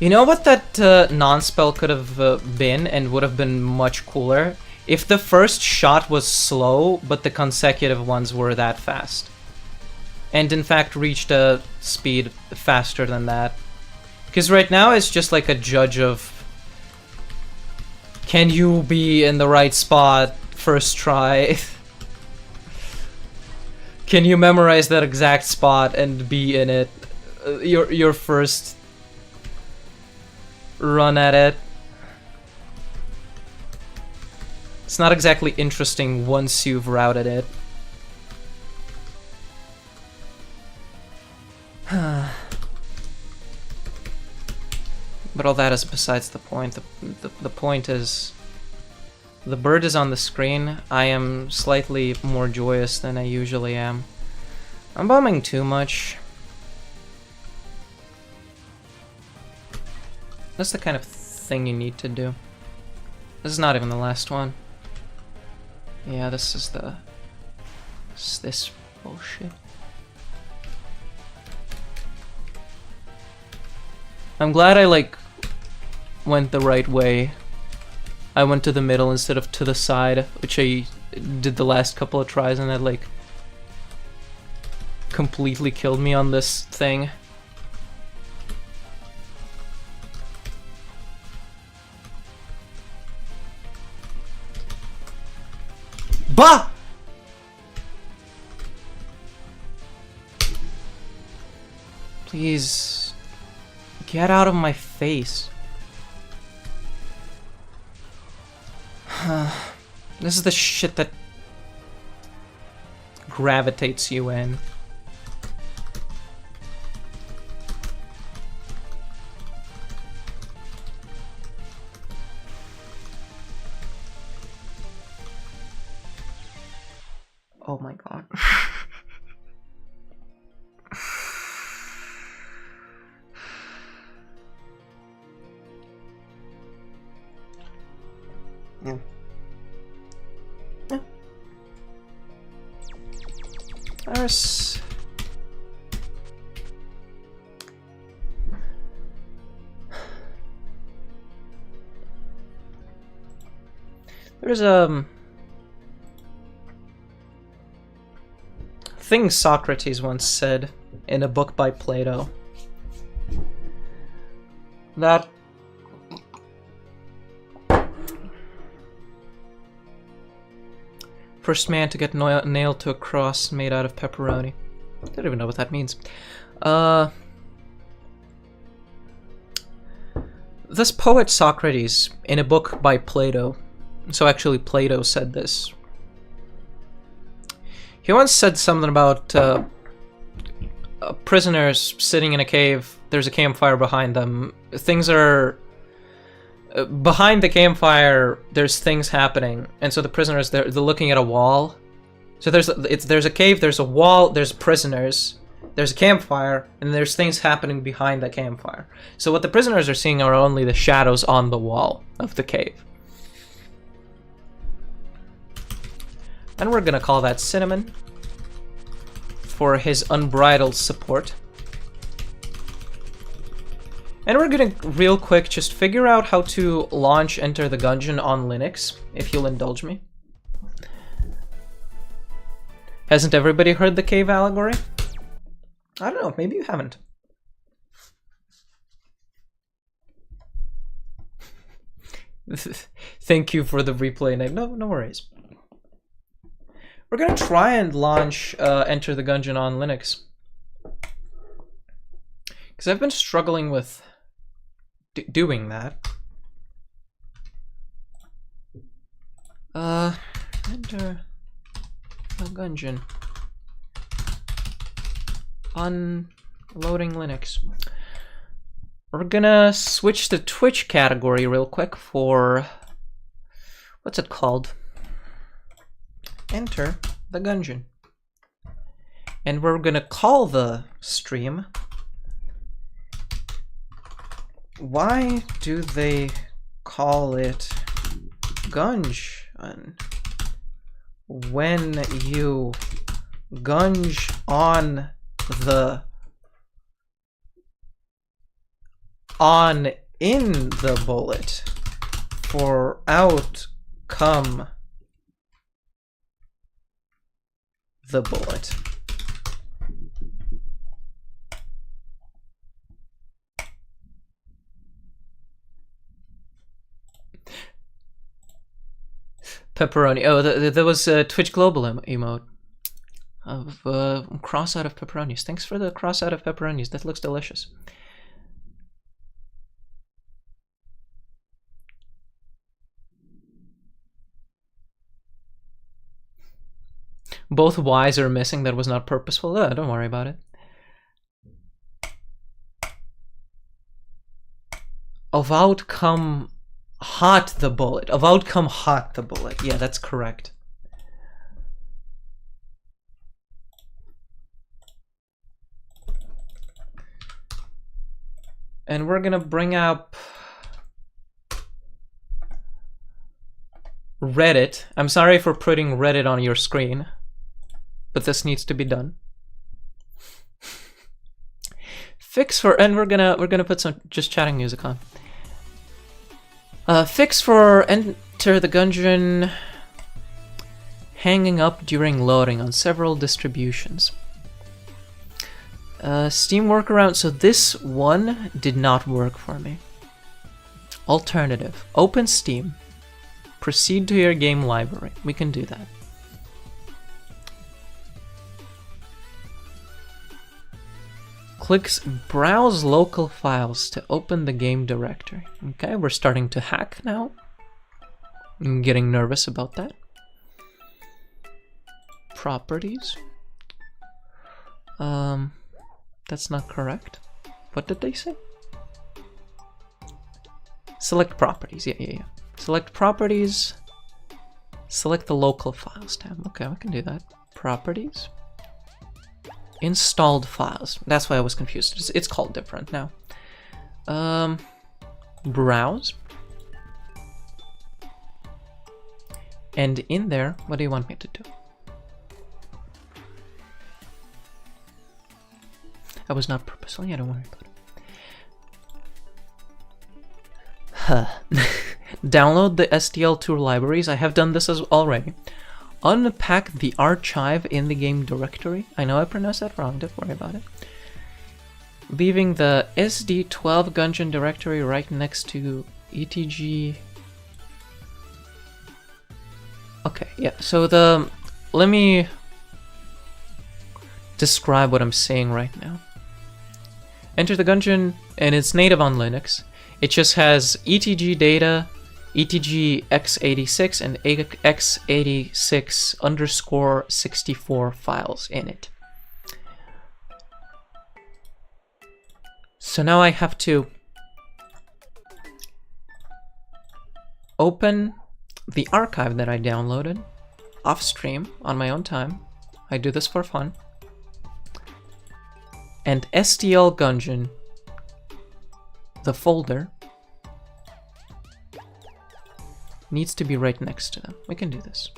You know what that non-spell could have been and would have been much cooler? If the first shot was slow, but the consecutive ones were that fast. And in fact reached a speed faster than that. Because right now it's just like a judge of... Can you be in the right spot first try? Can you memorize that exact spot and be in it? Your first run at it. It's not exactly interesting once you've routed it. But all that is besides the point. The point is, the bird is on the screen. I am slightly more joyous than I usually am. I'm bumming too much. That's the kind of thing you need to do. This is not even the last one. Yeah, this is the... this bullshit. I'm glad I, like, went the right way. I went to the middle instead of to the side, which I did the last couple of tries, and that, like, completely killed me on this thing. Bah! Please, get out of my face. This is the shit that gravitates you in. Oh my god. Yeah. Yeah. There's thing Socrates once said in a book by Plato, that first man to get nailed to a cross made out of pepperoni. I don't even know what that means. This poet Socrates, in a book by Plato, so actually Plato said this. He once said something about prisoners sitting in a cave. There's a campfire behind them. Things are... behind the campfire, there's things happening. And so the prisoners, they're looking at a wall. So there's a cave, there's a wall, there's prisoners, there's a campfire, and there's things happening behind the campfire. So what the prisoners are seeing are only the shadows on the wall of the cave. And we're gonna call that Cinnamon for his unbridled support. And we're gonna, real quick, just figure out how to launch Enter the Gungeon on Linux, if you'll indulge me. Hasn't everybody heard the cave allegory? I don't know, maybe you haven't. Thank you for the replay, Nate. No worries. We're gonna try and launch Enter the Gungeon on Linux. Because I've been struggling with doing that. Enter the Gungeon. Unloading Linux. We're gonna switch the Twitch category real quick for... what's it called? Enter the Gungeon. And we're gonna call the stream... Why do they call it Gungeon? When you gunge on the on in the bullet. For out come the bullet. Pepperoni. Oh, there was a Twitch Global emote of cross out of pepperonis. Thanks for the cross out of pepperonis. That looks delicious. Both Y's are missing. That was not purposeful. Don't worry about it. Of out come hot the bullet. Of out come hot the bullet. Yeah, that's correct. And we're gonna bring up Reddit. I'm sorry for putting Reddit on your screen, but this needs to be done. Fix for, and we're gonna put some just chatting music on. Fix for Enter the Gungeon hanging up during loading on several distributions. Steam workaround. So this one did not work for me. Alternative. Open Steam. Proceed to your game library. We can do that. Clicks Browse Local Files to open the game directory. Okay, we're starting to hack now. I'm getting nervous about that. Properties. That's not correct. What did they say? Select properties. Yeah. Select properties. Select the local files tab. Okay, we can do that. Properties. Installed files. That's why I was confused. It's called different now. Browse. And in there, what do you want me to do? I was not purposely. I don't worry about it. Download the STL2 libraries. I have done this as already. Unpack the archive in the game directory. I know I pronounced that wrong. Don't worry about it. Leaving the SD12 Gungeon directory right next to ETG. Okay, yeah. So let me describe what I'm saying right now. Enter the Gungeon, and it's native on Linux. It just has ETG data, ETG x86, and x86_64 files in it. So now I have to open the archive that I downloaded off stream on my own time. I do this for fun. And STL Gungeon, the folder, needs to be right next to them. We can do this.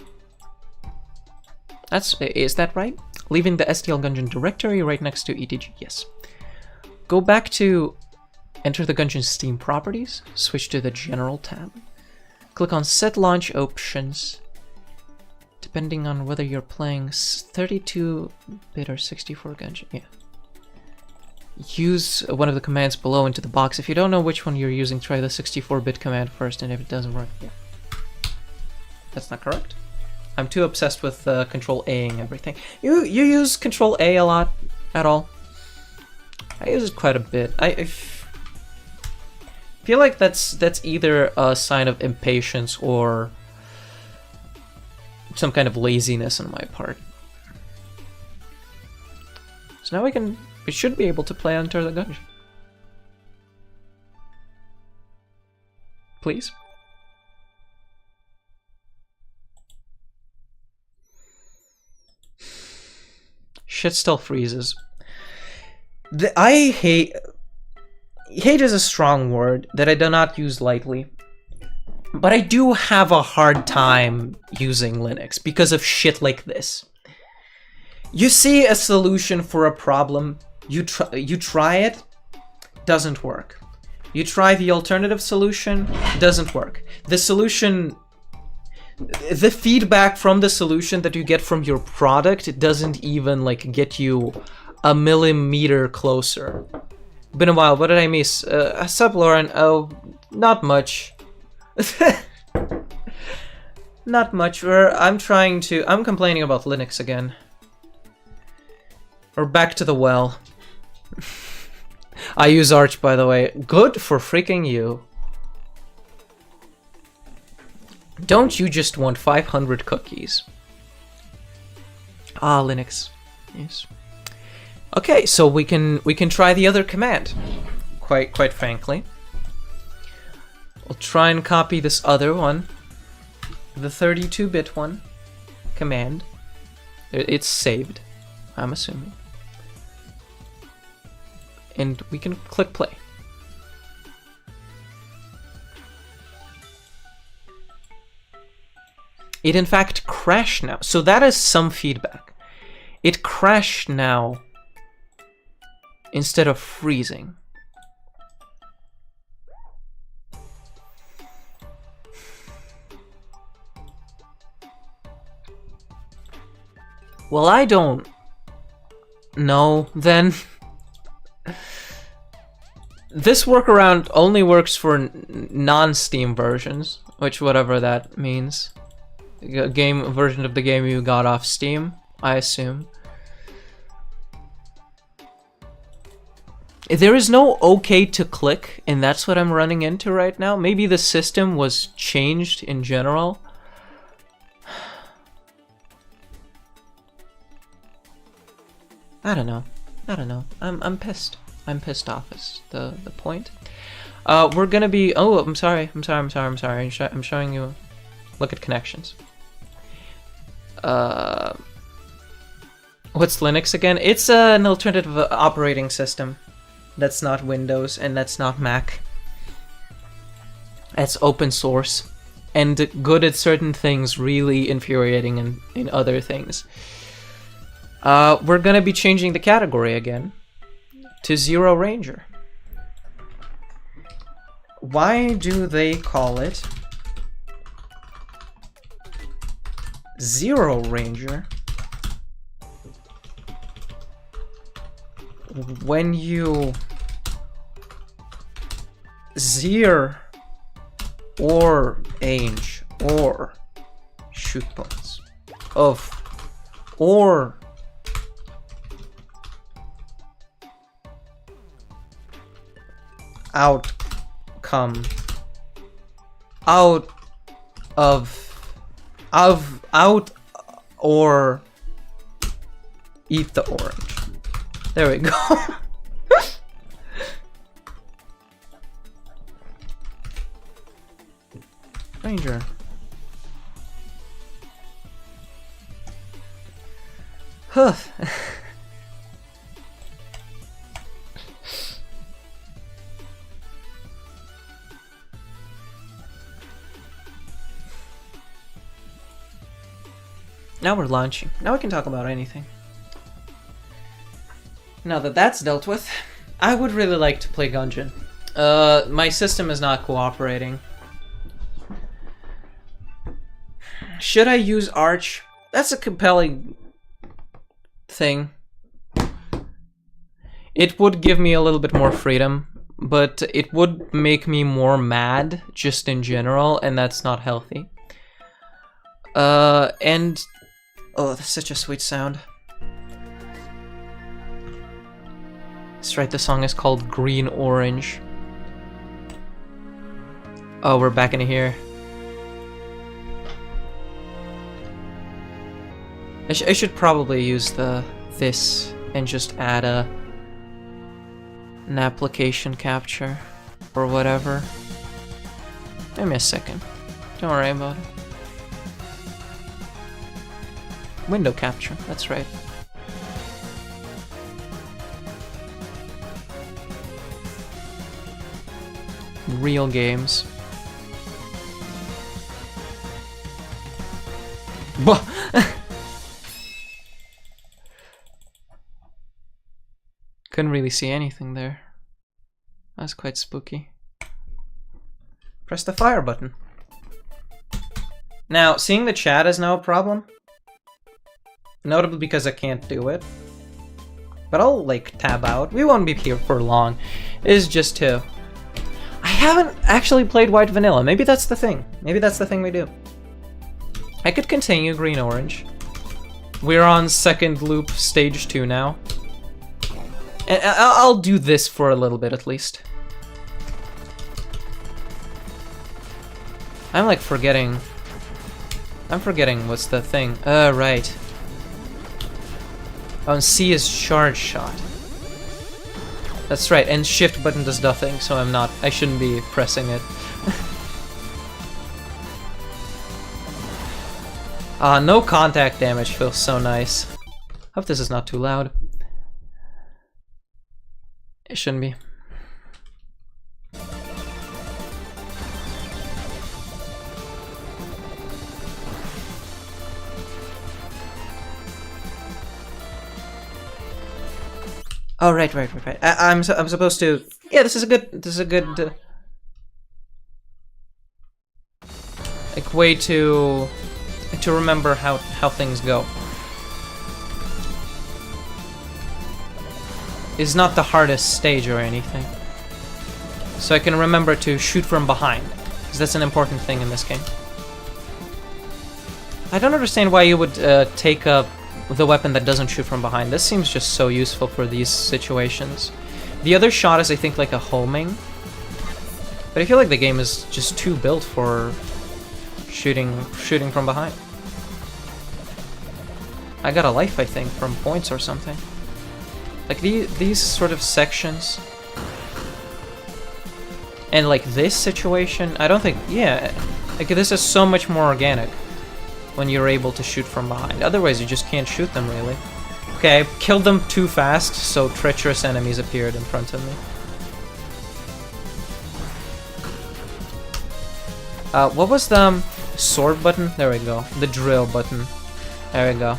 Is that right? Leaving the STL Gungeon directory right next to ETG, yes. Go back to Enter the Gungeon Steam properties, switch to the General tab. Click on Set Launch Options, depending on whether you're playing 32-bit or 64 Gungeon, yeah. Use one of the commands below into the box. If you don't know which one you're using, try the 64-bit command first, and if it doesn't work, yeah. That's not correct. I'm too obsessed with Control-A-ing everything. You use Control-A a lot at all? I use it quite a bit. I feel like that's either a sign of impatience or some kind of laziness on my part. So now we should be able to play Enter the Gungeon. Please? Shit still freezes. I hate is a strong word that I do not use lightly. But I do have a hard time using Linux because of shit like this. You see a solution for a problem, you try it, doesn't work. You try the alternative solution, doesn't work. The solution, the feedback from the solution that you get from your product, it doesn't even like get you a millimeter closer. Been a while, what did I miss? Sup, Lauren? Oh, not much. Not much. I'm complaining about Linux again. We're back to the well. I use Arch, by the way. Good for freaking you. Don't you just want 500 cookies? Ah, Linux. Yes. Okay, so we can try the other command. Quite frankly. We'll try and copy this other one. The 32-bit one. Command. It's saved, I'm assuming. And we can click play. It in fact crashed now. So that is some feedback. It crashed now instead of freezing. Well, I don't know then. This workaround only works for non-Steam versions, which whatever that means. A version of the game you got off Steam, I assume. There is no OK to click, and that's what I'm running into right now. Maybe the system was changed in general. I don't know. I'm pissed. I'm pissed off is the point. We're gonna be... Oh, I'm sorry. I'm showing you... Look at connections. What's Linux again? It's an alternative operating system. That's not Windows, and that's not Mac. It's open source. And good at certain things, really infuriating in other things. We're gonna be changing the category again to Zero Ranger. Why do they call it Zero Ranger when you zero or range or shoot points of or outcome out or eat the orange. There we go. Ranger. Huh. Now we're launching. Now we can talk about anything. Now that that's dealt with, I would really like to play Gungeon. My system is not cooperating. Should I use Arch? That's a compelling thing. It would give me a little bit more freedom, but it would make me more mad just in general, and that's not healthy. And oh, that's such a sweet sound. That's right, the song is called Green Orange. Oh, we're back into here. I should probably use this and just add an application capture or whatever. Give me a second. Don't worry about it. Window capture, that's right. Real games. Couldn't really see anything there. That's quite spooky. Press the fire button. Now, seeing the chat is now a problem. Notably because I can't do it. But I'll, like, tab out. We won't be here for long. It is just to... I haven't actually played White Vanilla. Maybe that's the thing. Maybe that's the thing we do. I could continue Green Orange. We're on second loop, stage 2 now. And I'll do this for a little bit at least. I'm like forgetting... I'm forgetting what's the thing. Right. Oh, and C is charge shot. That's right, and shift button does nothing, so I shouldn't be pressing it. No contact damage feels so nice. Hope this is not too loud. It shouldn't be. Oh, right. I'm supposed to... Yeah, this is a good... like, way to remember how things go. It's not the hardest stage or anything. So I can remember to shoot from behind, because that's an important thing in this game. I don't understand why you would take up the weapon that doesn't shoot from behind. This seems just so useful for these situations. The other shot is, I think, like a homing. But I feel like the game is just too built for shooting from behind. I got a life, I think, from points or something. Like these sort of sections. And like this situation, I don't think, yeah, like this is so much more organic when you're able to shoot from behind. Otherwise, you just can't shoot them, really. Okay, I killed them too fast, so treacherous enemies appeared in front of me. What was the sword button? There we go. The drill button. There we go.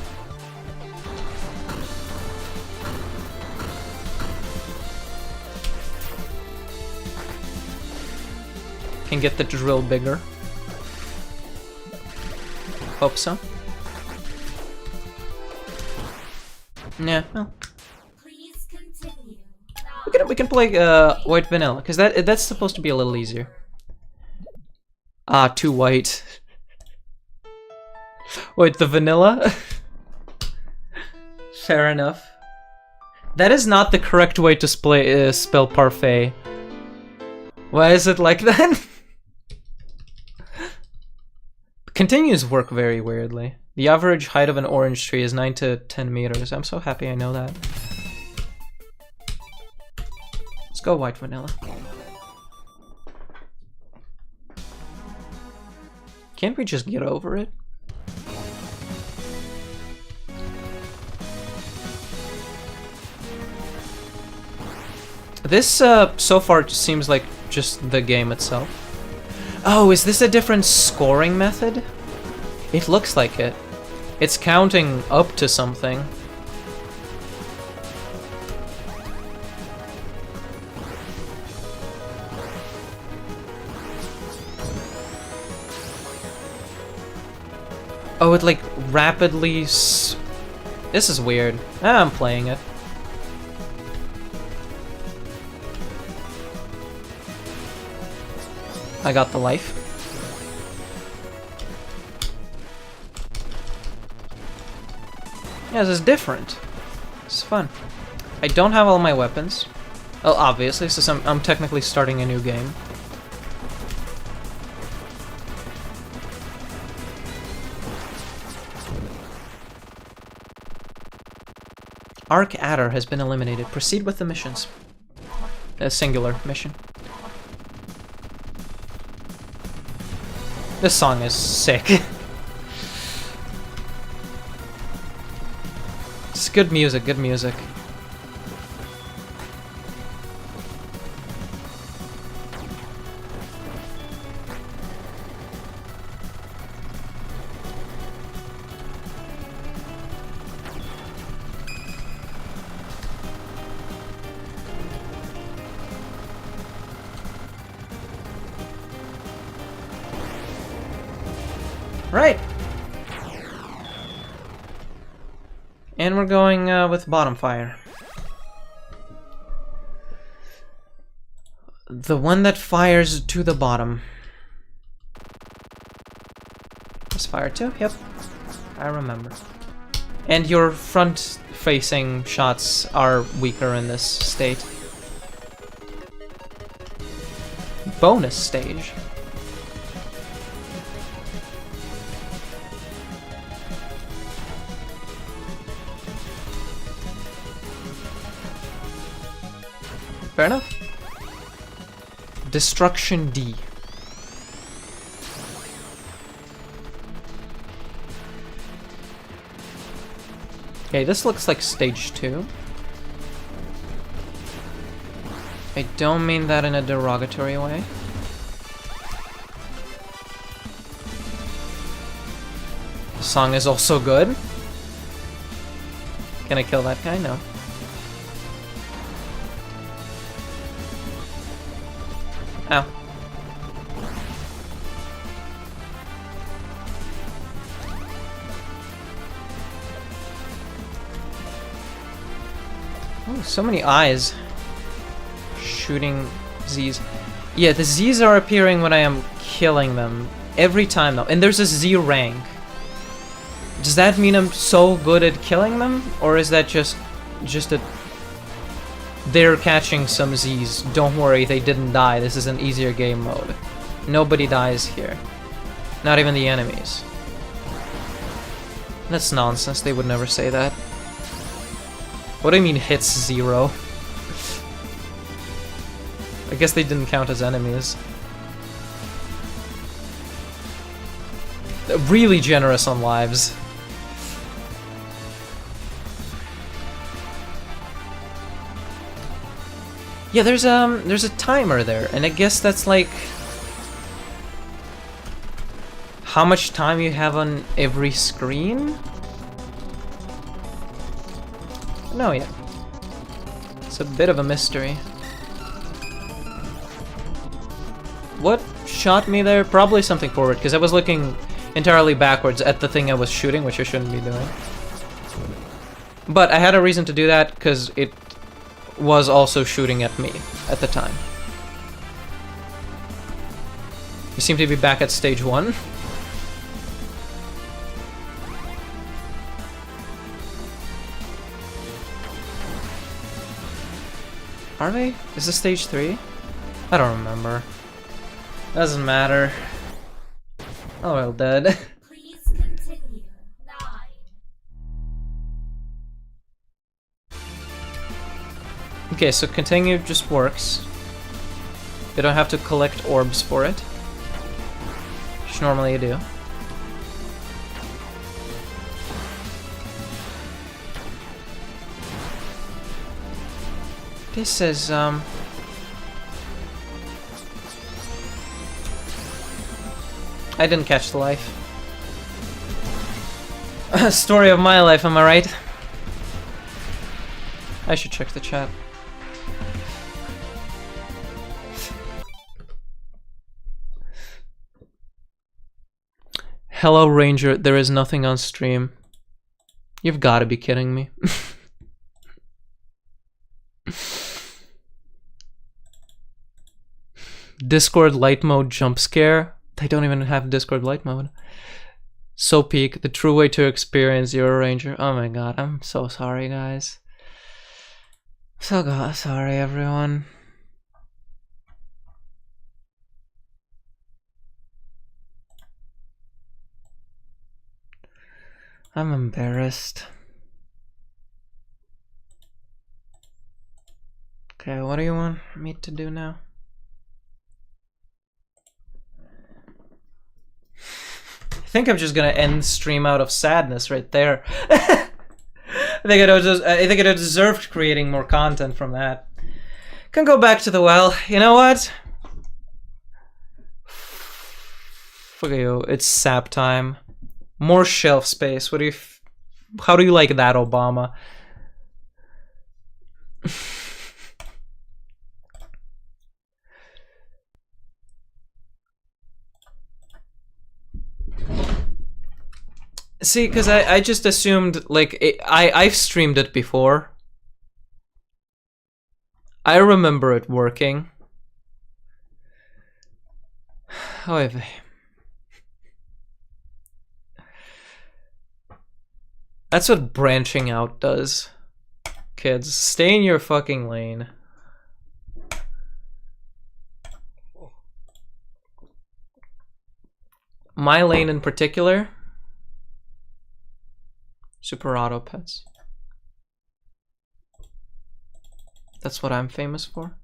Can get the drill bigger. Hope so. Yeah, well. Please continue. We can play White Vanilla, because that's supposed to be a little easier. Ah, too white. Wait, the vanilla? Fair enough. That is not the correct way to spell parfait. Why is it like that? Continues work very weirdly. The average height of an orange tree is 9 to 10 meters. I'm so happy I know that. Let's go White Vanilla. Can't we just get over it? This, so far, seems like just the game itself. Oh, is this a different scoring method? It looks like it. It's counting up to something. Oh, it like rapidly This is weird. I'm playing it. I got the life. Yeah, this is different. It's fun. I don't have all my weapons. Well, obviously, so I'm technically starting a new game. Arc Adder has been eliminated. Proceed with the missions. A singular mission. This song is sick. It's good music, good music. And we're going with bottom fire. The one that fires to the bottom. Is fire too? Yep. I remember. And your front-facing shots are weaker in this state. Bonus stage. Fair enough. Destruction D. Okay, this looks like stage 2. I don't mean that in a derogatory way. The song is also good. Can I kill that guy? No. Ow. Oh, so many eyes shooting Z's. Yeah, the Z's are appearing when I am killing them every time though. And there's a Z rank. Does that mean I'm so good at killing them? Or is that just a... They're catching some Z's. Don't worry, they didn't die. This is an easier game mode. Nobody dies here. Not even the enemies. That's nonsense. They would never say that. What do you mean hits 0? I guess they didn't count as enemies. Really generous on lives. Yeah, there's a timer there, and I guess that's like how much time you have on every screen? No, yeah. It's a bit of a mystery. What shot me there? Probably something forward, because I was looking entirely backwards at the thing I was shooting, which I shouldn't be doing. But I had a reason to do that, because it was also shooting at me at the time. You seem to be back at stage 1. Are they? Is this stage 3? I don't remember. Doesn't matter. Oh, well, dead. Please continue. 9. Okay, so continue just works. You don't have to collect orbs for it, which normally you do. This is, I didn't catch the life. Story of my life, am I right? I should check the chat. Hello, Ranger. There is nothing on stream. You've got to be kidding me. Discord light mode jump scare. They don't even have Discord light mode. So peak, the true way to experience your Ranger. Oh my god, I'm so sorry, guys. Sorry, everyone. I'm embarrassed. Okay, what do you want me to do now? I think I'm just gonna end stream out of sadness right there. I think I deserved creating more content from that. Can go back to the well. You know what? Fuck you. It's sap time. More shelf space. What do you? How do you like that, Obama? See, because I just assumed, like, I've streamed it before. I remember it working. However, that's what branching out does. Kids, stay in your fucking lane. My lane in particular, super auto pets. That's what I'm famous for.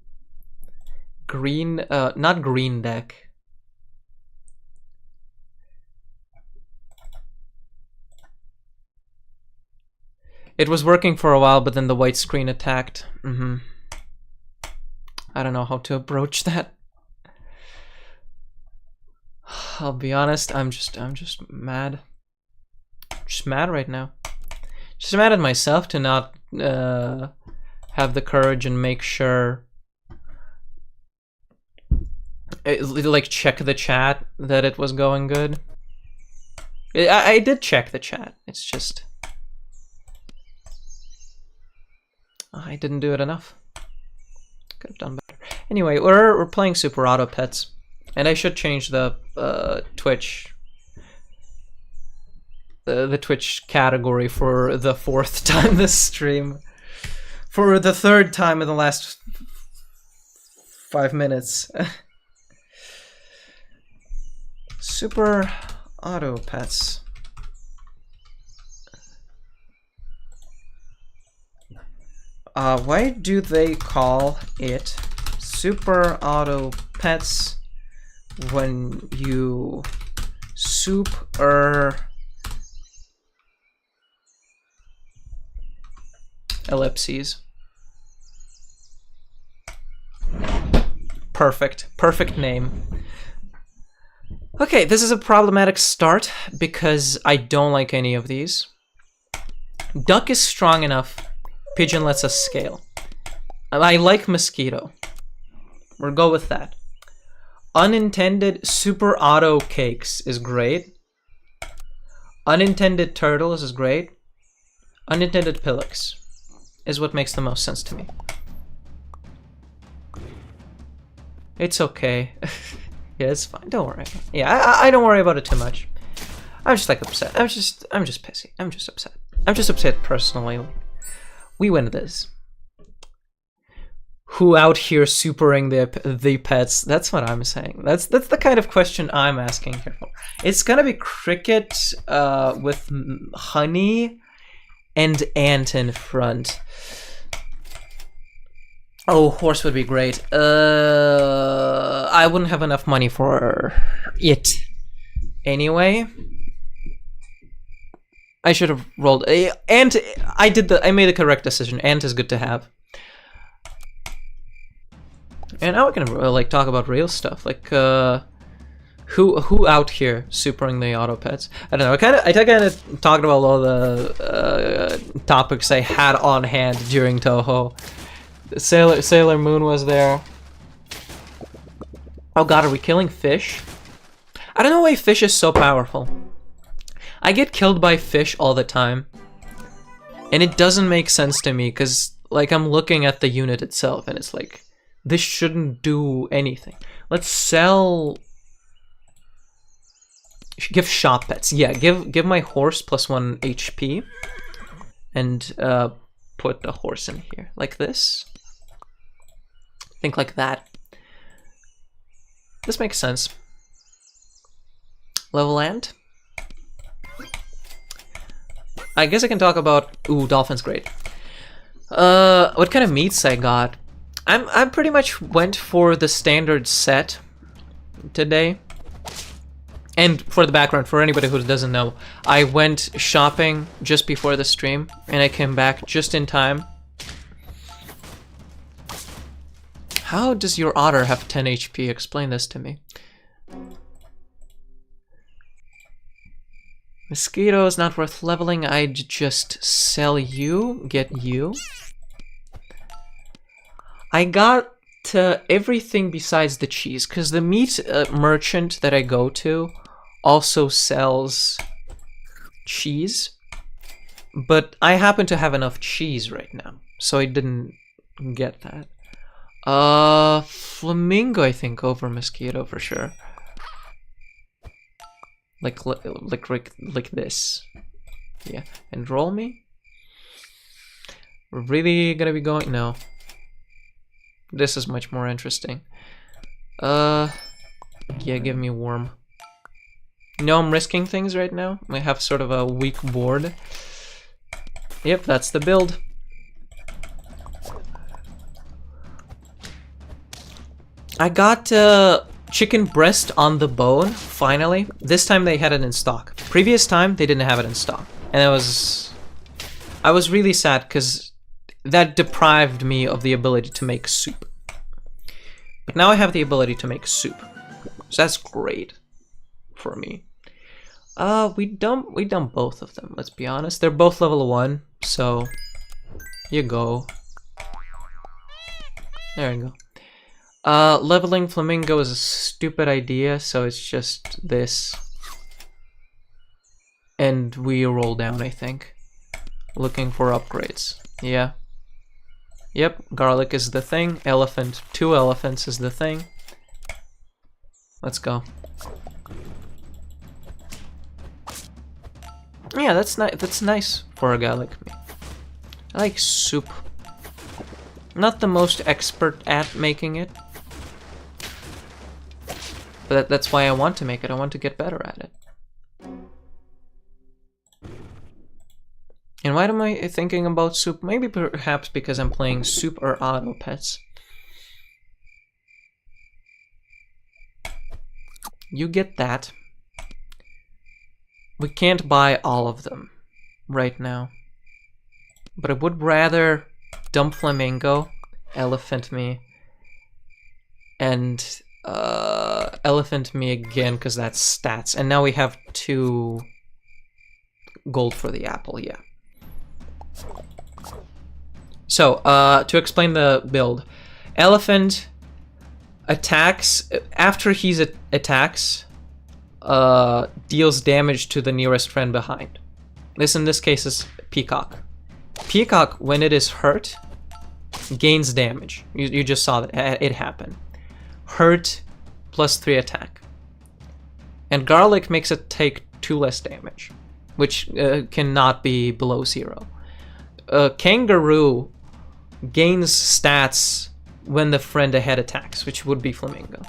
Green, not green deck. It was working for a while, but then the white screen attacked. I don't know how to approach that. I'll be honest, I'm just mad. Just mad right now. Just mad at myself to not have the courage and make sure, like, check the chat that it was going good. I did check the chat. It's just I didn't do it enough. Could have done better. Anyway, we're playing Super Auto Pets, and I should change the Twitch. The Twitch category for the 4th time this stream. For the 3rd time in the last 5 minutes. Super Auto Pets. Why do they call it Super Auto Pets when you super ellipses? Perfect name. Okay, this is a problematic start because I don't like any of these. Duck is strong enough. Pigeon lets us scale. I like mosquito. We'll go with that. Unintended super auto cakes is great. Unintended turtles is great. Unintended pillocks is what makes the most sense to me. It's okay. Yeah, it's fine. Don't worry. Yeah, I don't worry about it too much. I'm just like upset. I'm just pissy. I'm just upset. I'm just upset personally. We win this. Who out here supering the pets? That's what I'm saying. That's the kind of question I'm asking here for. It's gonna be cricket with honey and ant in front. Oh, horse would be great. I wouldn't have enough money for it anyway. I should have rolled ant. I made the correct decision. Ant is good to have. And now we can like talk about real stuff, like who out here supering the auto pets? I don't know. I kind of talked about all the topics I had on hand during Touhou. Sailor Moon was there. Oh god, are we killing fish? I don't know why fish is so powerful. I get killed by fish all the time, and it doesn't make sense to me because, like, I'm looking at the unit itself, and it's like, this shouldn't do anything. Let's sell. Give shop pets. Yeah, give my horse +1 HP, and put the horse in here like this. Think like that. This makes sense. Level ant. I guess I can talk about. Ooh, dolphin's great. What kind of meats I got? I pretty much went for the standard set today. And for the background, for anybody who doesn't know, I went shopping just before the stream, and I came back just in time. How does your otter have 10 HP? Explain this to me. Mosquito is not worth leveling. I'd just sell you, get you. I got everything besides the cheese, because the meat merchant that I go to also sells cheese. But I happen to have enough cheese right now, so I didn't get that. Flamingo, I think, over mosquito for sure. Like this. Yeah, and roll me. We're really gonna be going? No. This is much more interesting. Yeah, give me worm. No, I'm risking things right now. I have sort of a weak board. Yep, that's the build. I got chicken breast on the bone, finally. This time they had it in stock. Previous time, they didn't have it in stock. And I was really sad because that deprived me of the ability to make soup. But now I have the ability to make soup. So that's great for me. We dumped both of them, let's be honest. They're both level 1, so you go. There you go. Leveling Flamingo is a stupid idea, so it's just this. And we roll down, I think. Looking for upgrades. Yeah. Yep, garlic is the thing. Elephant, 2 elephants is the thing. Let's go. Yeah, that's nice for a guy like me. I like soup. Not the most expert at making it. But that's why I want to make it. I want to get better at it. And why am I thinking about soup? Maybe perhaps because I'm playing soup or auto pets. You get that. We can't buy all of them right now. But I would rather dump Flamingo, elephant me, and elephant me again because that's stats. And now we have 2 gold for the apple, yeah. So, to explain the build. Elephant attacks, after he attacks, deals damage to the nearest friend behind. This in this case is Peacock. Peacock, when it is hurt, gains damage. You just saw that it happen. Hurt plus 3 attack. And Garlic makes it take 2 less damage, which cannot be below 0. Kangaroo gains stats when the friend ahead attacks, which would be Flamingo.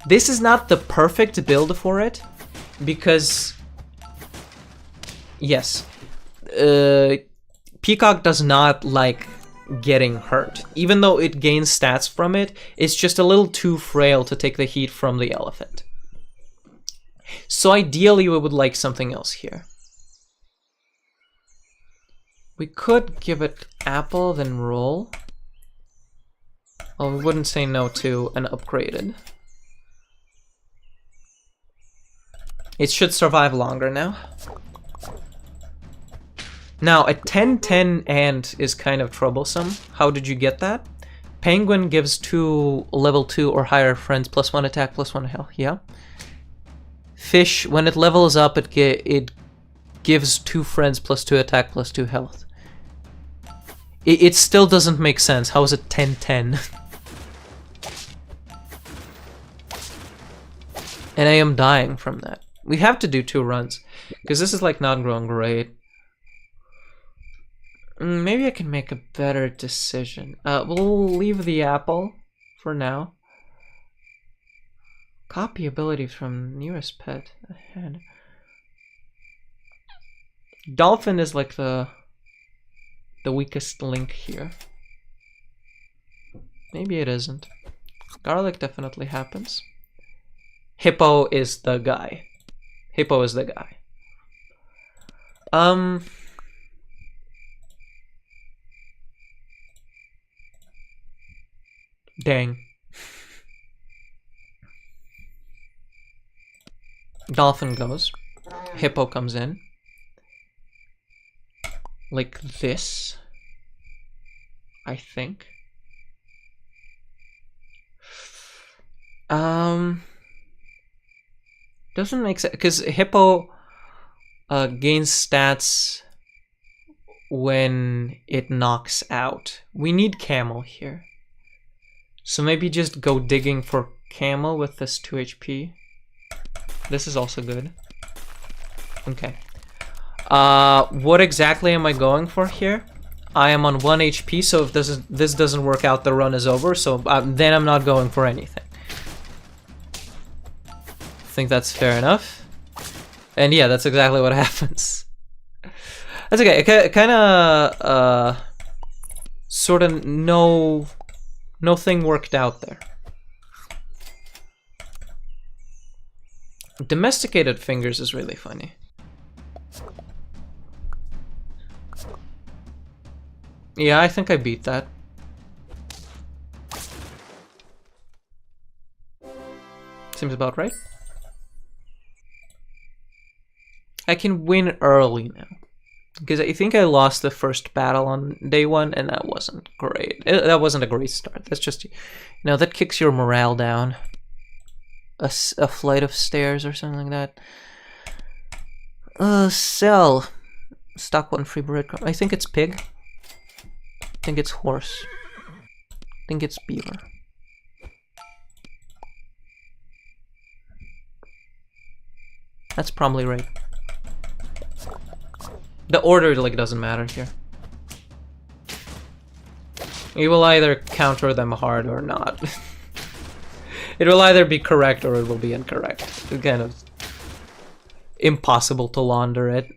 This is not the perfect build for it, because yes, Peacock does not like getting hurt. Even though it gains stats from it, it's just a little too frail to take the heat from the elephant. So ideally we would like something else here. We could give it apple, then roll. Oh, we wouldn't say no to an upgraded. It should survive longer now. Now, a 10-10 ant is kind of troublesome. How did you get that? Penguin gives 2 level 2 or higher friends +1 attack, +1 health. Yeah. Fish, when it levels up, it gives 2 friends +2 attack, +2 health. It still doesn't make sense. How is it 10-10? And I am dying from that. We have to do 2 runs, because this is like not going great. Maybe I can make a better decision. We'll leave the apple for now. Copy ability from nearest pet ahead. Dolphin is like the weakest link here. Maybe it isn't. Garlic definitely happens. Hippo is the guy. Hippo is the guy. Dang. Dolphin goes. Hippo comes in. Like this. I think. Doesn't make sense, because Hippo Gains stats when it knocks out. We need camel here. So maybe just go digging for camel with this 2 HP. This is also good. Okay. What exactly am I going for here? I am on 1 HP, so if this doesn't work out, the run is over, so then I'm not going for anything. I think that's fair enough. And yeah, that's exactly what happens. That's okay. Kinda, sort of no thing worked out there. Domesticated fingers is really funny. Yeah, I think I beat that. Seems about right. I can win early now. Because I think I lost the first battle on day 1, and that wasn't great. That wasn't a great start. That's just, you know, that kicks your morale down. A flight of stairs or something like that. Sell. Stock 1 free breadcrumb. I think it's pig. I think it's horse. I think it's beaver. That's probably right. The order like doesn't matter here. You will either counter them hard or not. It will either be correct or it will be incorrect. It's kind of impossible to launder it.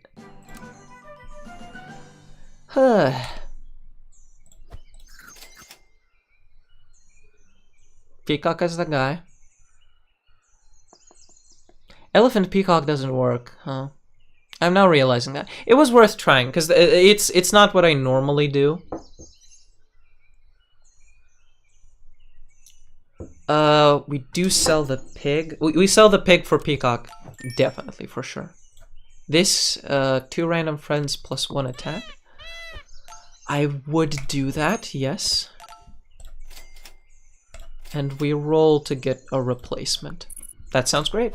Peacock is the guy. Elephant peacock doesn't work, huh? I'm now realizing that. It was worth trying, because it's not what I normally do. We do sell the pig. We sell the pig for peacock. Definitely, for sure. This, 2 random friends plus 1 attack. I would do that, yes. And we roll to get a replacement. That sounds great.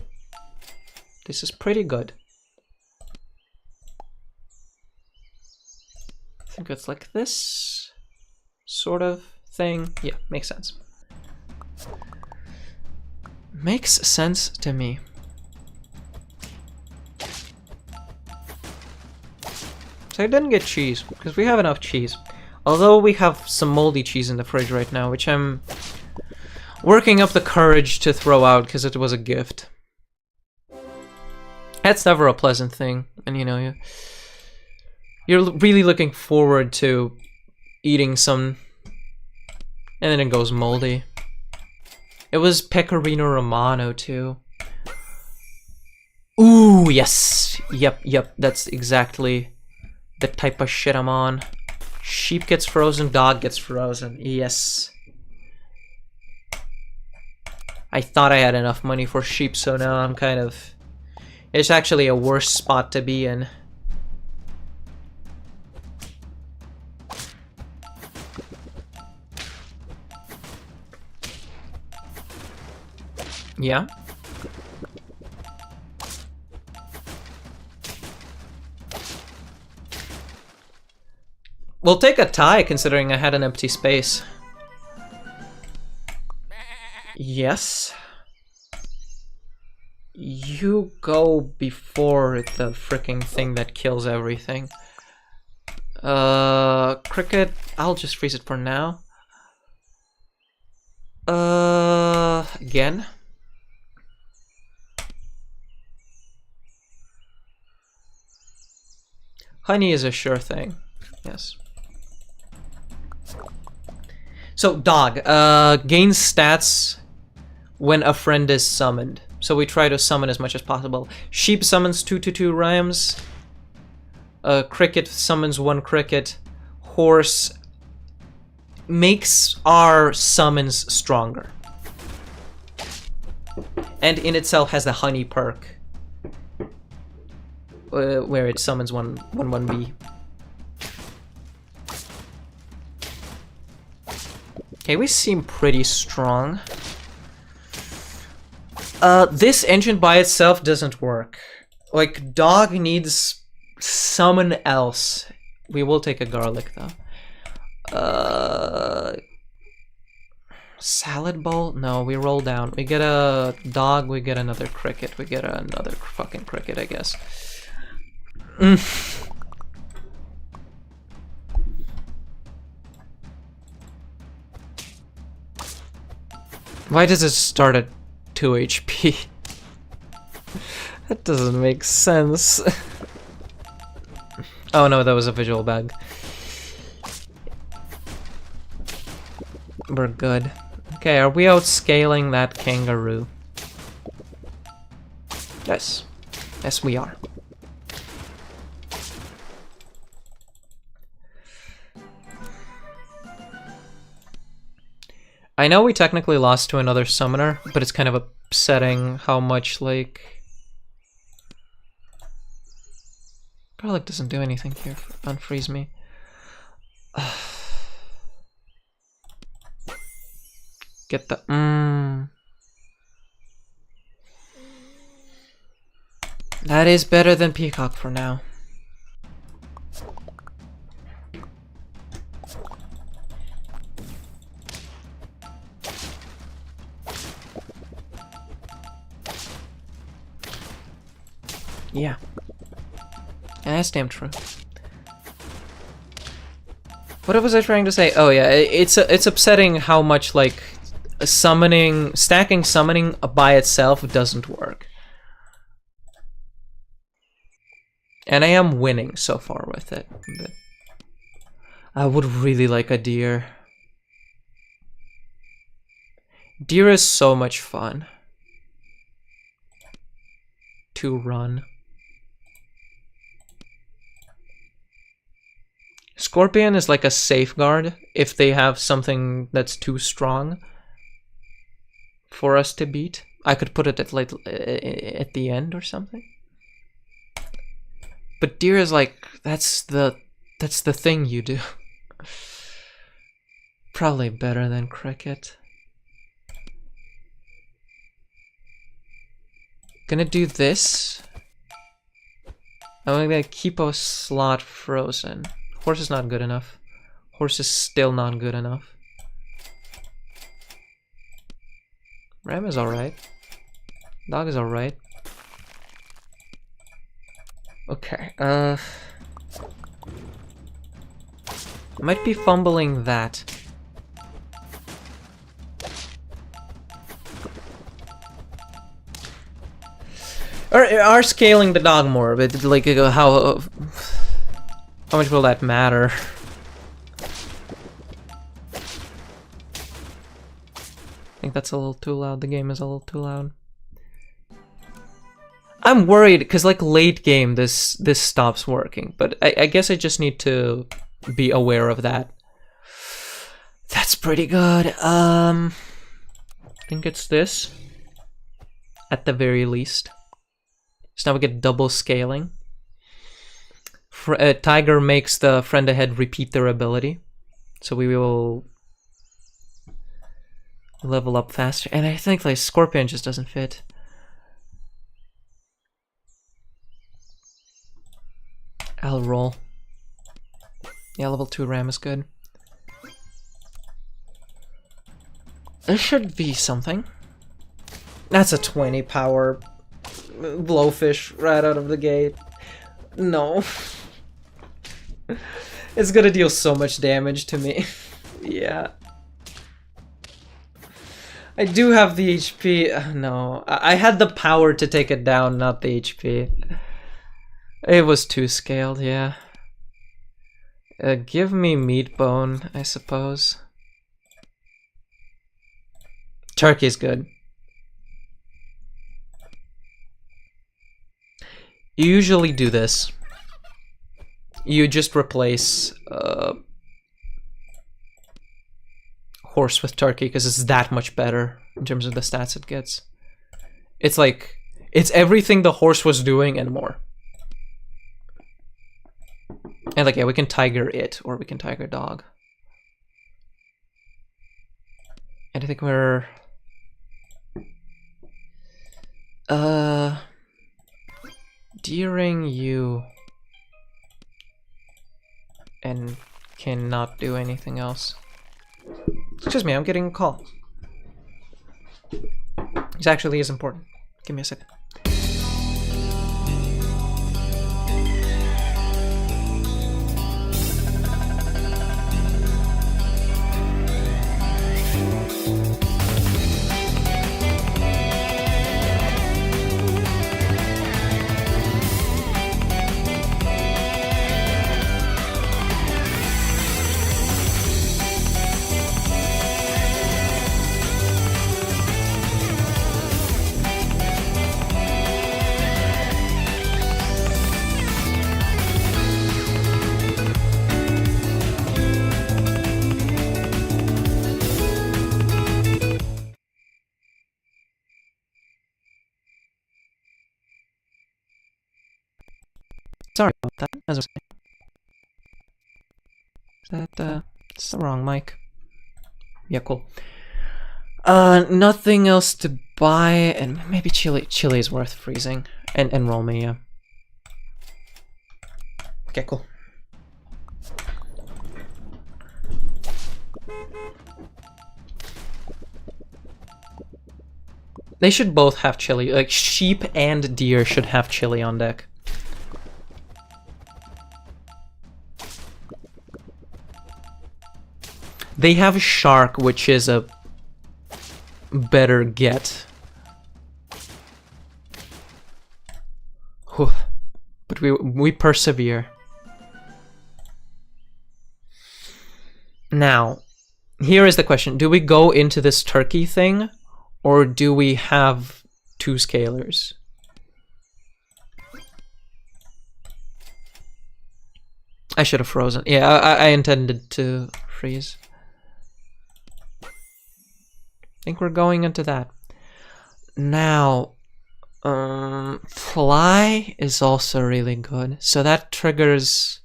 This is pretty good. I think it's like this sort of thing. Yeah, makes sense. Makes sense to me. So I didn't get cheese, because we have enough cheese. Although we have some moldy cheese in the fridge right now, which I'm working up the courage to throw out, because it was a gift. That's never a pleasant thing, and you know, you're really looking forward to eating some, and then it goes moldy. It was Pecorino Romano too. Ooh, yes! Yep, that's exactly the type of shit I'm on. Sheep gets frozen, dog gets frozen, yes. I thought I had enough money for sheep, so now I'm kind of... It's actually a worse spot to be in. Yeah. We'll take a tie, considering I had an empty space. Yes. You go before the freaking thing that kills everything. Cricket, I'll just freeze it for now. Again. Honey is a sure thing. Yes. So, dog, gains stats when a friend is summoned. So we try to summon as much as possible. Sheep summons 2/2 rams. Cricket summons 1 cricket. Horse makes our summons stronger. And in itself has the honey perk. Where it summons 1/1b. Okay, we seem pretty strong. This engine by itself doesn't work. Like, dog needs someone else. We will take a garlic, though. Salad bowl? No, we roll down. We get a dog, we get another cricket. We get another fucking cricket, I guess. Why does it start at 2 HP? That doesn't make sense. Oh no, that was a visual bug. We're good. Okay, are we outscaling that kangaroo? Yes. Yes, we are. I know we technically lost to another summoner, but it's kind of upsetting how much, like... Garlic doesn't do anything here. Unfreeze me. Get the... That is better than Peacock for now. Yeah. That's damn true. What was I trying to say? Oh yeah, it's upsetting how much, like, stacking summoning by itself doesn't work. And I am winning so far with it, but I would really like a deer. Deer is so much fun to run. Scorpion is like a safeguard if they have something that's too strong for us to beat. I could put it at like at the end or something. But deer is like that's the thing you do. Probably better than cricket. Gonna do this. I'm gonna keep a slot frozen. Horse is not good enough. Horse is still not good enough. Ram is alright. Dog is alright. Okay, I might be fumbling that. Or are scaling the dog more, but like how much will that matter? I think that's a little too loud. The game is a little too loud. I'm worried because like late game this stops working, but I guess I just need to be aware of that. That's pretty good. I think it's this at the very least. So now we get double scaling. Tiger makes the friend ahead repeat their ability, so we will level up faster. And I think like Scorpion just doesn't fit. I'll roll. Yeah, level 2 Ram is good. There should be something. That's a 20 power blowfish right out of the gate. No. It's gonna deal so much damage to me. Yeah. I do have the HP. No, I had the power to take it down, not the HP. It was too scaled, yeah. Give me meat bone, I suppose. Turkey's good. You usually do this. You just replace horse with turkey because it's that much better in terms of the stats it gets. It's like, it's everything the horse was doing and more. And like, yeah, we can tiger it, or we can tiger dog. And I think we're... steering you and cannot do anything else. Excuse me, I'm getting a call. This actually is important. Give me a second. Sorry about that. As I was saying. Is that, it's the wrong mic. Yeah, cool. Nothing else to buy, and maybe chili. Chili is worth freezing. And roll me, yeah. Okay, cool. They should both have chili. Like, sheep and deer should have chili on deck. They have a shark, which is a better get. Whew. But we persevere. Now, here is the question. Do we go into this turkey thing, or do we have 2 scalers? I should have frozen. Yeah, I intended to freeze. I think we're going into that. Now, fly is also really good. So that triggers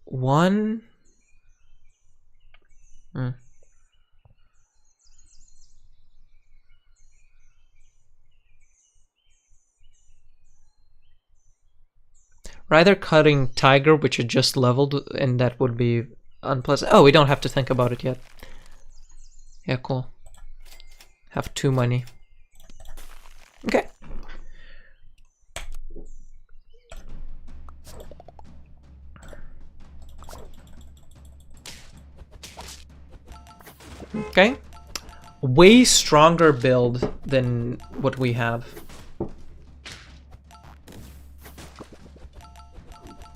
1. Rather cutting tiger, which is just leveled, and that would be unpleasant. Oh, we don't have to think about it yet. Yeah, cool. Have 2 money. Okay. Okay. Way stronger build than what we have.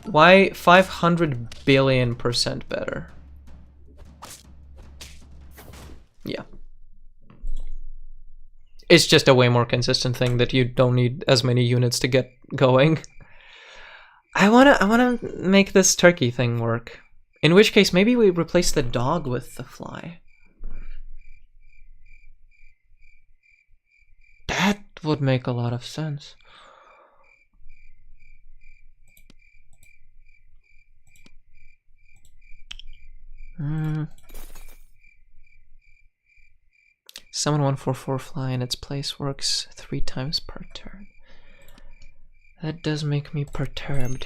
Why 500 billion% better? Yeah. It's just a way more consistent thing that you don't need as many units to get going. I wanna make this turkey thing work. In which case, maybe we replace the dog with the fly. That would make a lot of sense. Summon 1/4/4 fly in its place works 3 times per turn. That does make me perturbed.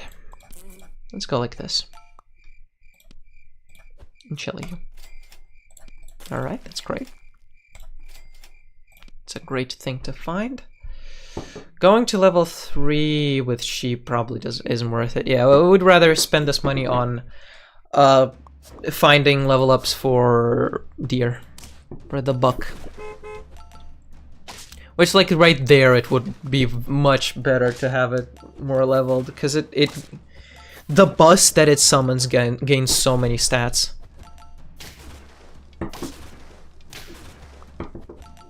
Let's go like this. And chili you. Alright, that's great. It's a great thing to find. Going to level 3 with sheep probably isn't worth it. Yeah, I would rather spend this money on finding level ups for deer. For the buck. Which, like, right there, it would be much better to have it more leveled, because the bus that it summons gains so many stats.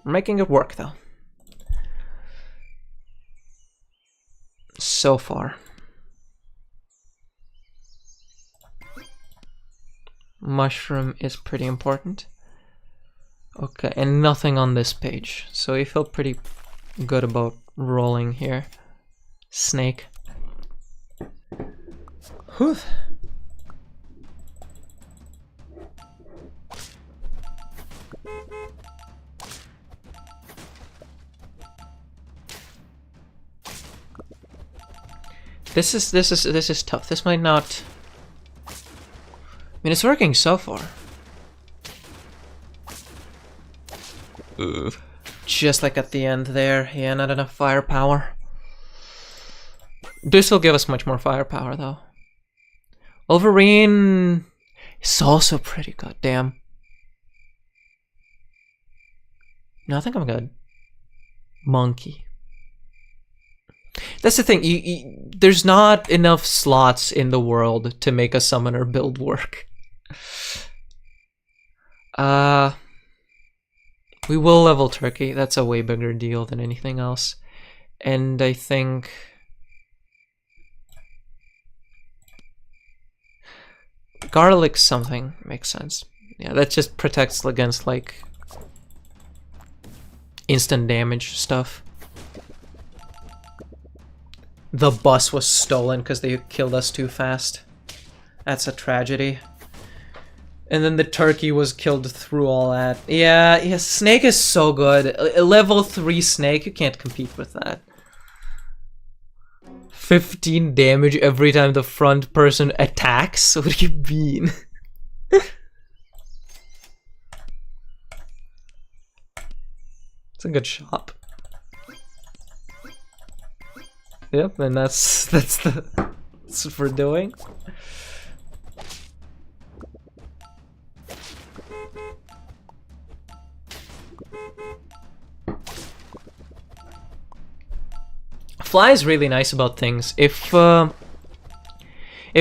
We're making it work, though. So far. Mushroom is pretty important. Okay, and nothing on this page. So we feel pretty good about rolling here. Snake. Whew. This is tough. This might not. I mean, it's working so far. Ooh. Just like at the end there. Yeah, not enough firepower. This will give us much more firepower, though. Wolverine is also pretty goddamn. No, I think I'm good. Monkey. That's the thing. There's not enough slots in the world to make a summoner build work. We will level Turkey. That's a way bigger deal than anything else. And I think... garlic something makes sense. Yeah, that just protects against, like, instant damage stuff. The bus was stolen because they killed us too fast. That's a tragedy. And then the turkey was killed through all that. Yeah, Snake is so good. A level 3 Snake, you can't compete with that. 15 damage every time the front person attacks? What do you mean? It's a good shop. Yep, and that's what we're doing. Fly is really nice about things. If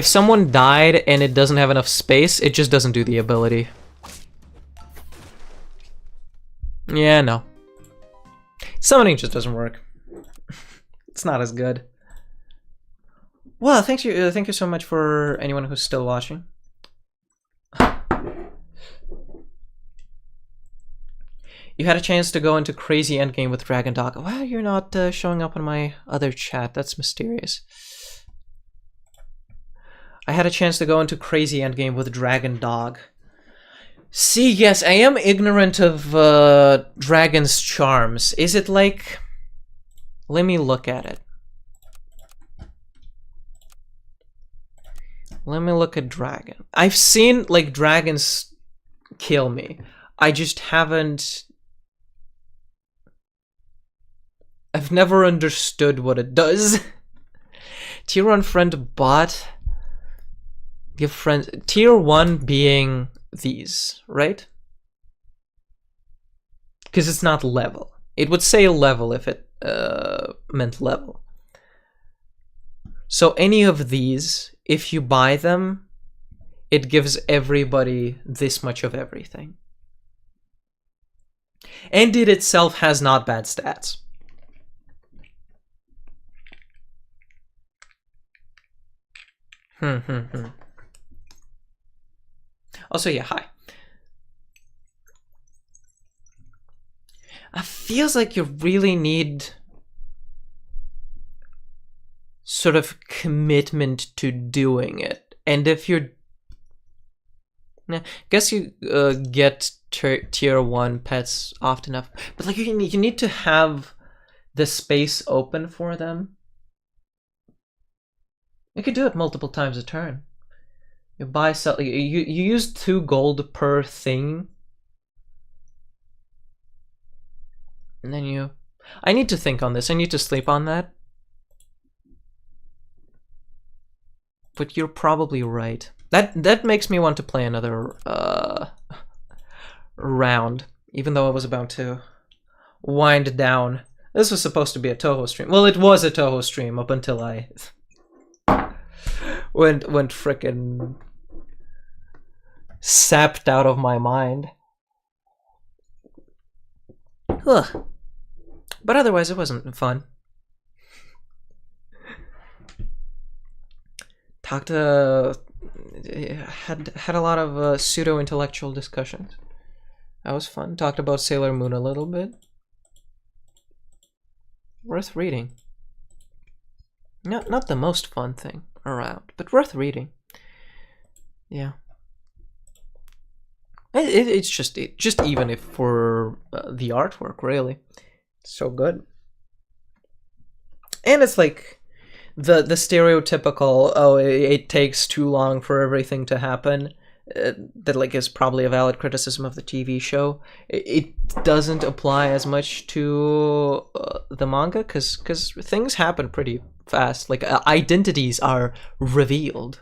someone died and it doesn't have enough space, it just doesn't do the ability. Yeah, no. Summoning just doesn't work. It's not as good. Well, thank you so much for anyone who's still watching. You had a chance to go into crazy endgame with Dragon Dog. Well, you're not showing up on my other chat. That's mysterious. I had a chance to go into crazy endgame with Dragon Dog. See, yes, I am ignorant of Dragon's charms. Is it like... Let me look at it. Let me look at Dragon. I've seen, like, dragons kill me. I just haven't... I've never understood what it does. Tier 1 friend bot. Give friends... Tier 1 being these, right? Because it's not level. It would say level if it meant level. So any of these, if you buy them, it gives everybody this much of everything. And it itself has not bad stats. Also, yeah, hi. It feels like you really need sort of commitment to doing it. And if you're... I guess you get tier 1 pets often enough. But like you need to have the space open for them. You could do it multiple times a turn. You buy, sell, you use 2 gold per thing. And then you... I need to think on this. I need to sleep on that. But you're probably right. That makes me want to play another round. Even though I was about to wind down. This was supposed to be a Touhou stream. Well, it was a Touhou stream up until I... went frickin' sapped out of my mind. Ugh. But otherwise, it wasn't fun. Had a lot of pseudo-intellectual discussions. That was fun. Talked about Sailor Moon a little bit. Worth reading. Not the most fun thing around, but worth reading. Yeah. It's just even if for the artwork, really. It's so good. And it's like, the stereotypical, oh, it takes too long for everything to happen, that like is probably a valid criticism of the TV show. It doesn't apply as much to the manga, because things happen pretty fast. Like identities are revealed.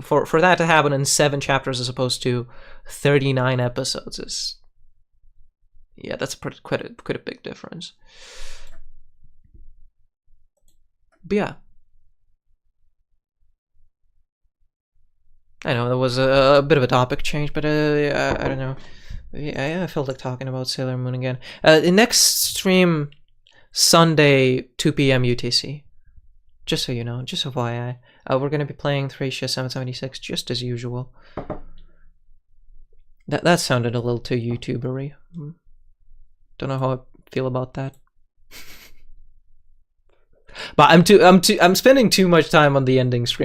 For that to happen in 7 chapters as opposed to 39 episodes is, yeah, that's quite a big difference. But yeah, I know that was a bit of a topic change, but I don't know. Yeah, I felt like talking about Sailor Moon again. The next stream, Sunday, 2 p.m. UTC. Just so you know, just FYI. We're going to be playing Thracia 776 just as usual. That sounded a little too YouTubery. Don't know how I feel about that. But I'm spending too much time on the ending screen.